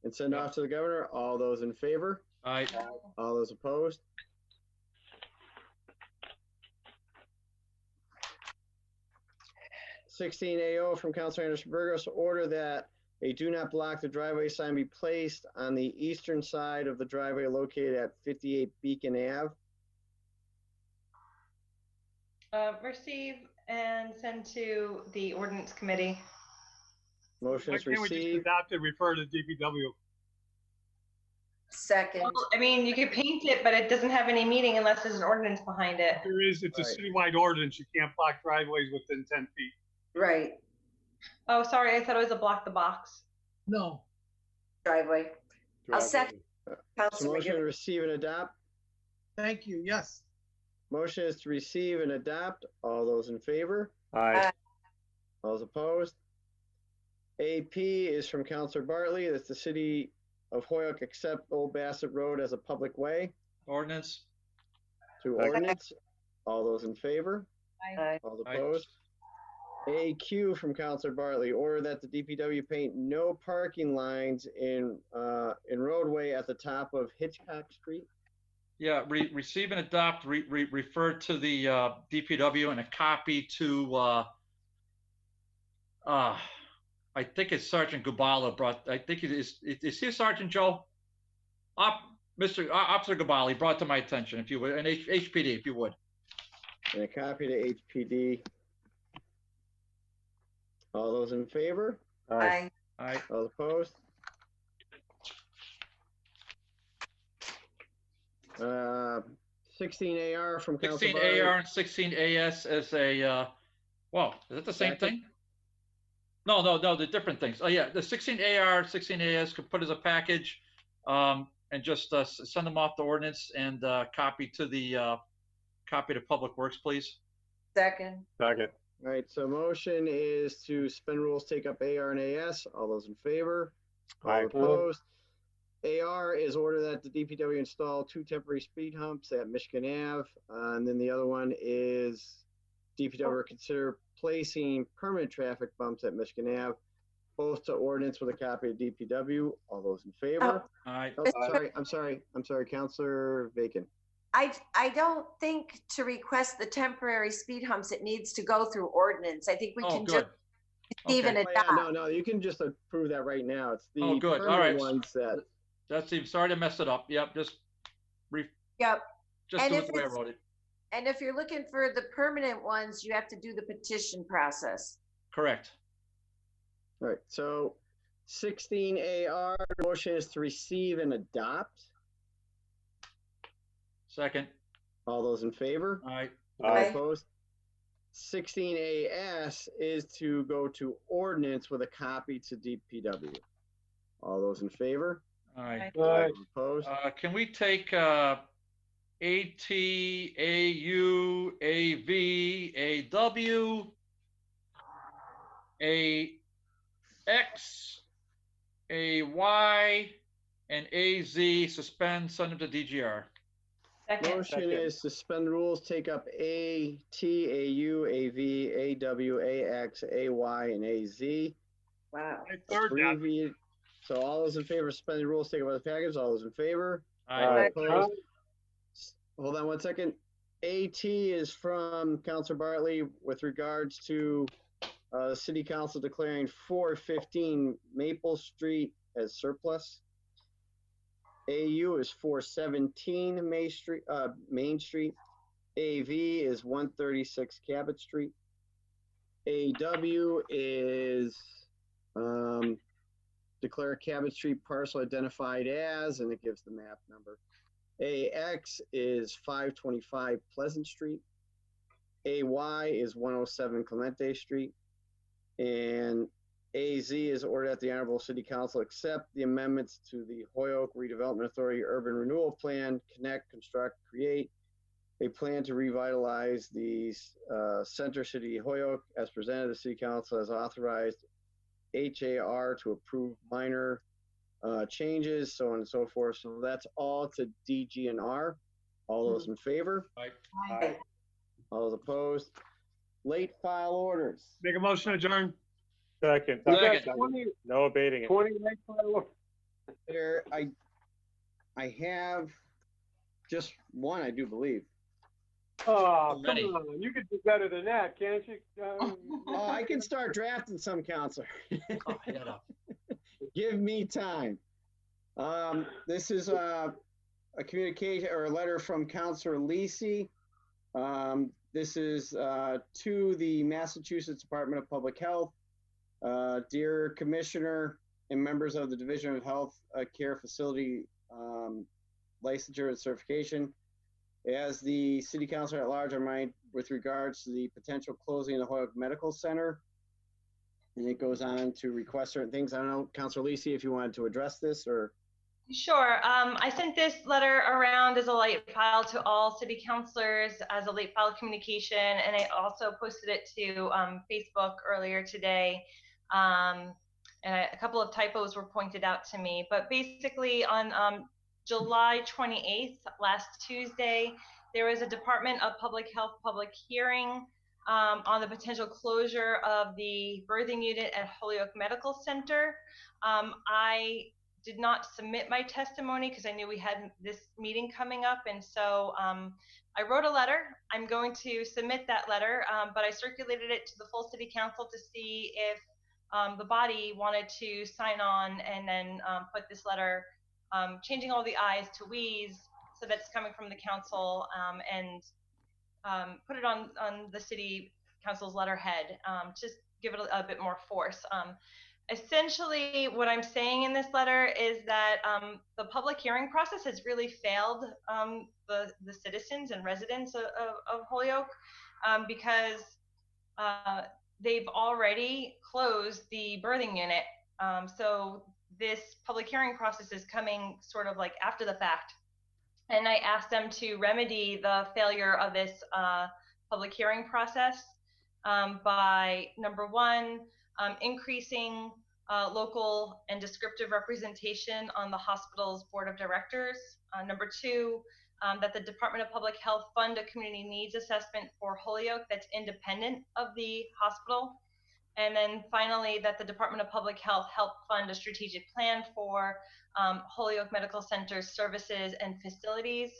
and send off to the governor. All those in favor? Aye. All those opposed? (16) AO from Councilor Anderson Burgos, order that a do not block the driveway sign be placed on the eastern side of the driveway located at 58 Beacon Ave. Receive and send to the ordinance committee. Motion is received. Why can't we just adopt and refer to DPW? Second. Well, I mean, you could paint it, but it doesn't have any meaning unless there's an ordinance behind it. There is. It's a citywide ordinance. You can't block driveways within 10 feet. Right. Oh, sorry. I thought it was a block the box. No. Driveway. I'll second. So motion to receive and adopt. Thank you. Yes. Motion is to receive and adopt. All those in favor? Aye. All those opposed? AP is from Councilor Bartley. That's the City of Holyoke accept Old Bassett Road as a public way. Ordinance. To ordinance. All those in favor? Aye. All opposed? AQ from Councilor Bartley, order that the DPW paint no parking lines in roadway at the top of Hitchcock Street. Yeah, receive and adopt, refer to the DPW and a copy to, I think it's Sergeant Gabala brought, I think it is he a Sergeant, Joe? Officer Gabali brought to my attention, if you would, and HPD, if you would. And a copy to HPD. All those in favor? Aye. Aye. All opposed? 16 AR from Council 16 AR and 16 AS as a, well, is it the same thing? No, they're different things. Oh yeah, the 16 AR, 16 AS could put as a package, and just send them off the ordinance and copy to Public Works, please. Second. Second. All right, so motion is to suspend rules, take up AR and AS. All those in favor? All opposed? AR is order that the DPW install 2 temporary speed humps at Michigan Ave. And then the other one is DPW consider placing permanent traffic bumps at Michigan Ave, both to ordinance with a copy of DPW. All those in favor? Aye. Oh, I'm sorry, Councilor Bacon. I don't think to request the temporary speed humps, it needs to go through ordinance. I think we can just even adopt. No, you can just approve that right now. It's the good. All right. ones that. Sorry to mess it up. Yep, just Yep. Just do it the way I wrote it. And if you're looking for the permanent ones, you have to do the petition process. Correct. All right, so 16 AR, motion is to receive and adopt. Second. All those in favor? Aye. All opposed? 16 AS is to go to ordinance with a copy to DPW. All those in favor? Aye. All opposed? Can we take AT, AU, AV, AW, AX, AY, and AZ, suspend, send them to DGR. Motion is suspend rules, take up A, T, A, U, A, V, A, W, A, X, A, Y, and A, Z. Wow. So all those in favor of suspending rules, take up the package. All those in favor? Aye. Opposed? Hold on one second. AT is from Councilor Bartley with regards to City Council declaring 415 Maple Street as surplus. AU is 417 Main Street. AV is 136 Cabot Street. AW is declare Cabot Street parcel identified as, and it gives the map number. AX is 525 Pleasant Street. AY is 107 Clemente Street. And AZ is ordered that the Honorable City Council accept the amendments to the Holyoke Redevelopment Authority Urban Renewal Plan, connect, construct, create a plan to revitalize the Center City Holyoke as presented. The City Council has authorized HAR to approve minor changes, so on and so forth. So that's all to DGNR. All those in favor? Aye. All those opposed? Late file orders. Make a motion to adjourn. Second. No abating it. 20 late file. There, I have just one, I do believe. Oh, come on. You could do better than that, can't you? Oh, I can start drafting some, Counselor. Oh, shut up. Give me time. This is a communication or a letter from Counselor Leasing. This is to the Massachusetts Department of Public Health. Dear Commissioner and members of the Division of Health Care Facility Licensure and Certification, as the City Council at large, I'm mind with regards to the potential closing of the Holyoke Medical Center. And it goes on to request certain things. I don't know, Councilor Leasing, if you wanted to address this or. Sure. I sent this letter around as a late file to all city councilors as a late file communication, and I also posted it to Facebook earlier today. And a couple of typos were pointed out to me, but basically on July 28th, last Tuesday, there was a Department of Public Health public hearing on the potential closure of the birthing unit at Holyoke Medical Center. I did not submit my testimony because I knew we had this meeting coming up, and so I wrote a letter. I'm going to submit that letter, but I circulated it to the full City Council to see if the body wanted to sign on and then put this letter, changing all the I's to we's, so that's coming from the council, and put it on the City Council's letterhead, just give it a bit more force. Essentially, what I'm saying in this letter is that the public hearing process has really failed the citizens and residents of Holyoke because they've already closed the birthing unit. So this public hearing process is coming sort of like after the fact. And I asked them to remedy the failure of this public hearing process by, number one, increasing local and descriptive representation on the hospital's board of directors. Number two, that the Department of Public Health fund a community needs assessment for Holyoke that's independent of the hospital. And then finally, that the Department of Public Health help fund a strategic plan for Holyoke Medical Center's services and facilities.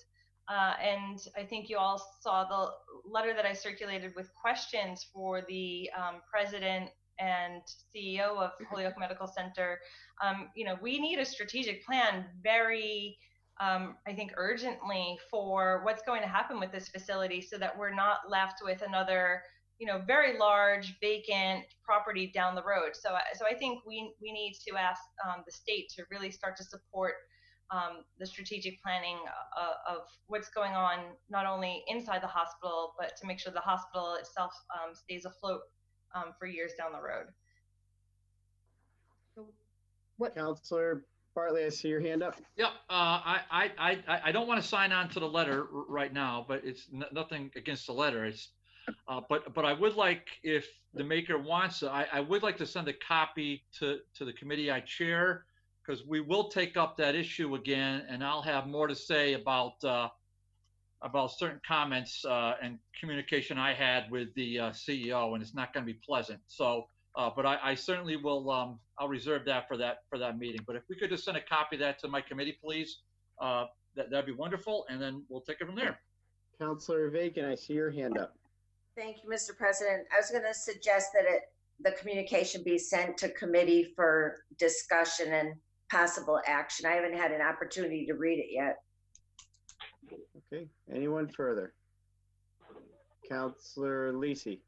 And I think you all saw the letter that I circulated with questions for the president and CEO of Holyoke Medical Center. You know, we need a strategic plan very, I think, urgently for what's going to happen with this facility, so that we're not left with another, you know, very large vacant property down the road. So I think we need to ask the state to really start to support the strategic planning of what's going on, not only inside the hospital, but to make sure the hospital itself stays afloat for years down the road. Counselor, Bartley, I see your hand up. Yep. I don't want to sign on to the letter right now, but it's nothing against the letter. It's, but I would like, if the maker wants to, I would like to send a copy to the committee I chair, because we will take up that issue again, and I'll have more to say about certain comments and communication I had with the CEO, and it's not going to be pleasant. So, but I certainly will. I'll reserve that for that meeting. But if we could just send a copy of that to my committee, please, that'd be wonderful, and then we'll take it from there. Councilor Bacon, I see your hand up. Thank you, Mr. President. I was going to suggest that the communication be sent to committee for discussion and possible action. I haven't had an opportunity to read it yet. Okay, anyone further? Councilor Leasing.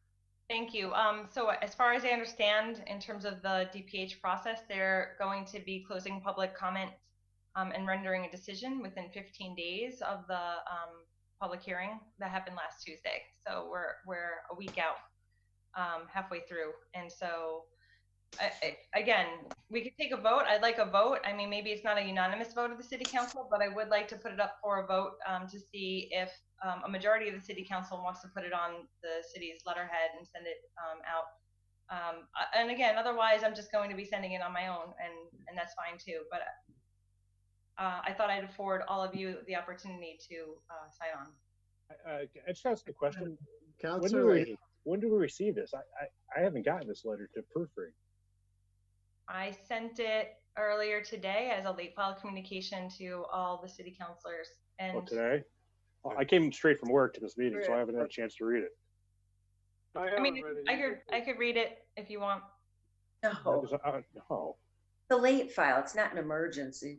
Thank you. So as far as I understand, in terms of the DPH process, they're going to be closing public comment and rendering a decision within 15 days of the public hearing that happened last Tuesday. So we're a week out, halfway through. And so again, we could take a vote. I'd like a vote. I mean, maybe it's not a unanimous vote of the city council, but I would like to put it up for a vote to see if a majority of the city council wants to put it on the city's letterhead and send it out. And again, otherwise I'm just going to be sending it on my own, and that's fine too. But I thought I'd afford all of you the opportunity to sign on. I just asked a question. Councilor, when do we receive this? I haven't gotten this letter to proofread. I sent it earlier today as a late file communication to all the city councilors. And today? Well, I came straight from work to this meeting, so I haven't had a chance to read it. I mean, I could read it if you want. No. No. The late file, it's not an emergency.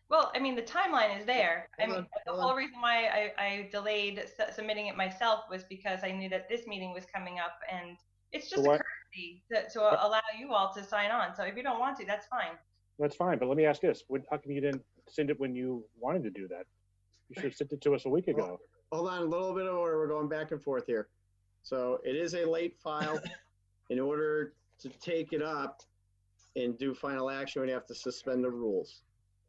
Well, I mean, the timeline is there. I mean, the whole reason why I delayed submitting it myself was because I knew that this meeting was coming up, and it's just a courtesy to allow you all to sign on. So if you don't want to, that's fine. That's fine, but let me ask this. How come you didn't send it when you wanted to do that? You should have sent it to us a week ago. Hold on, a little bit of order. We're going back and forth here. So it is a late file. In order to take it up and do final action, we'd have to suspend the rules.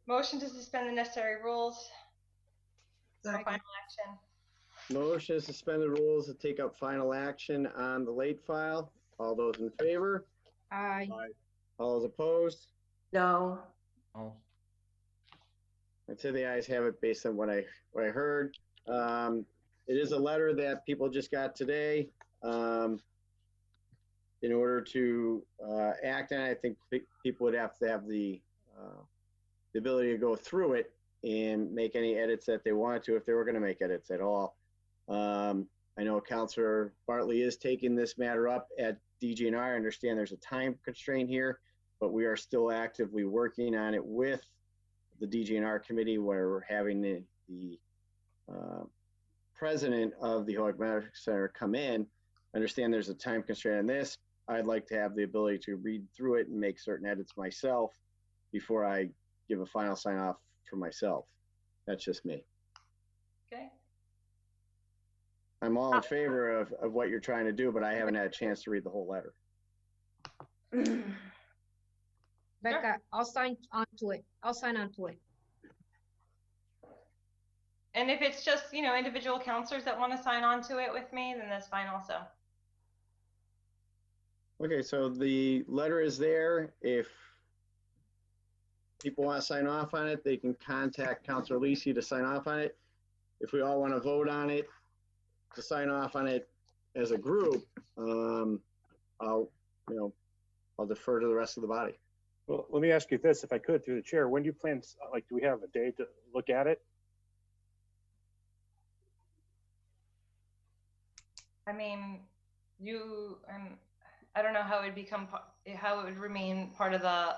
Motion to suspend the necessary rules for final action. Motion to suspend the rules to take up final action on the late file. All those in favor? Aye. All those opposed? No. Oh. I'd say the ayes have it based on what I heard. It is a letter that people just got today. In order to act on it, I think people would have to have the ability to go through it and make any edits that they wanted to, if they were going to make edits at all. I know Councilor Bartley is taking this matter up at DGNR. I understand there's a time constraint here, but we are still actively working on it with the DGNR committee, where we're having the president of the Holyoke Medical Center come in. I understand there's a time constraint on this. I'd like to have the ability to read through it and make certain edits myself before I give a final sign off for myself. That's just me. Okay. I'm all in favor of what you're trying to do, but I haven't had a chance to read the whole letter. Becca, I'll sign onto it. I'll sign onto it. And if it's just, individual counselors that want to sign on to it with me, then that's fine also. Okay, so the letter is there. If people want to sign off on it, they can contact Councilor Leasing to sign off on it. If we all want to vote on it, to sign off on it as a group, I'll defer to the rest of the body. Well, let me ask you this, if I could, through the chair. When do you plan, do we have a day to look at it? I mean, I don't know how it would how it would remain part of the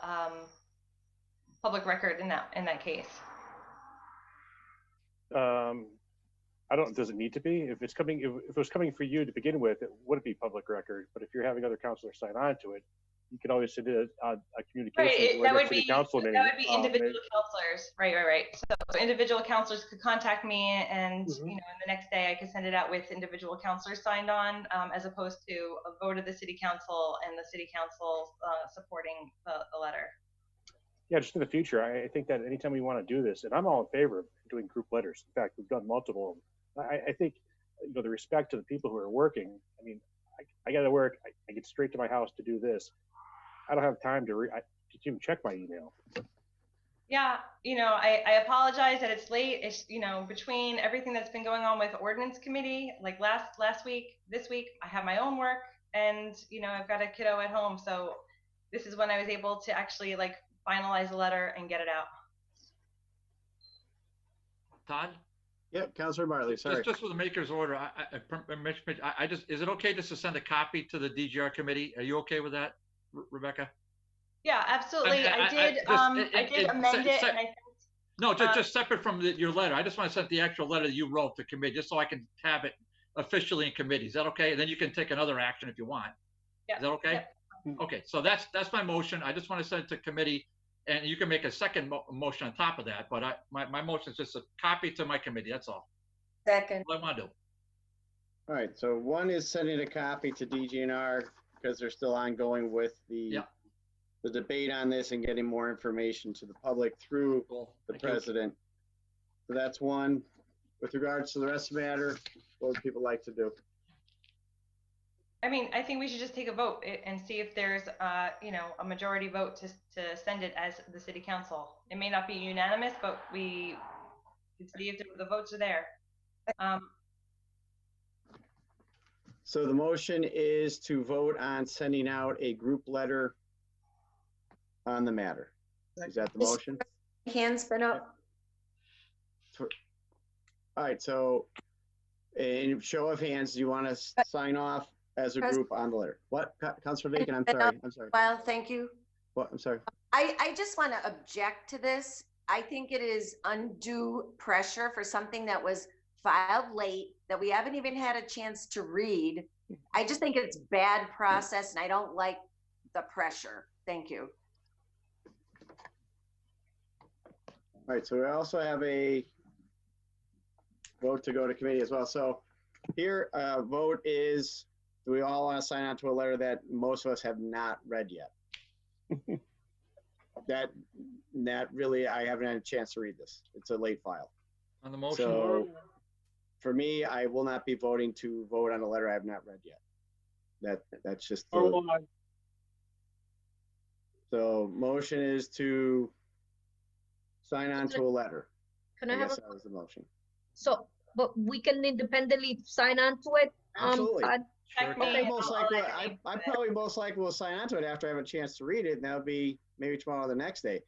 public record in that case. Does it need to be? If it was coming for you to begin with, it would be public record. But if you're having other counselors sign on to it, you could always send a communication. Right, that would be individual counselors. Right. So individual counselors could contact me, and in the next day I could send it out with individual counselors signed on, as opposed to a vote of the city council and the city council supporting the letter. Yeah, just in the future, I think that anytime we want to do this, and I'm all in favor of doing group letters. In fact, we've done multiple of them. I think, the respect to the people who are working. I mean, I got to work. I get straight to my house to do this. I don't have time to even check my email. Yeah, I apologize that it's late. It's, between everything that's been going on with ordinance committee, like last week, this week, I have my own work, and, I've got a kiddo at home. So this is when I was able to actually finalize the letter and get it out. Todd? Yep, Councilor Bartley, sorry. Just with the maker's order, I just, is it okay just to send a copy to the DGR committee? Are you okay with that, Rebecca? Yeah, absolutely. I did amend it. And no, just separate from your letter. I just want to send the actual letter that you wrote to committee, just so I can have it officially in committee. Is that okay? And then you can take another action if you want. Yeah. Is that okay? Yeah. Okay, so that's my motion. I just want to send it to committee, and you can make a second motion on top of that. But my motion is just a copy to my committee. That's all. Second. That's what I want to do. All right, so one is sending a copy to DGNR because they're still ongoing with the debate on this and getting more information to the public through the president. So that's one. With regards to the rest of the matter, what would people like to do? I mean, I think we should just take a vote and see if there's, a majority vote to send it as the city council. It may not be unanimous, but we can see if the votes are there. So the motion is to vote on sending out a group letter on the matter. Is that the motion? Hands been up. All right, so in show of hands, do you want to sign off as a group on the letter? What, Councilor Bacon? I'm sorry. Well, thank you. What? I'm sorry. I just want to object to this. I think it is undue pressure for something that was filed late, that we haven't even had a chance to read. I just think it's bad process, and I don't like the pressure. Thank you. All right, so we also have a vote to go to committee as well. So here, vote is, do we all want to sign on to a letter that most of us have not read yet? that really, I haven't had a chance to read this. It's a late file. On the motion. So for me, I will not be voting to vote on a letter I have not read yet. That's just. So motion is to sign on to a letter. Can I have that was the motion. So, but we can independently sign on to it? Absolutely. Sure. Okay, I probably most likely will sign on to it after I have a chance to read it, and that'll be maybe tomorrow or the next day.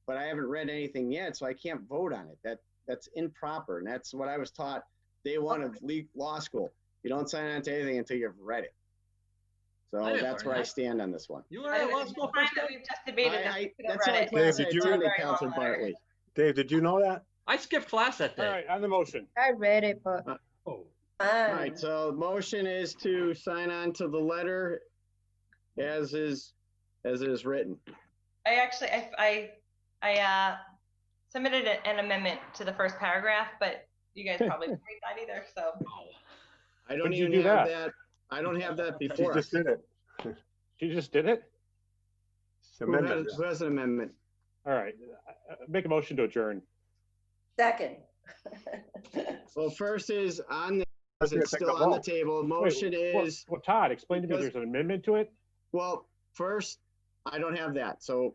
But I haven't read anything yet, so I can't vote on it. That's improper, and that's what I was taught day one of law school. You don't sign on to anything until you've read it. So that's where I stand on this one. You were at law school first time? We've just debated that's my class I attended, Councilor Bartley. Dave, did you know that? I skipped class that day. All right, on the motion. I read it, but. All right, so the motion is to sign on to the letter as is written. I submitted an amendment to the first paragraph, but you guys probably didn't read that either. So I don't even have that. I don't have that before. She just did it. She just did it? Who has an amendment? All right, make a motion to adjourn. Second. Well, first is on the, it's still on the table. Motion is. Well, Todd, explain to me, there's an amendment to it? Well, first, I don't have that. So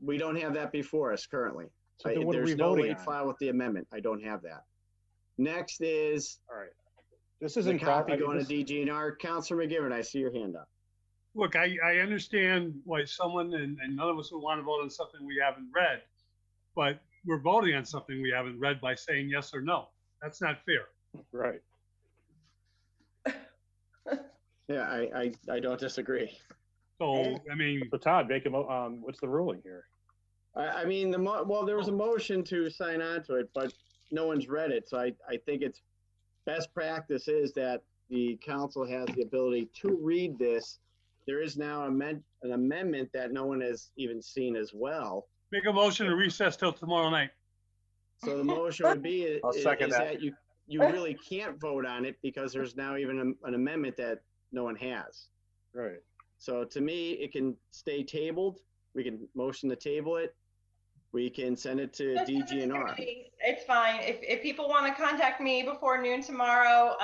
we don't have that before us currently. So then what are we there's no voting late on? file with the amendment. I don't have that. Next is. All right. This isn't copy going to DGNR. Councilor McGivern, I see your hand up. Look, I understand why someone, and none of us would want to vote on something we haven't read, but we're voting on something we haven't read by saying yes or no. That's not fair. Right. Yeah, I don't disagree. So, I mean. So Todd, make what's the ruling here? I mean, well, there was a motion to sign on to it, but no one's read it. So I think it's best practice is that the council has the ability to read this. There is now an amendment that no one has even seen as well. Make a motion to recess till tomorrow night. So the motion would be is that you really can't vote on it because there's now even an amendment that no one has. Right. So to me, it can stay tabled. We can motion to table it. we can send it to DGNR. It's fine. If people want to contact me before noon tomorrow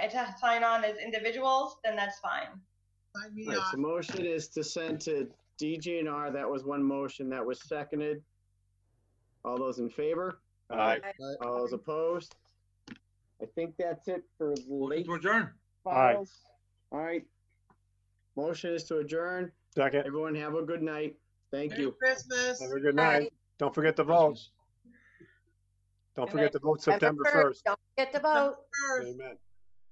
to sign on as individuals, then that's fine. All right, so motion is to send to DGNR. That was one motion that was seconded. All those in favor? Aye. All those opposed? I think that's it for the late To adjourn. files. All right. Motion is to adjourn. Second. Everyone have a good night. Thank you. Christmas. Have a good night. Don't forget to vote. Don't forget to vote September 1st. Don't forget to vote. Amen.